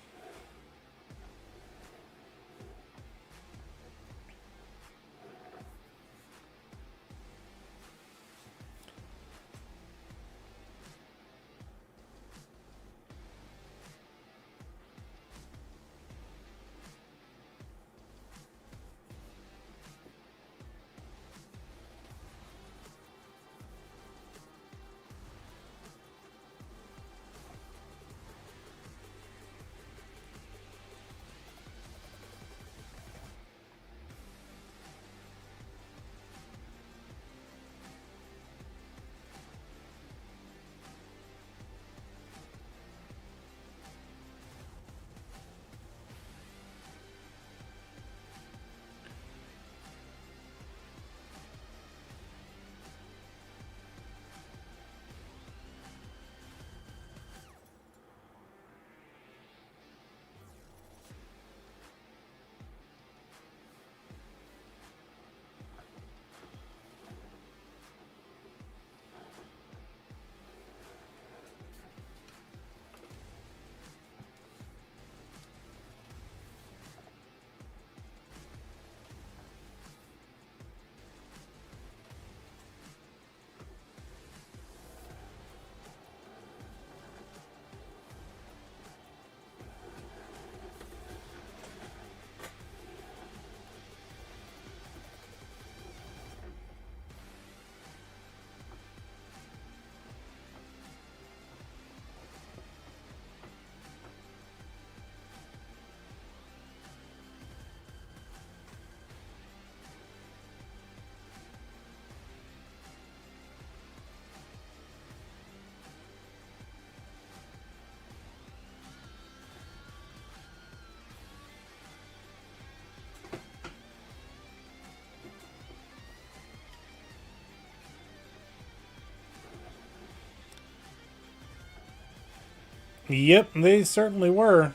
Yep, they certainly were.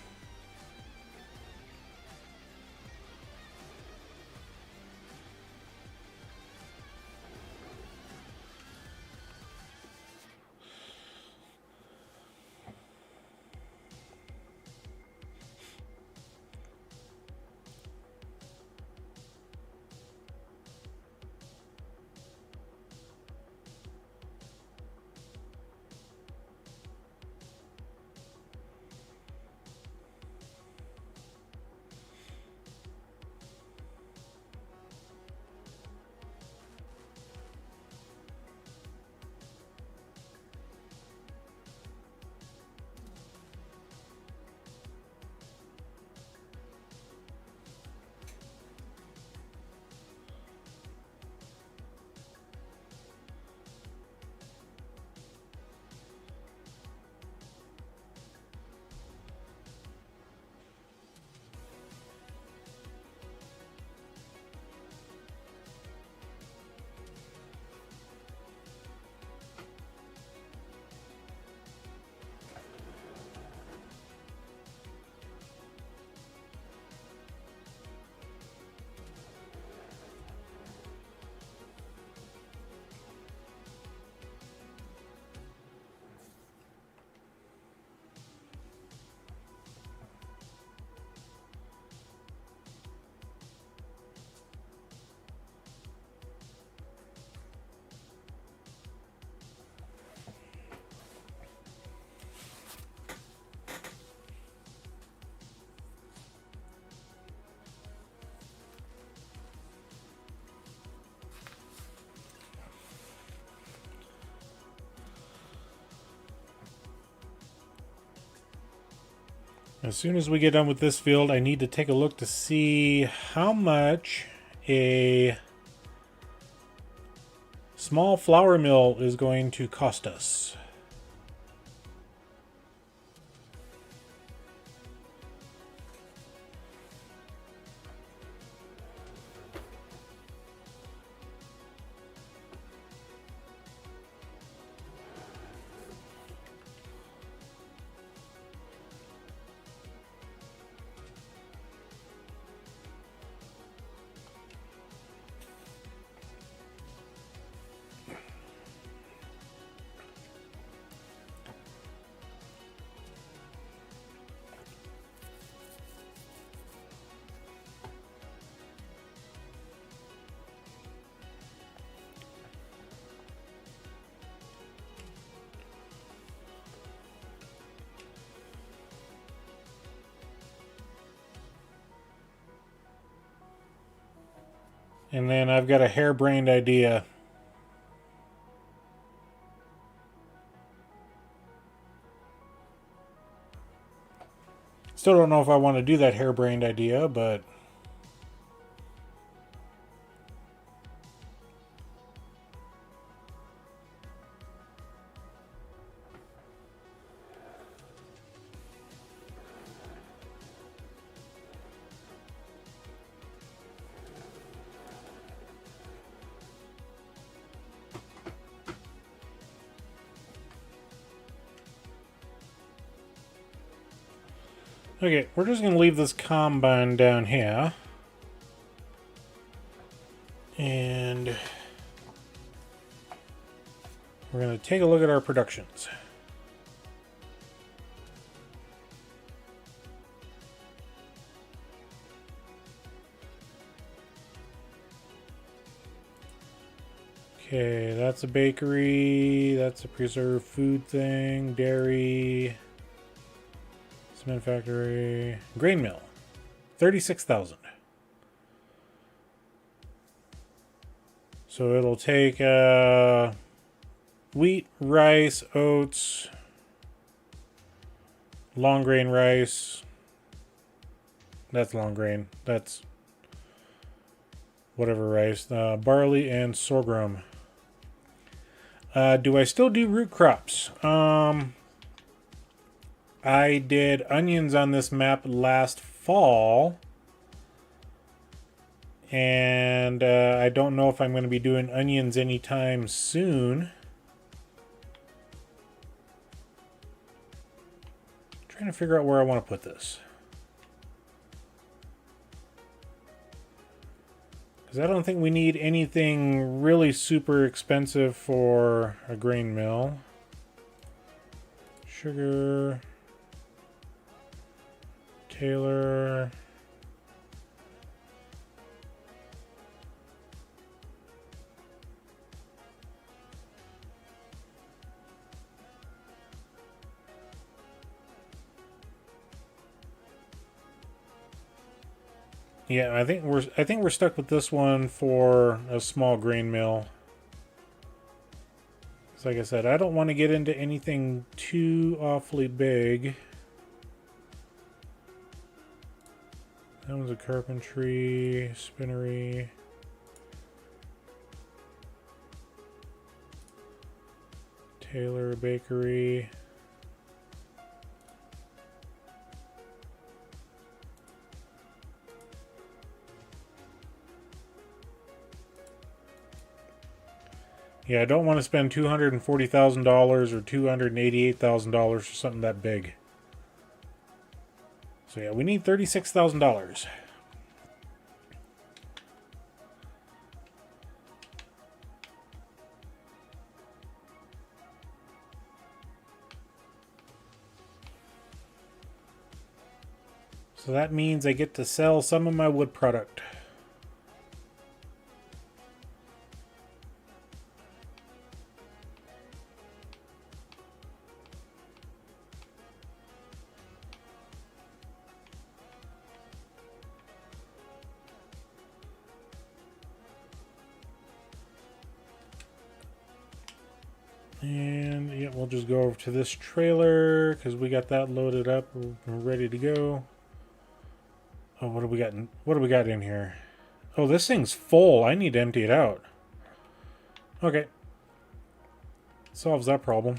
As soon as we get done with this field, I need to take a look to see how much a small flour mill is going to cost us. And then I've got a harebrained idea. Still don't know if I want to do that harebrained idea, but okay, we're just going to leave this combine down here. And we're going to take a look at our productions. Okay, that's a bakery, that's a preserved food thing, dairy, cement factory, grain mill, 36,000. So it'll take wheat, rice, oats, long grain rice. That's long grain. That's whatever rice. Barley and sorghum. Do I still do root crops? I did onions on this map last fall. And I don't know if I'm going to be doing onions anytime soon. trying to figure out where I want to put this. Because I don't think we need anything really super expensive for a grain mill. Sugar. Taylor. Yeah, I think we're stuck with this one for a small grain mill. Because like I said, I don't want to get into anything too awfully big. That one's a carpentry, spinnery. Taylor bakery. Yeah, I don't want to spend $240,000 or $288,000 for something that big. So yeah, we need $36,000. So that means I get to sell some of my wood product. And yeah, we'll just go over to this trailer because we got that loaded up. We're ready to go. Oh, what do we got? What do we got in here? Oh, this thing's full. I need to empty it out. Okay. Solves that problem.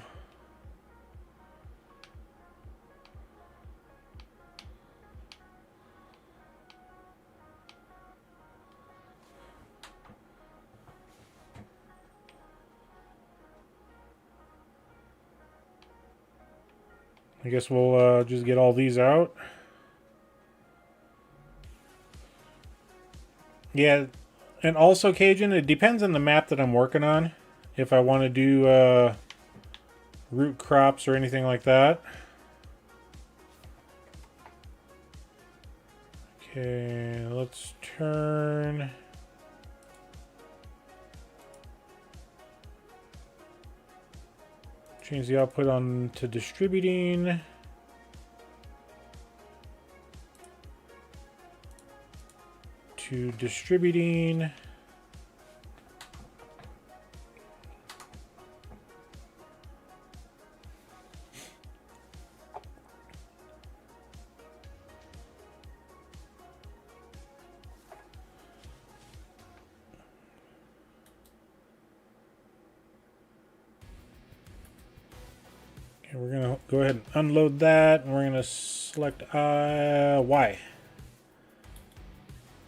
I guess we'll just get all these out. Yeah, and also, Cajun, it depends on the map that I'm working on. If I want to do root crops or anything like that. Okay, let's turn... Change the output on to distributing. To distributing. Okay, we're gonna go ahead and unload that, and we're gonna select Y.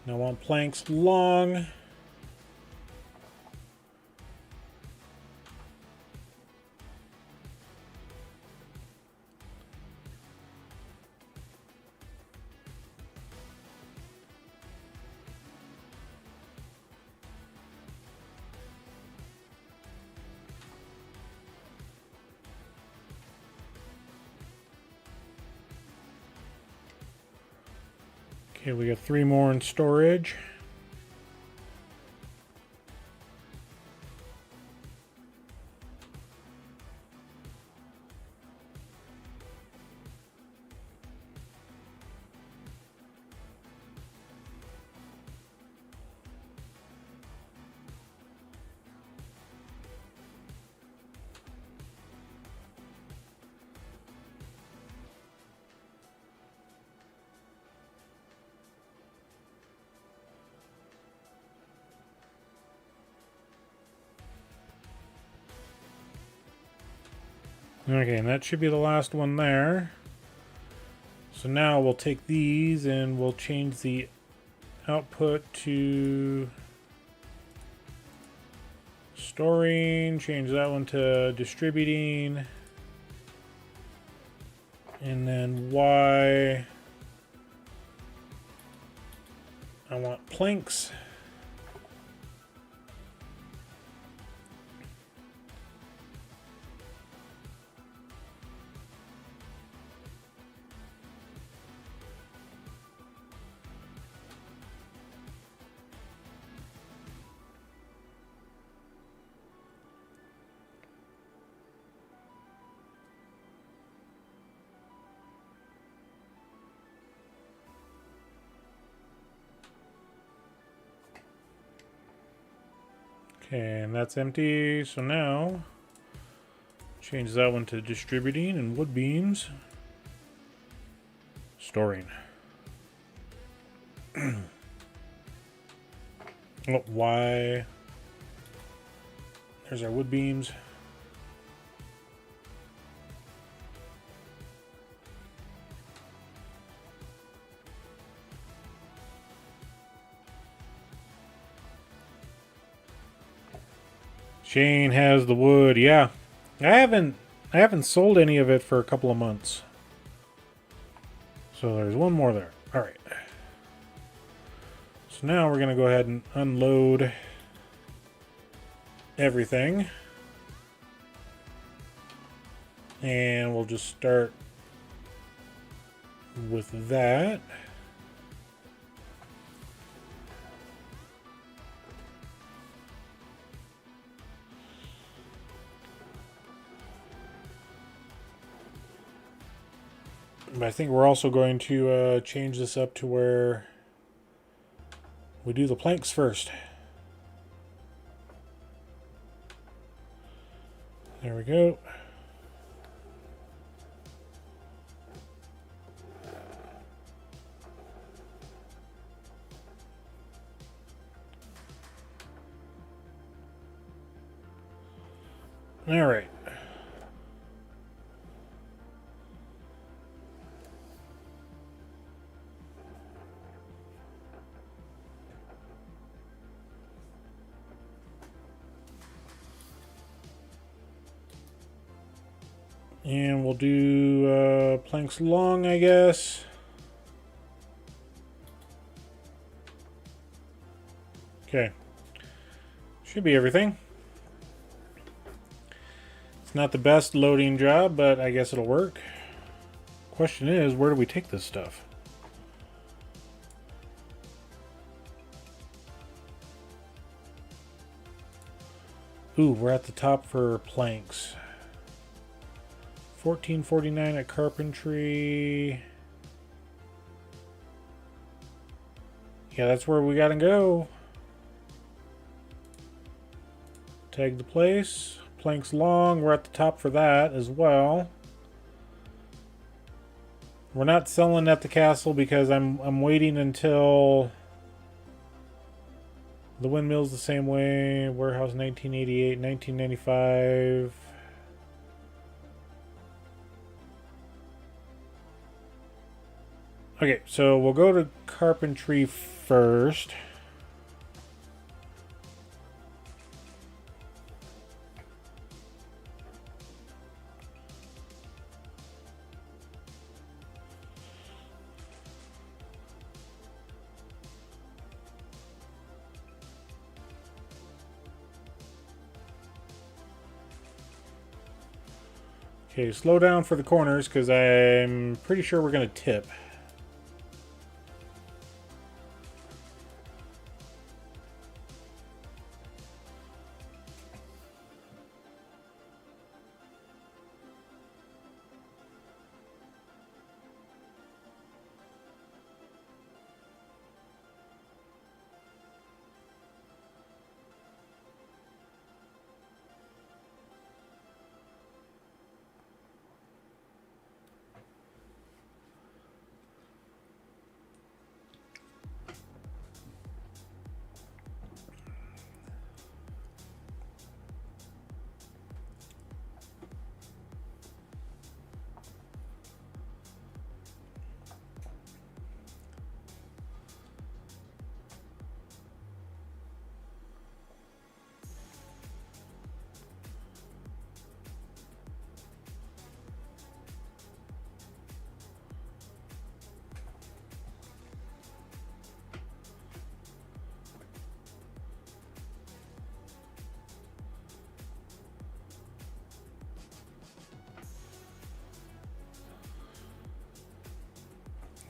Now I want planks long. Okay, we got 3 more in storage. Okay, and that should be the last one there. So now we'll take these and we'll change the output to storing, change that one to distributing. And then Y, I want planks. Okay, and that's empty. So now, change that one to distributing and wood beams. Storing. Oh, Y. There's our wood beams. Shane has the wood. Yeah, I haven't sold any of it for a couple of months. So there's one more there. All right. So now we're gonna go ahead and unload everything, and we'll just start with that. But I think we're also going to change this up to where we do the planks first. There we go. All right. And we'll do planks long, I guess. Okay. Should be everything. It's not the best loading job, but I guess it'll work. Question is, where do we take this stuff? Ooh, we're at the top for planks. $14.49 at carpentry. Yeah, that's where we gotta go. Tag the place. Planks long. We're at the top for that as well. We're not selling at the castle because I'm waiting until the windmill's the same way. Warehouse 1988, 1995. Okay, so we'll go to carpentry first. Okay, slow down for the corners because I'm pretty sure we're going to tip.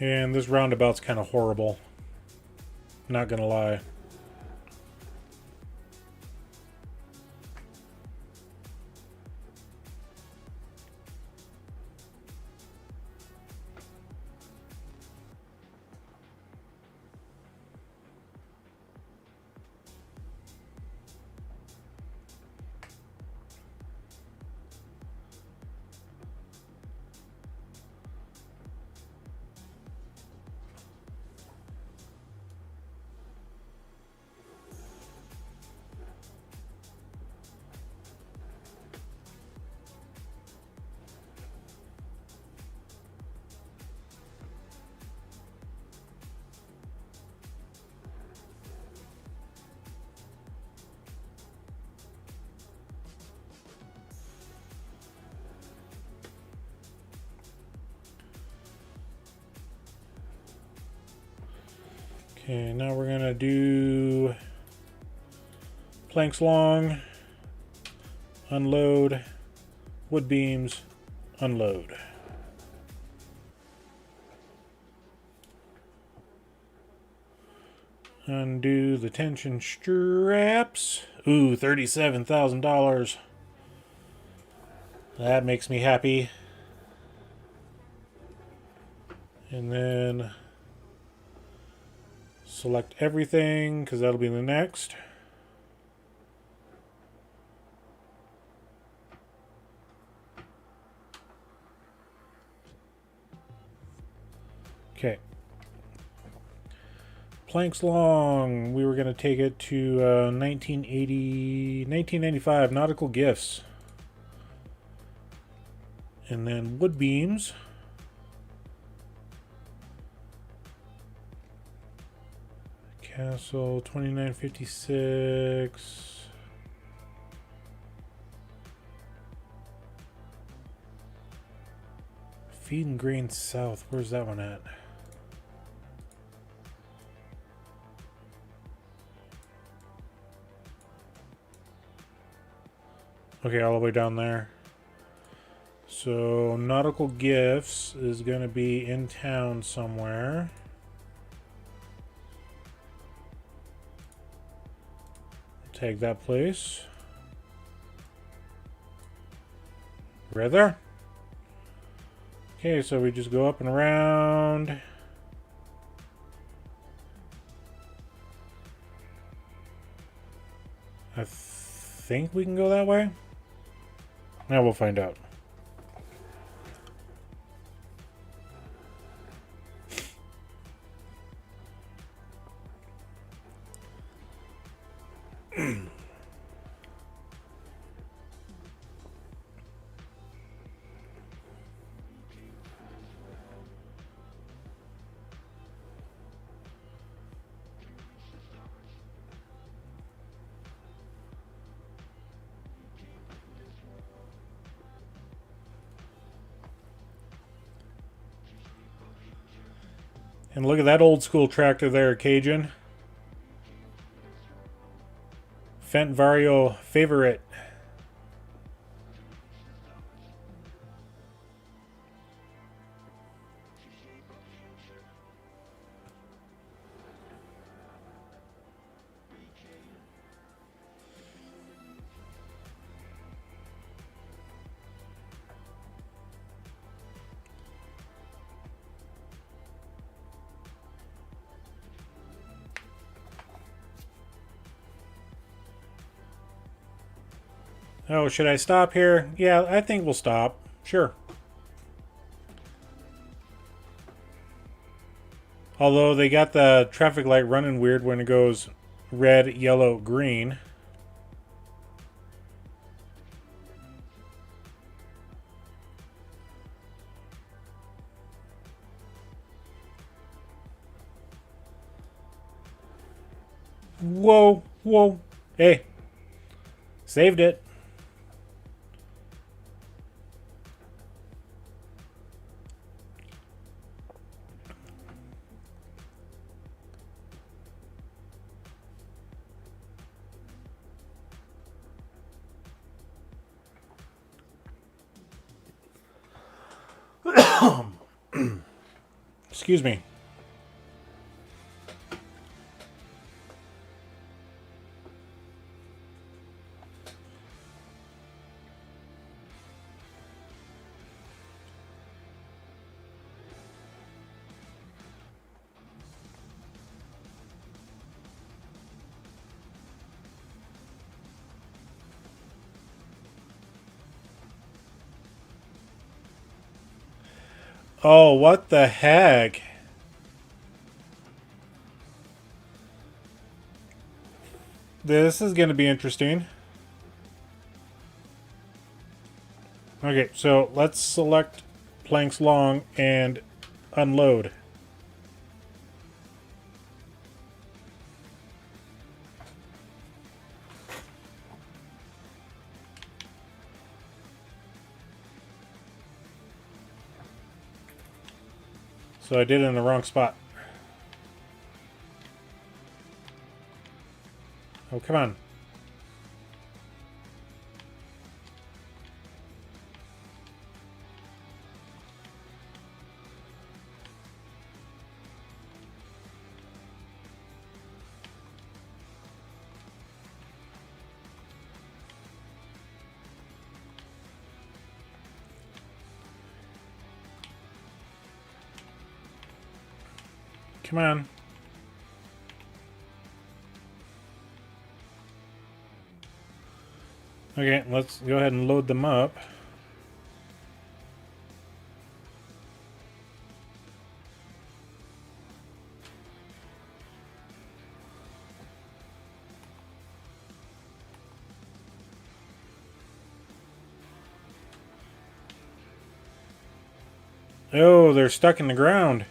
And this roundabout's kind of horrible. Not gonna lie. Okay, now we're gonna do planks long, unload, wood beams, unload. Undo the tension straps. Ooh, $37,000. That makes me happy. And then select everything, because that'll be the next. Okay. Planks long. We were going to take it to 1995 nautical gifts. And then wood beams. Castle 2956. Feed and Grain South. Where's that one at? Okay, all the way down there. So, Nautical Gifts is going to be in town somewhere. Tag that place. Right there. Okay, so we just go up and around. I think we can go that way. Now we'll find out. And look at that old school tractor there, Cajun. Fendt Vario favorite. Oh, should I stop here? Yeah, I think we'll stop. Sure. Although they got the traffic light running weird when it goes red, yellow, green. Whoa, whoa. Hey. Saved it. Excuse Excuse me. Oh, what the heck? This is going to be interesting. Okay, so let's select planks long and unload. So I did it in the wrong spot. Oh, come on. Come on. Okay, let's go ahead and load them up. Oh, they're stuck in the ground.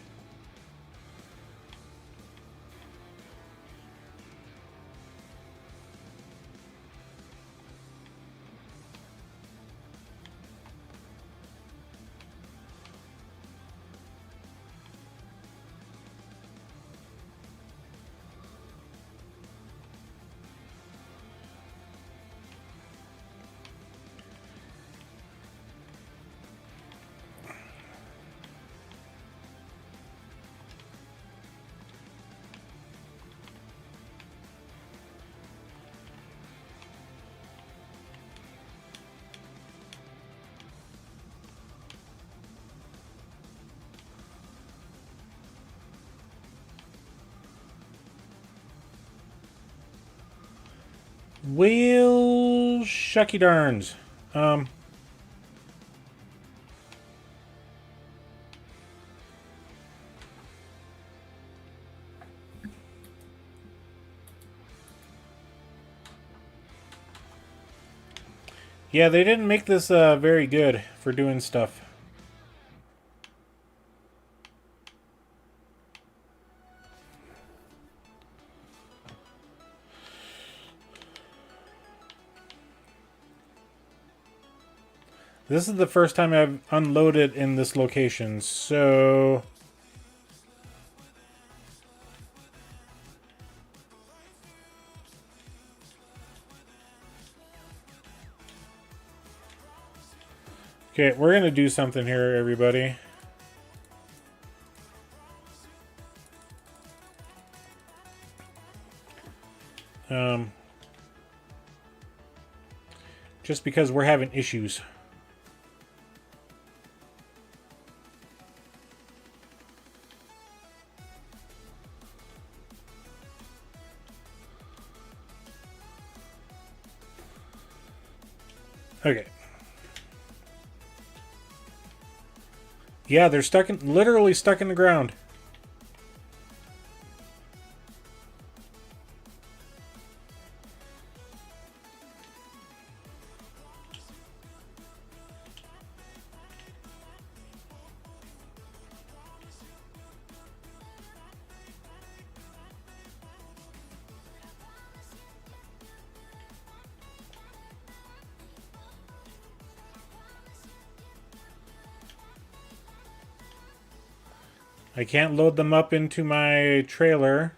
Well, shucky darns. Yeah, they didn't make this very good for doing stuff. This is the first time I've unloaded in this location, so... Okay, we're going to do something here, everybody. Just because we're having issues. Okay. Yeah, they're stuck in, literally stuck in the ground. I can't load them up into my trailer.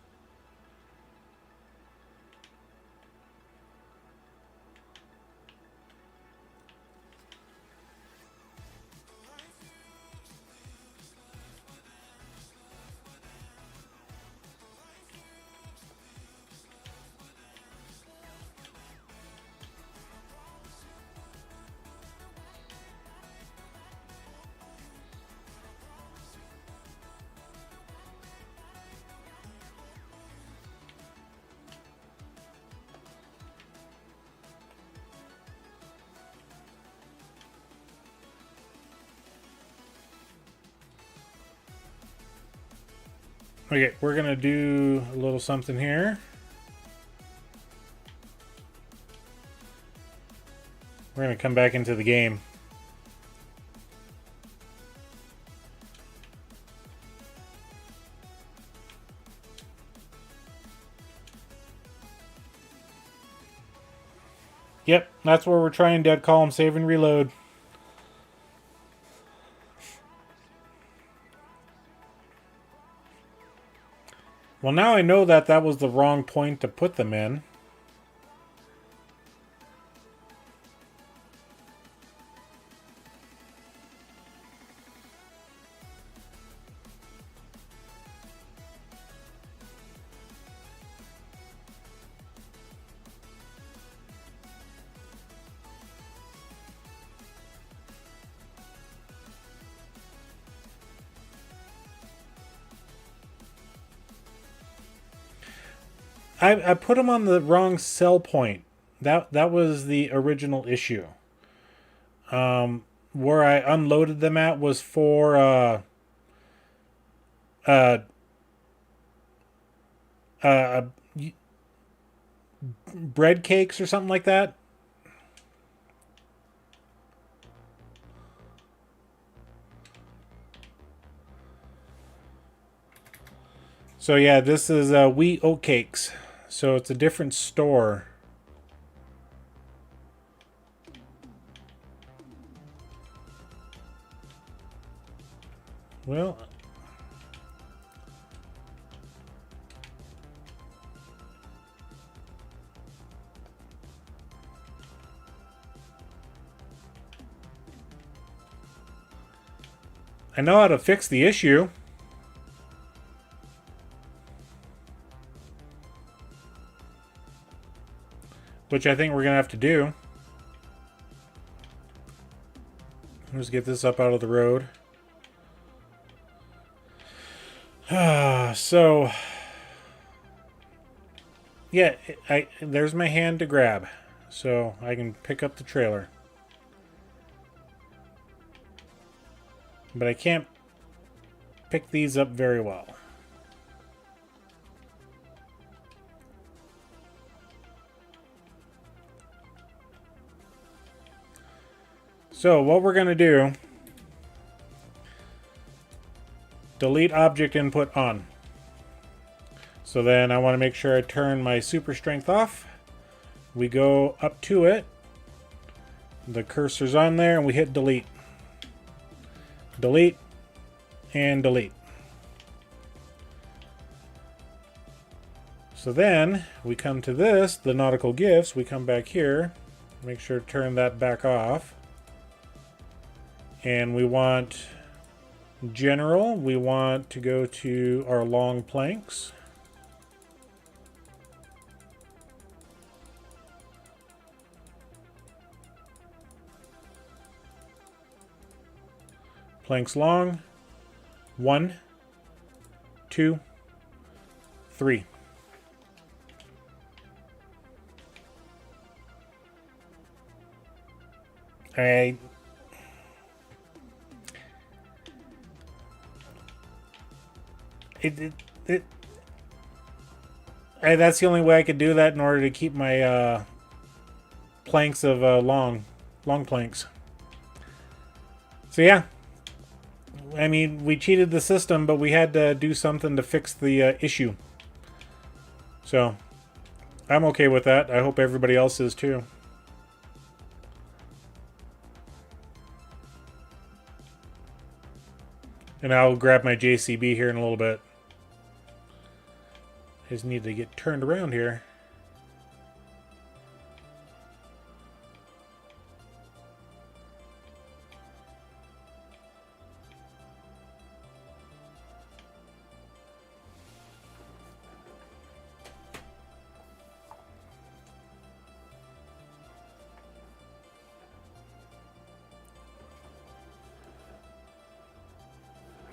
Okay, we're gonna do a little something here. We're gonna come back into the game. Yep, that's where we're trying, dead column, save and reload. Well, now I know that that was the wrong point to put them in. I put them on the wrong sell point. That was the original issue. Where I unloaded them at was for bread cakes or something like that. So yeah, this is wheat oatcakes. So it's a different store. Well, I know how to fix the issue. Which I think we're going to have to do. Let's get this up out of the road. So, yeah, there's my hand to grab. So I can pick up the trailer. But I can't pick these up very well. So what we're going to do, delete object input on. So then I want to make sure I turn my super strength off. We go up to it. The cursor's on there and we hit delete. Delete and delete. So then we come to this, the nautical gifts. We come back here, make sure to turn that back off. And we want general. We want to go to our long planks. Planks long. 1, 2, 3. That's the only way I could do that in order to keep my planks of long planks. So yeah, I mean, we cheated the system, but we had to do something to fix the issue. So I'm okay with that. I hope everybody else is too. And I'll grab my JCB here in a little bit. I just need to get turned around here.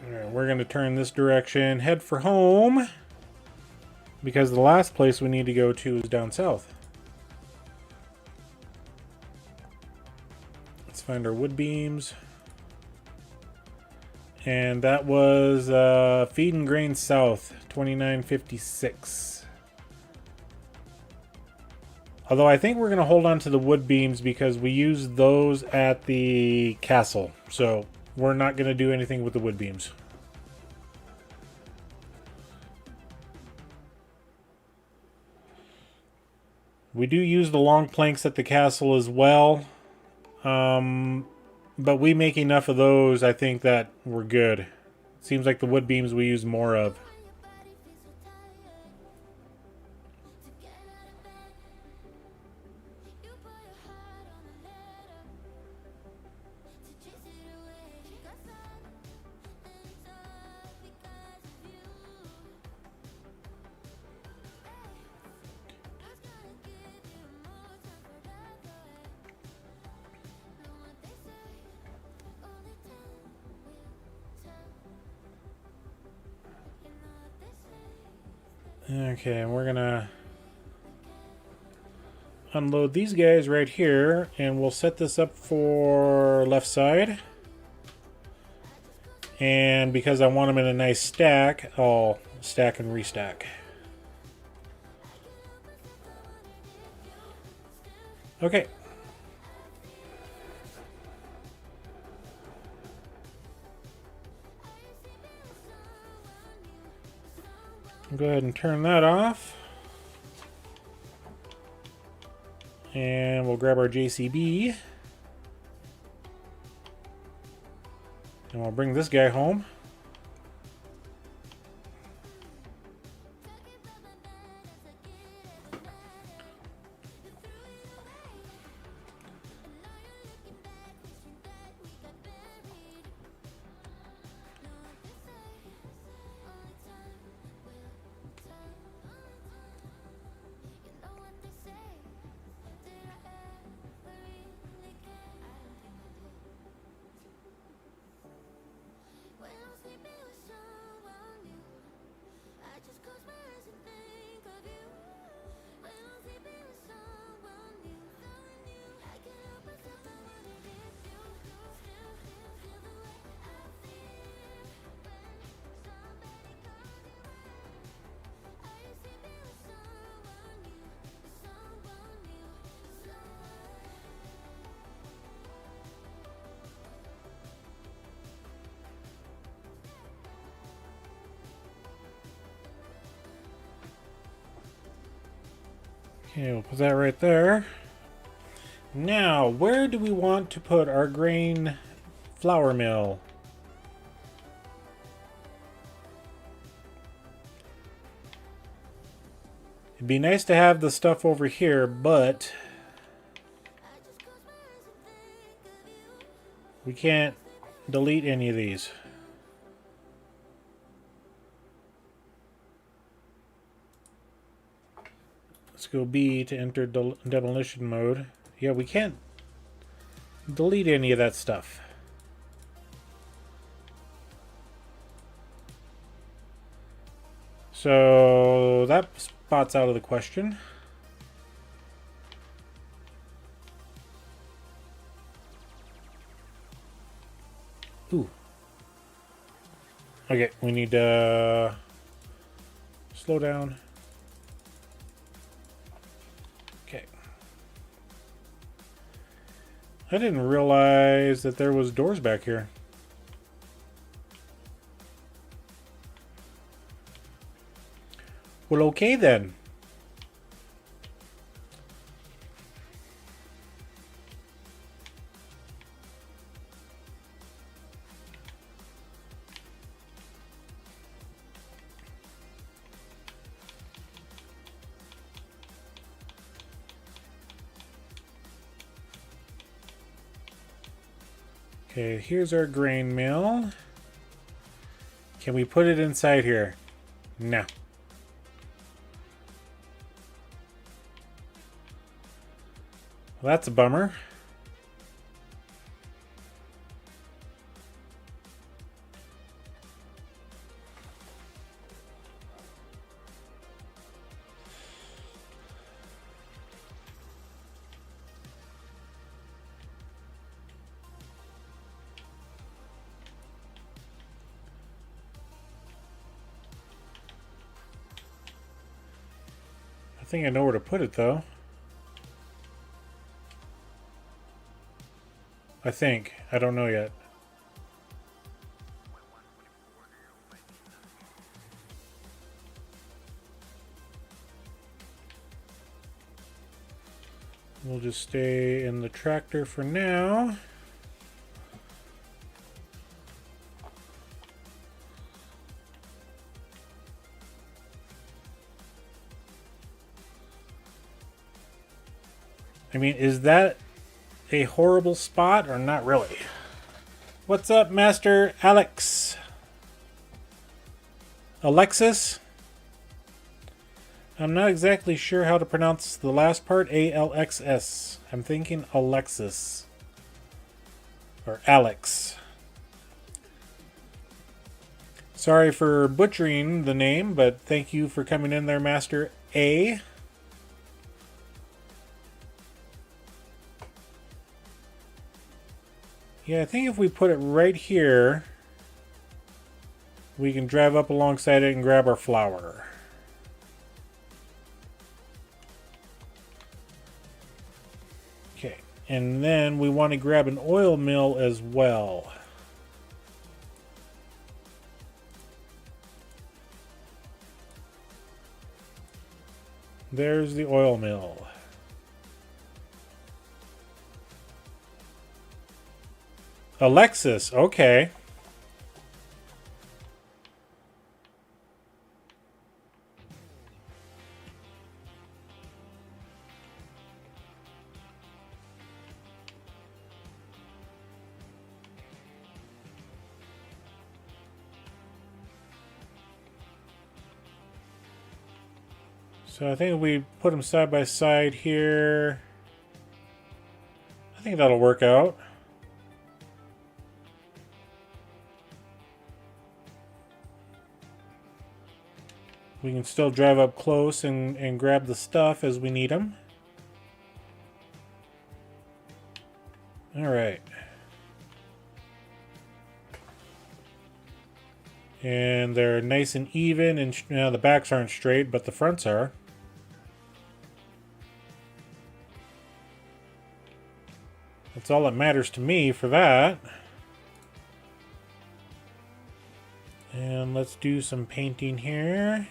Alright, we're going to turn this direction, head for home. Because the last place we need to go to is down south. Let's find our wood beams. And that was Feed and Grain South 2956. Although I think we're going to hold on to the wood beams because we use those at the castle. So we're not going to do anything with the wood beams. We do use the long planks at the castle as well. But we make enough of those, I think, that we're good. Seems like the wood beams we use more of. Okay, and we're gonna unload these guys right here, and we'll set this up for left side. And because I want them in a nice stack, I'll stack and restack. Okay. Go ahead and turn that off. And we'll grab our JCB. And we'll bring this guy home. Okay, we'll put that right there. Now, where do we want to put our grain flour mill? It'd be nice to have the stuff over here, but we can't delete any of these. Let's go B to enter demolition mode. Yeah, we can't delete any of that stuff. So that spot's out of the question. Ooh. Okay, we need to slow down. Okay. I didn't realize that there was doors back here. Well, okay then. Okay, here's our grain mill. Can we put it inside here? No. Well, that's a bummer. think I know where to put it though. I think. I don't know yet. We'll just stay in the tractor for now. I mean, is that a horrible spot or not really? What's up, Master Alex? Alexis? I'm not exactly sure how to pronounce the last part. A-L-X-S. I'm thinking Alexis. Or Alex. Sorry for butchering the name, but thank you for coming in there, Master A. Yeah, I think if we put it right here, we can drive up alongside it and grab our flour. Okay, and then we want to grab an oil mill as well. There's the oil mill. Alexis, okay. So I think if we put them side by side here, I think that'll work out. We can still drive up close and grab the stuff as we need them. All right. And they're nice and even, and now the backs aren't straight, but the fronts are. That's all that matters to me for that. And let's do some painting here.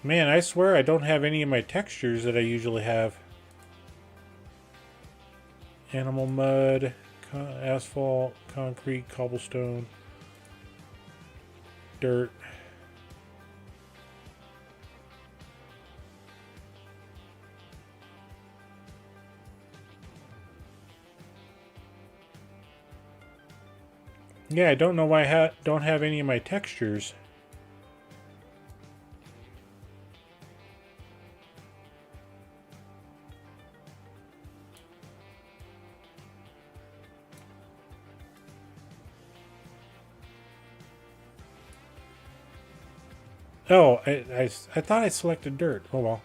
Man, I swear I don't have any of my textures that I usually have. Animal mud, asphalt, concrete, cobblestone, dirt. Yeah, I don't know why I don't have any of my textures. Oh, I thought I selected dirt. Oh well.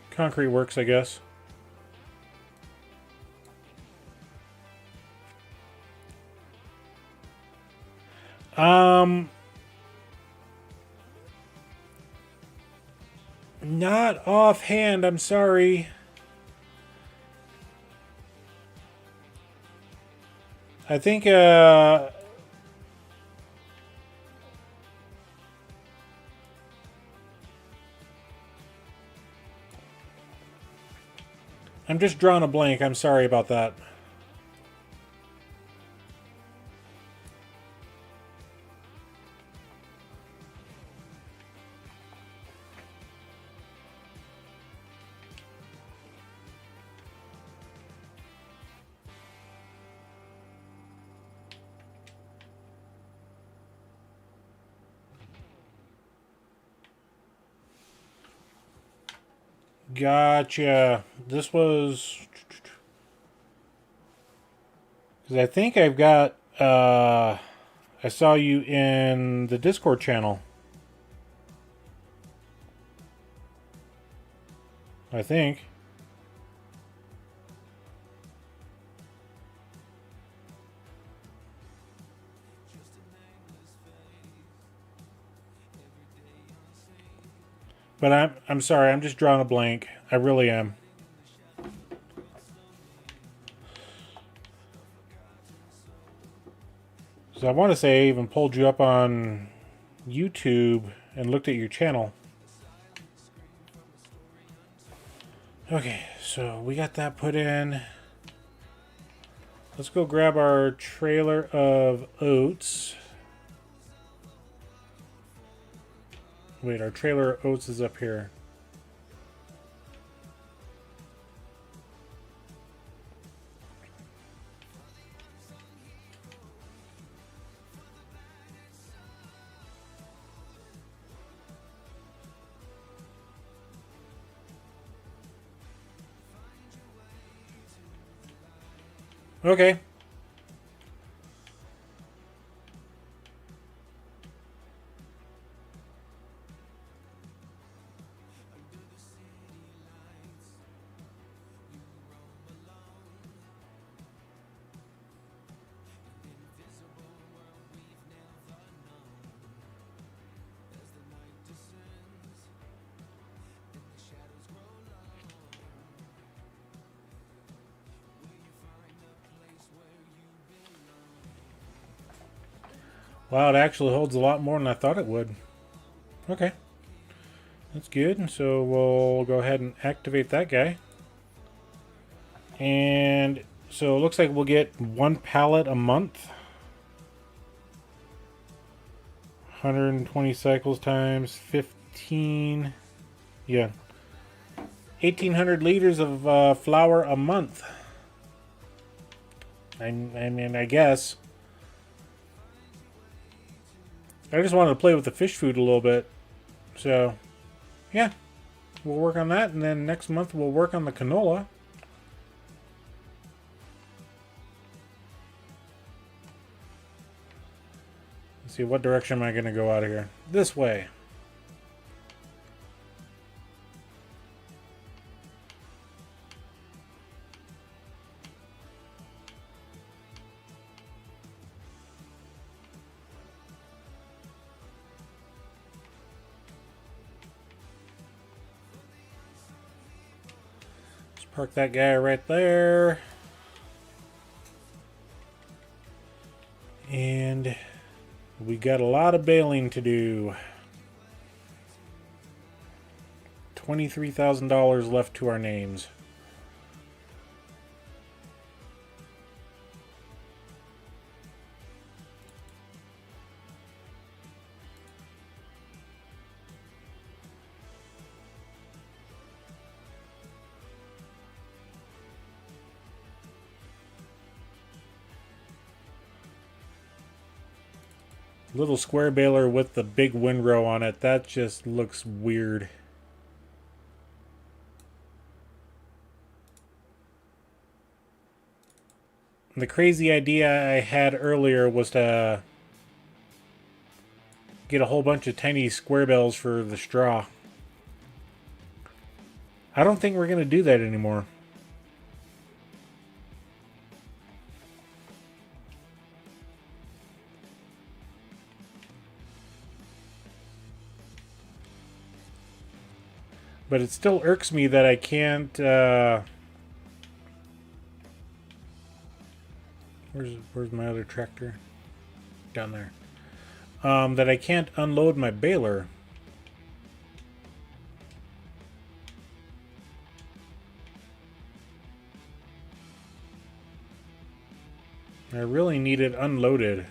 Concrete works, I guess. Not offhand, I'm sorry. I think, I'm just drawing a blank. I'm sorry about that. Gotcha. This was... Because I think I've got... I saw you in the Discord channel. I think. But I'm sorry, I'm just drawing a blank. I really am. So I want to say I even pulled you up on YouTube and looked at your channel. Okay, so we got that put in. Let's go grab our trailer of oats. Wait, our trailer of oats is up here. Okay. Wow, it actually holds a lot more than I thought it would. Okay. That's good. So we'll go ahead and activate that guy. And so it looks like we'll get 1 pallet a month. 120 cycles times 15. Yeah. 1,800 liters of flour a month. I mean, I guess. I just wanted to play with the fish food a little bit. So, yeah. We'll work on that. And then next month we'll work on the canola. Let's see, what direction am I going to go out of here? This way. Park that guy right there. And we got a lot of baling to do. $23,000 left to our names. Little square baler with the big windrow on it. That just looks weird. The crazy idea I had earlier was to get a whole bunch of tiny square bales for the straw. I don't think we're going to do that anymore. But it still irks me that I can't, where's my other tractor? Down there. That I can't unload my baler. I really need it unloaded.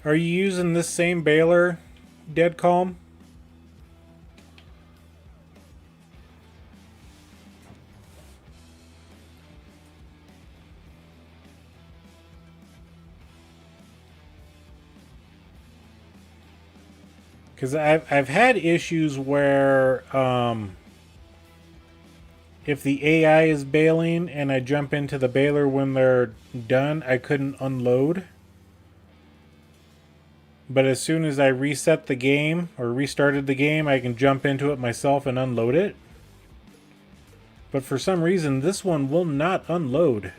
Are you using this same baler dead calm. Because I've had issues where if the AI is bailing and I jump into the baler when they're done, I couldn't unload. But as soon as I reset the game or restarted the game, I can jump into it myself and unload it. But for some reason, this one will not unload.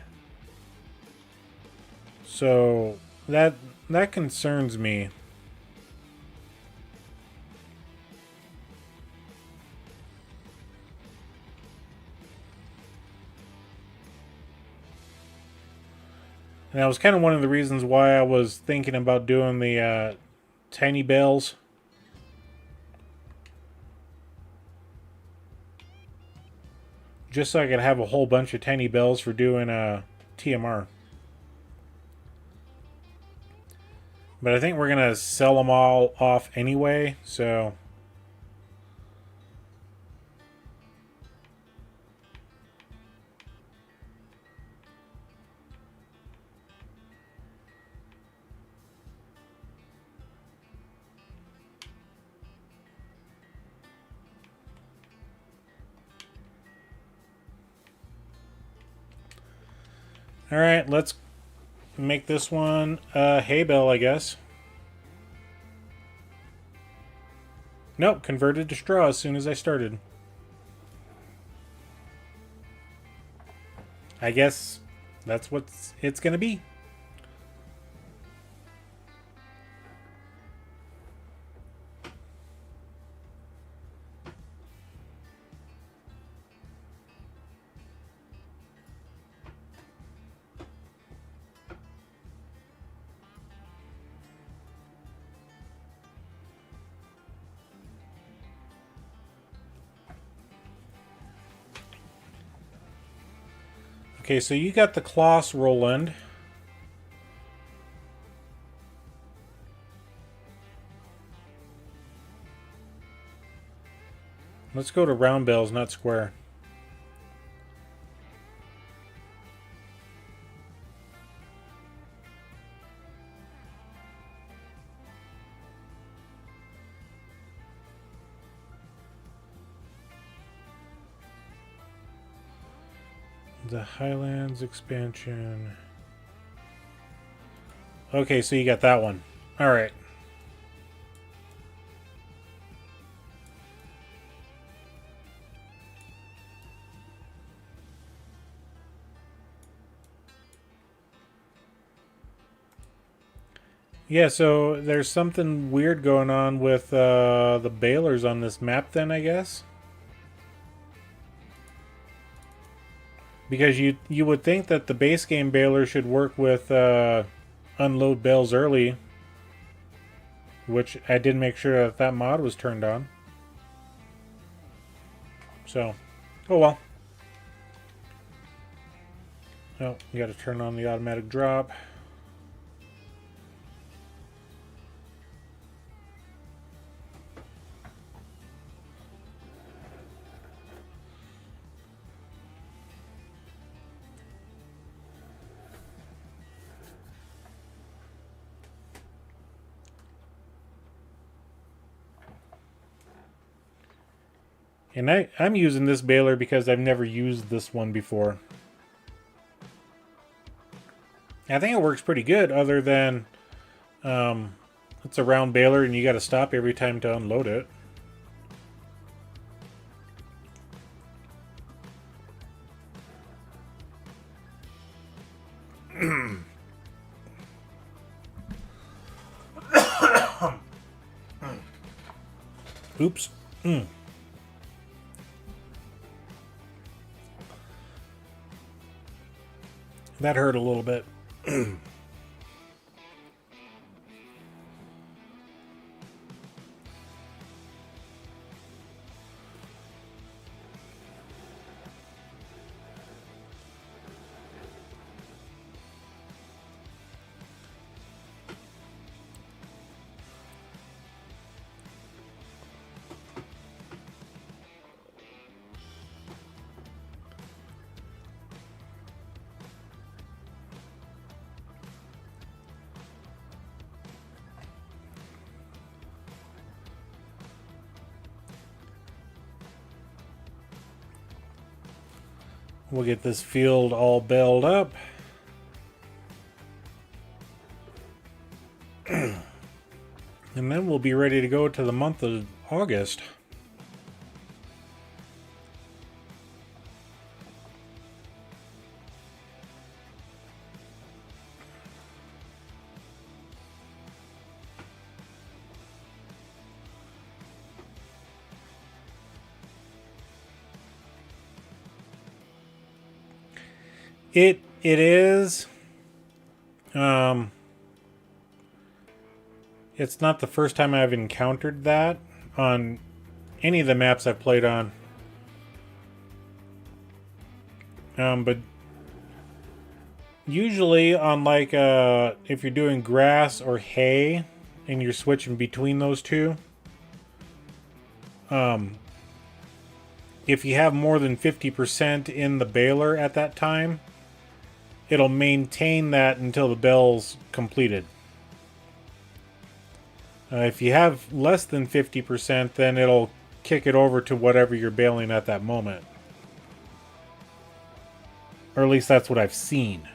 So that concerns me. And that was kind of one of the reasons why I was thinking about doing the tiny bales. Just so I could have a whole bunch of tiny bales for doing TMR. But I think we're going to sell them all off anyway, so... Alright, let's make this one a hay bale, I guess. Nope, converted to straw as soon as I started. I guess that's what it's gonna be. Okay, so you got the Kloss Roland. Let's go to round bales, not square. The Highlands expansion. Okay, so you got that one. Alright. Yeah, so there's something weird going on with the balers on this map then, I guess? Because you would think that the base game baler should work with unload bales early, which I did make sure that that mod was turned on. So, oh well. Oh, you got to turn on the automatic drop. And I'm using this baler because I've never used this one before. I think it works pretty good, other than it's a round baler and you got to stop every time to unload it. Oops. That hurt a little bit. We'll get this field all baled up. And then we'll be ready to go to the month of August. It is. It's not the first time I've encountered that on any of the maps I've played on. But usually on like if you're doing grass or hay and you're switching between those two, if you have more than 50% in the baler at that time, it'll maintain that until the bale's completed. If you have less than 50%, then it'll kick it over to whatever you're baling at that moment. Or at least that's what I've seen.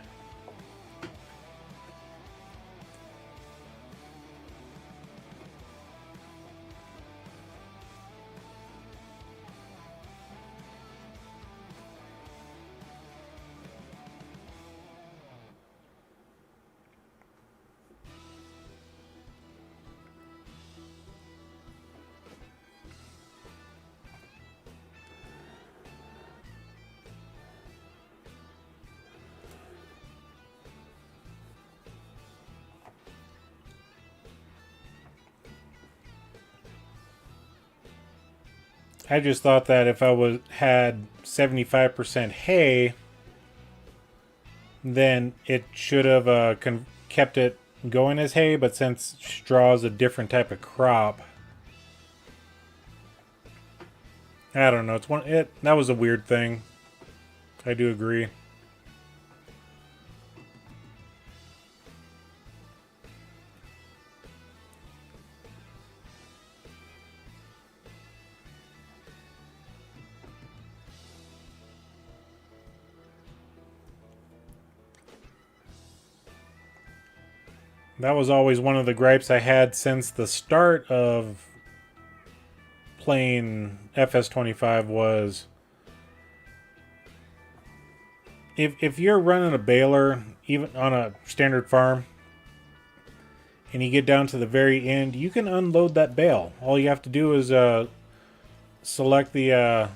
I just thought that if I had 75% hay, then it should have kept it going as hay, but since straw is a different type of crop, I don't know. That was a weird thing. I do agree. That was always one of the gripes I had since the start of playing FS25 was if you're running a baler, even on a standard farm, and you get down to the very end, you can unload that bale. All you have to do is select the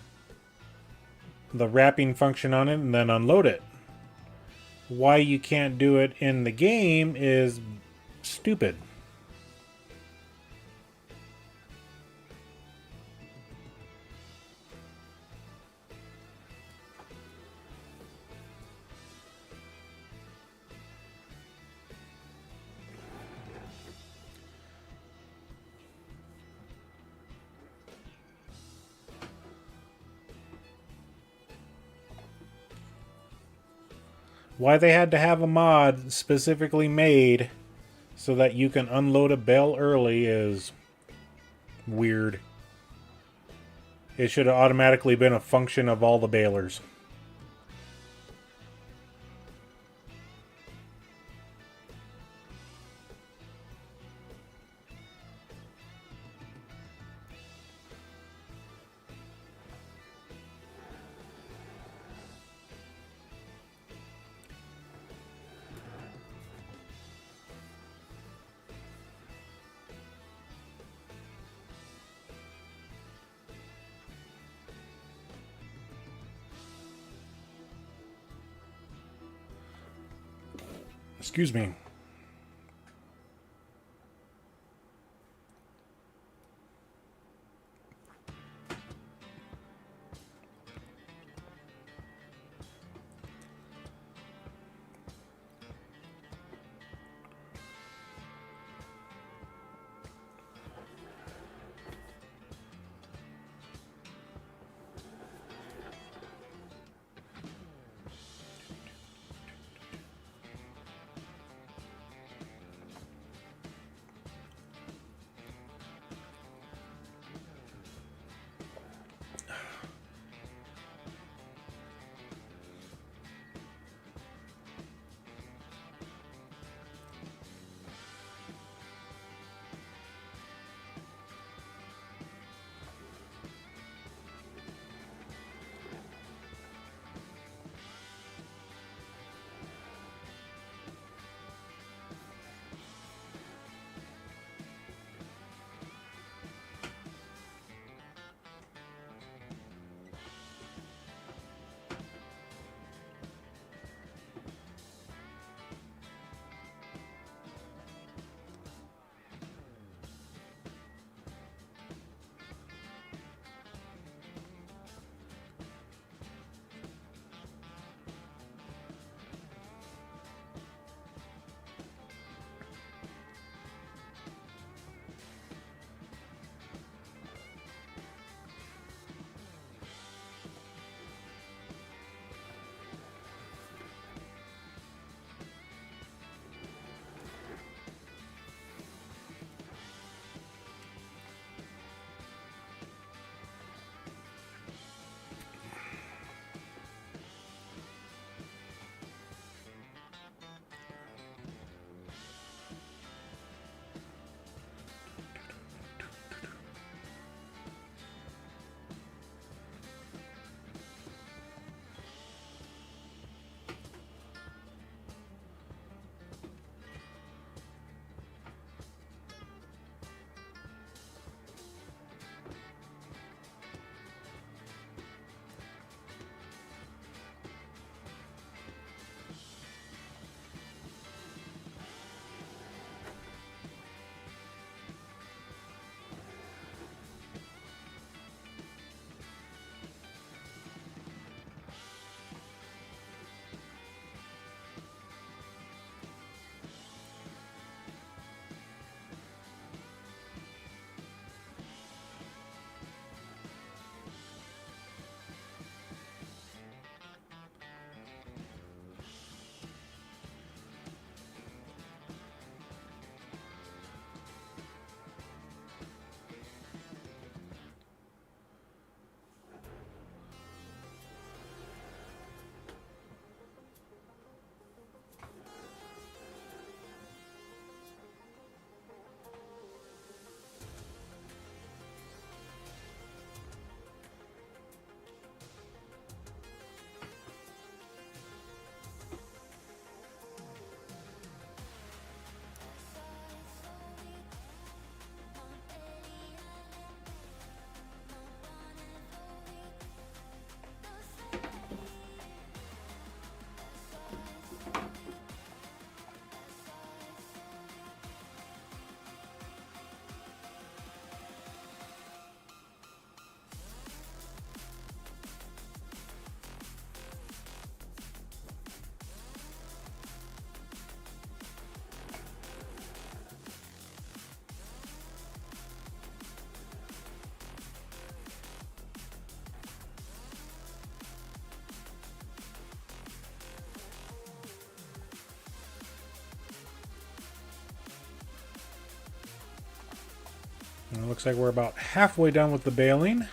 wrapping function on it and then unload it. Why you can't do it in the game is stupid. Why they had to have a mod specifically made so that you can unload a bale early is weird. It should have automatically been a function of all the balers. Excuse me. And it looks like we're about halfway done with the baling.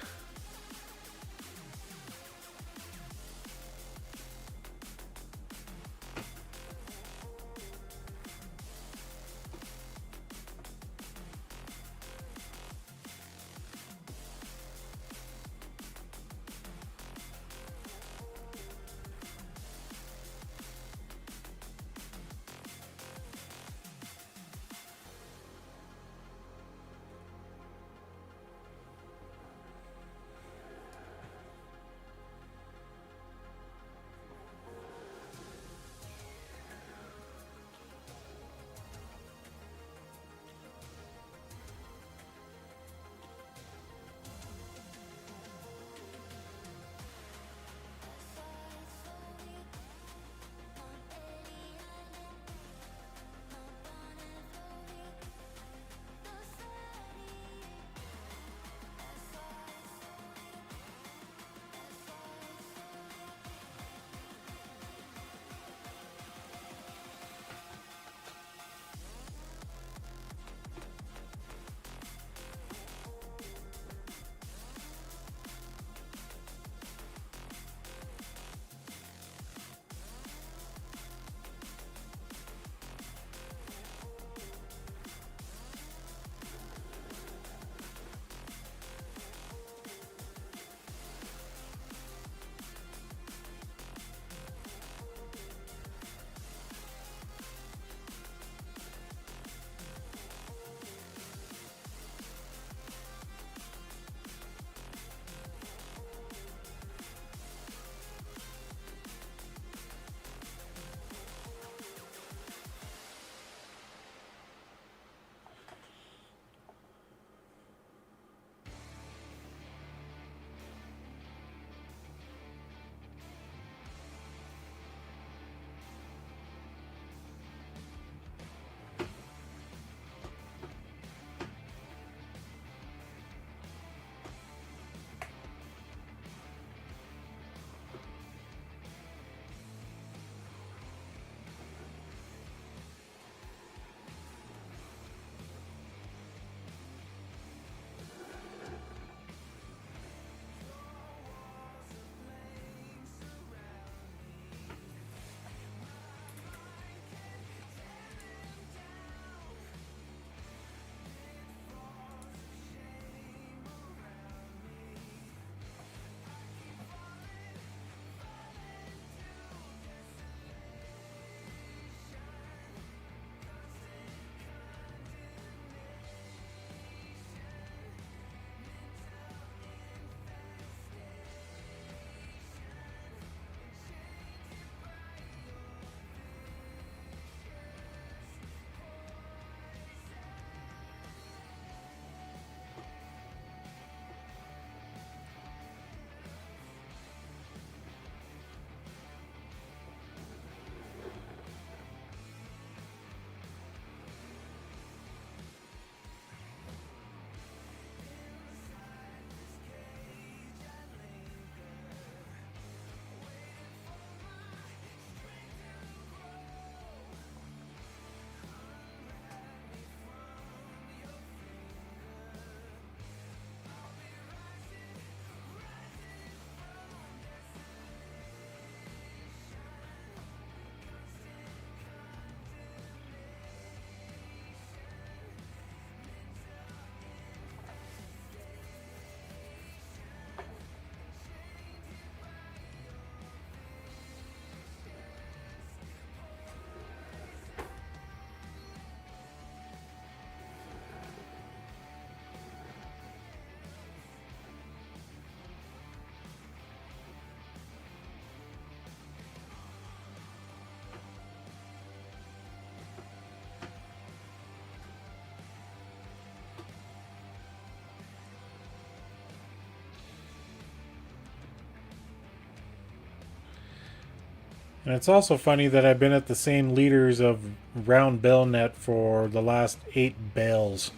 And it's also funny that I've been at the same leaders of round bale net for the last 8 bales.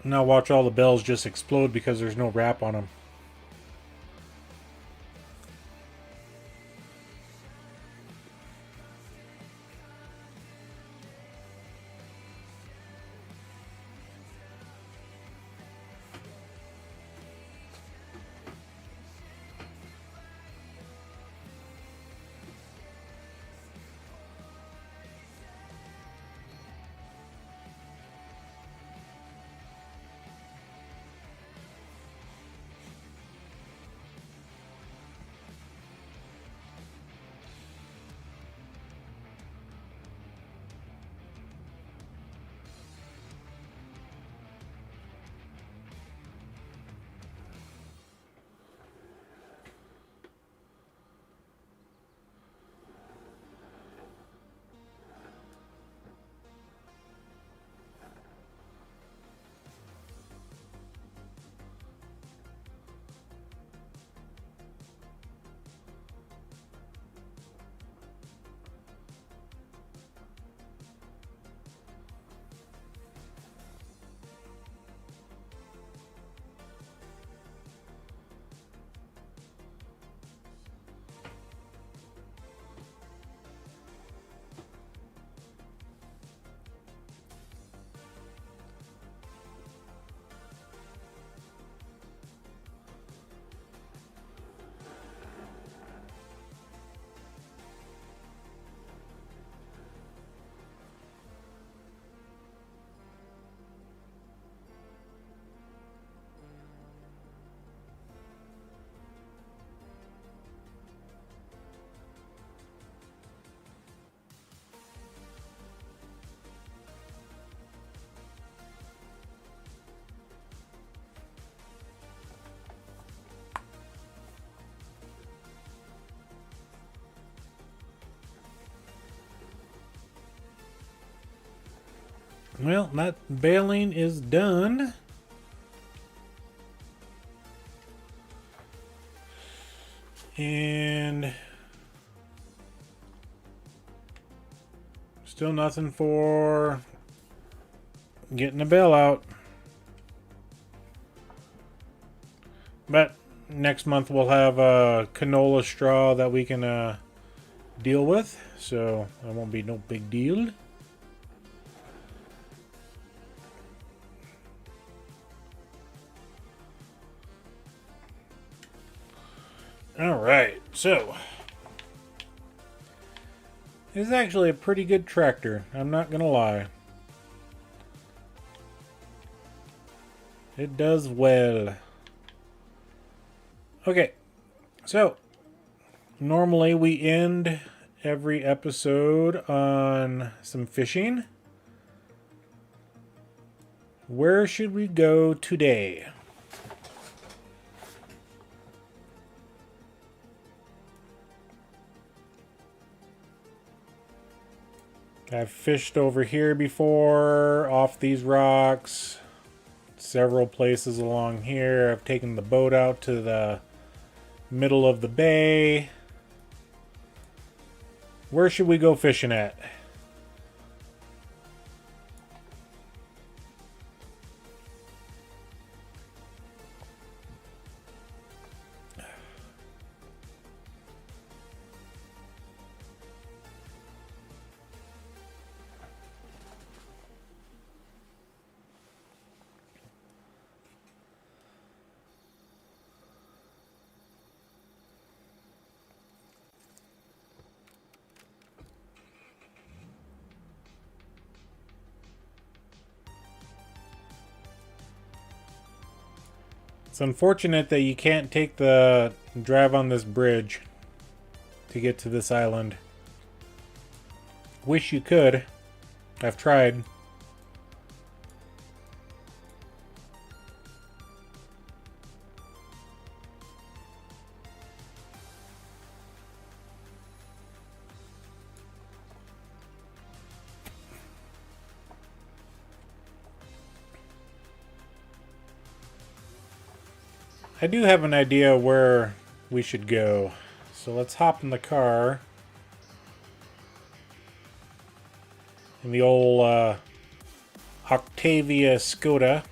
Now watch all the bells just explode because there's no wrap on them. Well, that baling is done. And still nothing for getting the bale out. But next month we'll have a canola straw that we can deal with, so that won't be no big deal. Alright, so it's actually a pretty good tractor, I'm not gonna lie. It does well. Okay, so normally we end every episode on some fishing. Where should we go today? I've fished over here before, off these rocks, several places along here. I've taken the boat out to the middle of the bay. Where should we go fishing at? It's unfortunate that you can't take the drive on this bridge to get to this island. Wish you could. I've tried. I do have an idea where we should go. So let's hop in the car. In the old Octavia Skoda.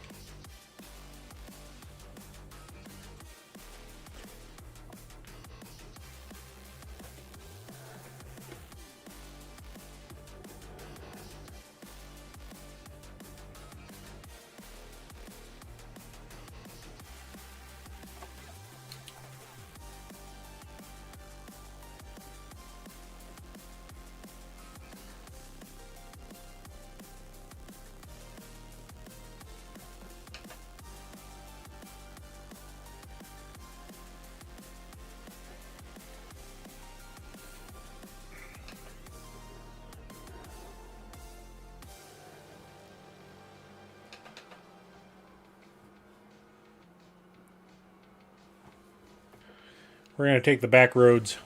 We're going to take the back roads.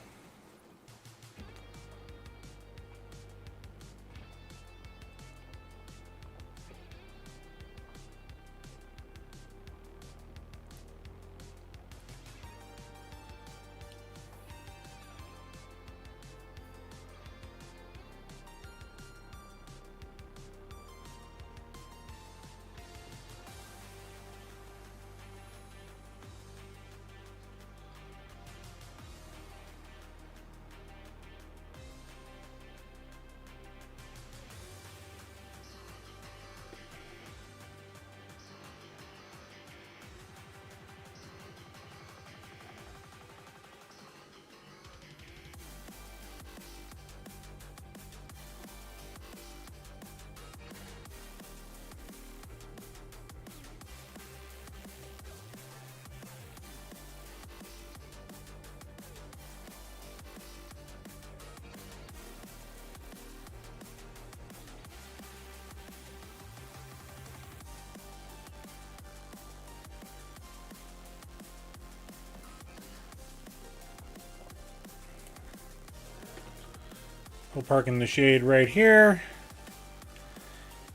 We'll park in the shade right here.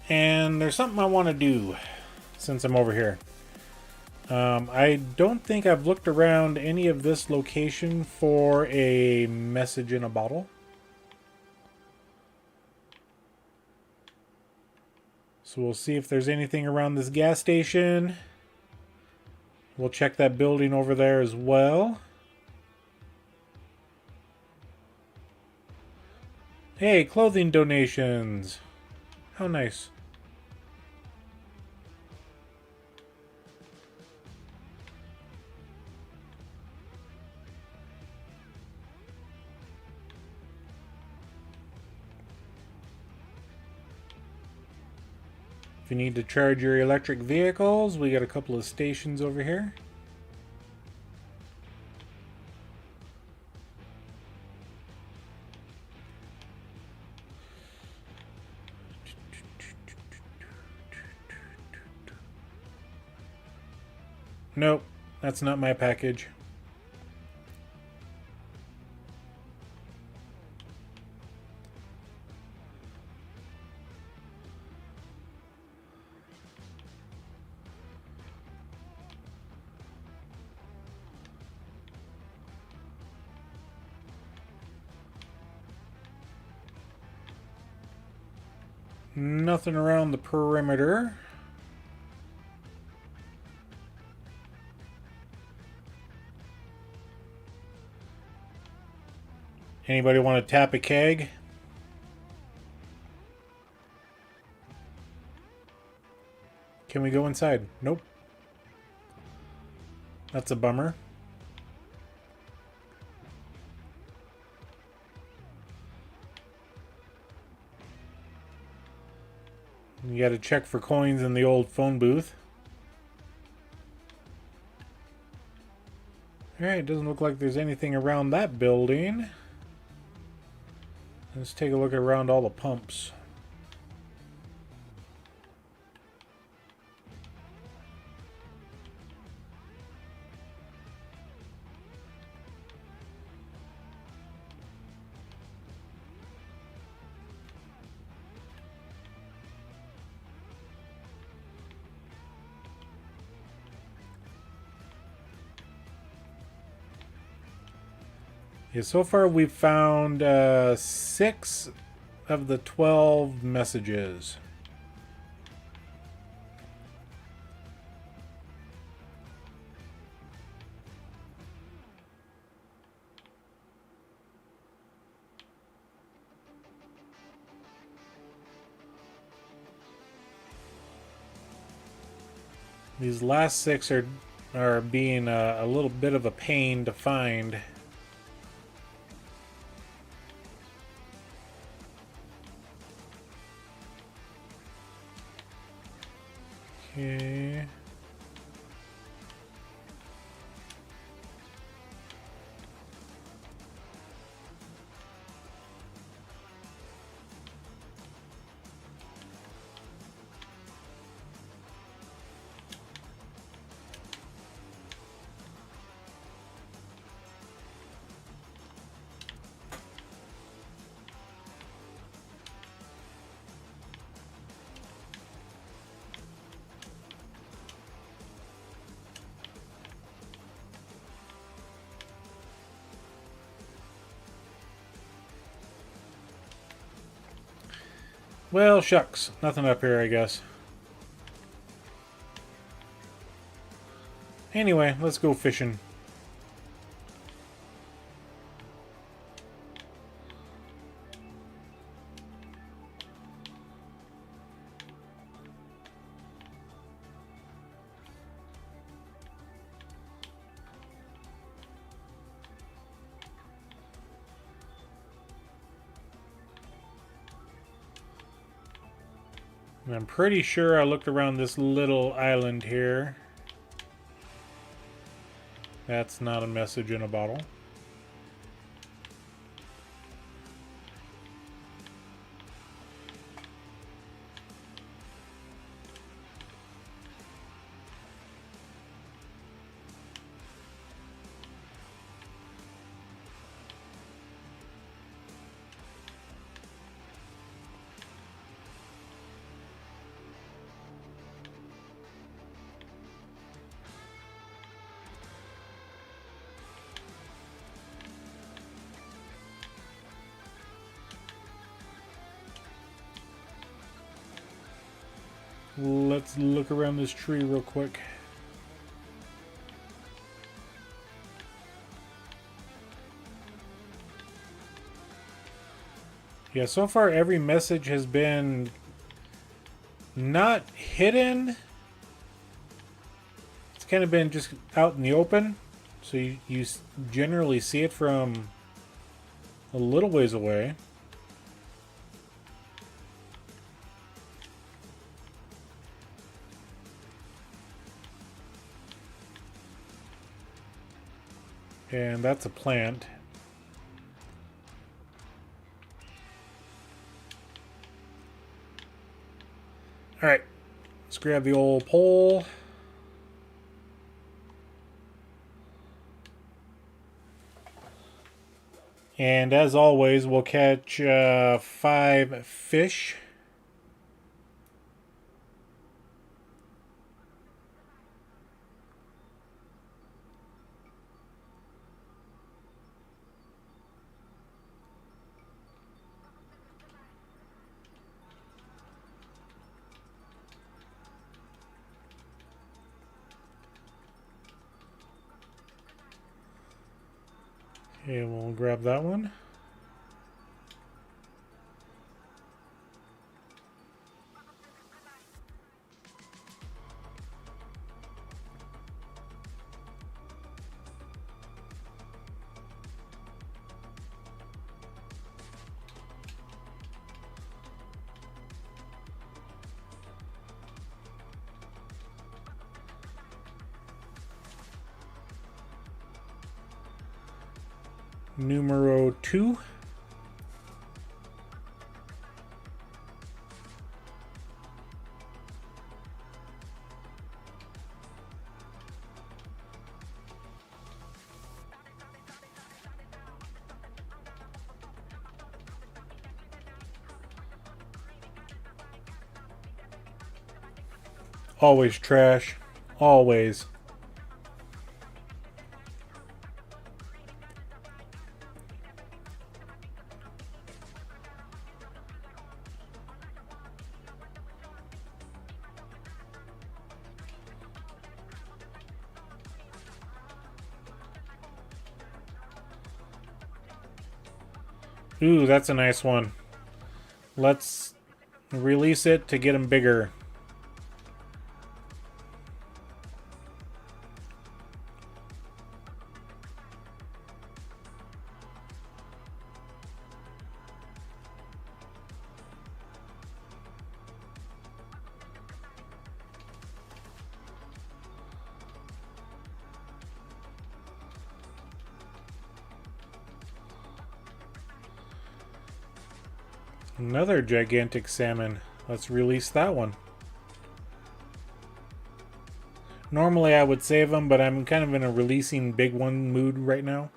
And there's something I want to do since I'm over here. I don't think I've looked around any of this location for a message in a bottle. So we'll see if there's anything around this gas station. We'll check that building over there as well. Hey, clothing donations. How nice. If you need to charge your electric vehicles, we got a couple of stations over here. Nope, that's not my package. Nothing around the perimeter. Anybody want to tap a keg? Can we go inside? Nope. That's a bummer. You got to check for coins in the old phone booth. Alright, doesn't look like there's anything around that building. Let's take a look around all the pumps. Yeah, so far we've found 6 of the 12 messages. These last 6 are being a little bit of a pain to find. Okay. Well, shucks. Nothing up here, I guess. Anyway, let's go fishing. And I'm pretty sure I looked around this little island here. That's not a message in a bottle. Let's look around this tree real quick. Yeah, so far every message has been not hidden. It's kind of been just out in the open. So you generally see it from a little ways away. And that's a plant. Alright, let's grab the old pole. And as always, we'll catch 5 fish. Okay, we'll grab that one. Numero 2. Always trash. Always. Ooh, that's a nice one. Let's release it to get them bigger. Another gigantic salmon. Let's release that one. Normally I would save them, but I'm kind of in a releasing big one mood right now.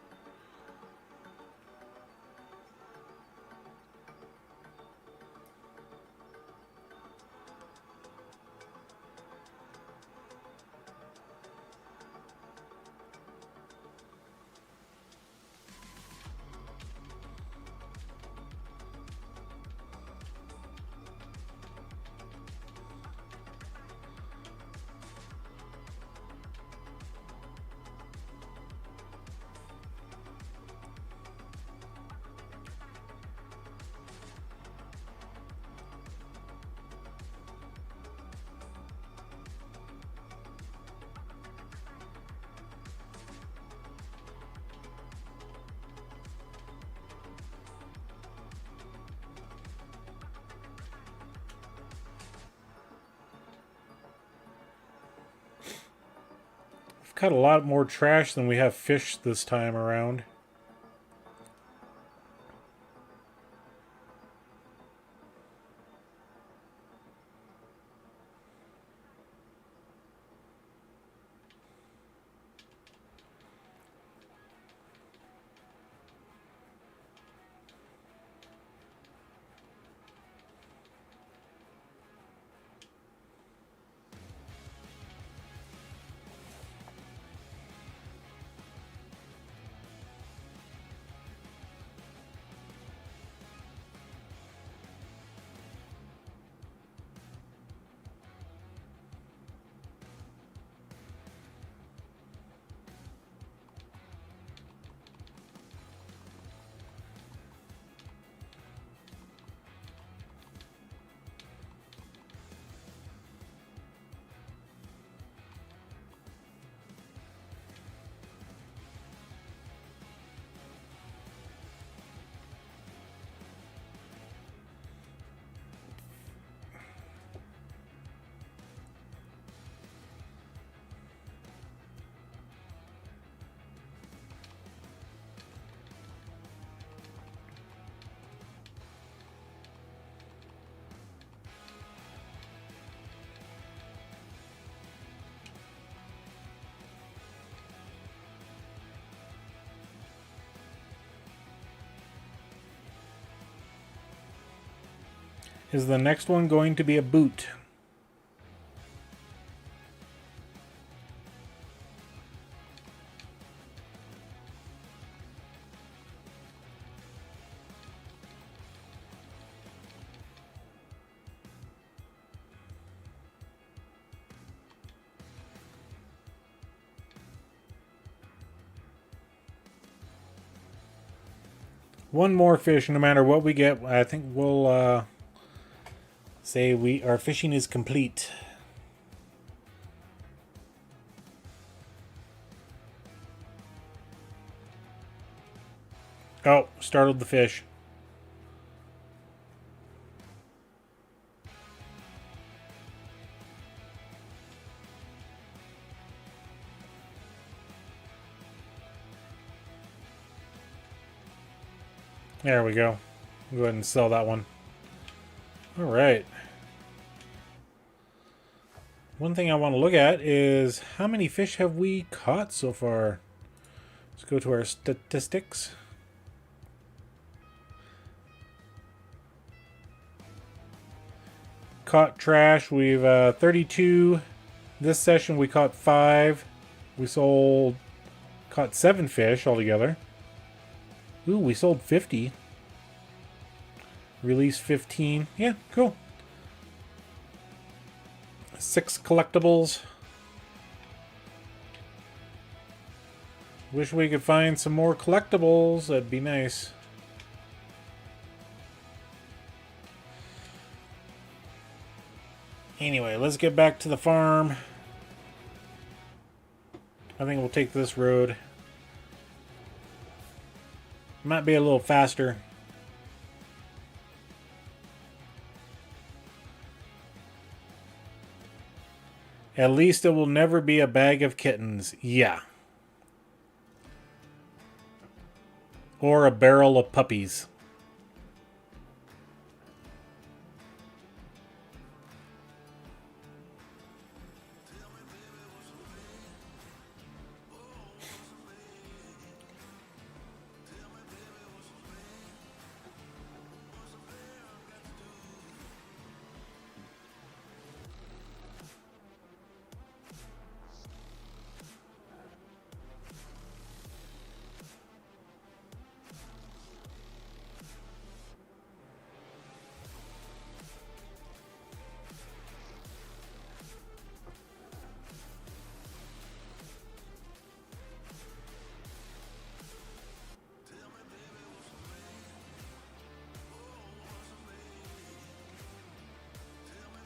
caught a lot more trash than we have fish this time around. Is the next one going to be a boot? One more fish, no matter what we get. I think we'll say our fishing is complete. Oh, startled the fish. There we go. Go ahead and sell that one. All right. One thing I want to look at is how many fish have we caught so far. Let's go to our statistics. Caught trash. We've 32. This session we caught 5. We caught 7 fish altogether. Ooh, we sold 50. Released 15. Yeah, cool. 6 collectibles. Wish we could find some more collectibles. That'd be nice. Anyway, let's get back to the farm. I think we'll take this road. Might be a little faster. At least it will never be a bag of kittens. Yeah. Or a barrel of puppies.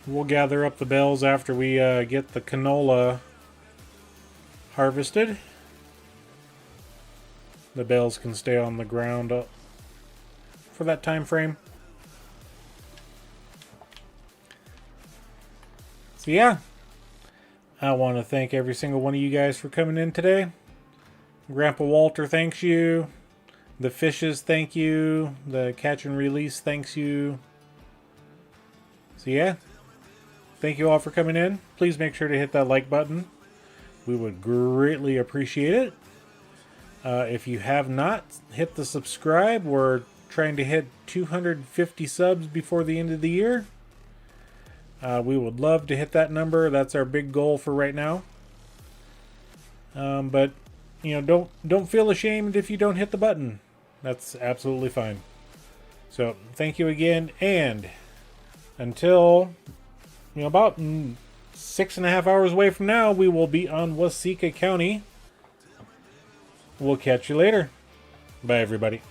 We'll gather up the bales after we get the canola harvested. The bales can stay on the ground for that time frame. So yeah, I want to thank every single one of you guys for coming in today. Grandpa Walter thanks you. The Fishes thank you. The Catch and Release thanks you. So yeah, thank you all for coming in. Please make sure to hit that like button. We would greatly appreciate it. If you have not, hit the subscribe. We're trying to hit 250 subs before the end of the year. We would love to hit that number. That's our big goal for right now. But you know, don't feel ashamed if you don't hit the button. That's absolutely fine. So thank you again, and until about 6.5 hours away from now, we will be on Waseca County. We'll catch you later. Bye, everybody.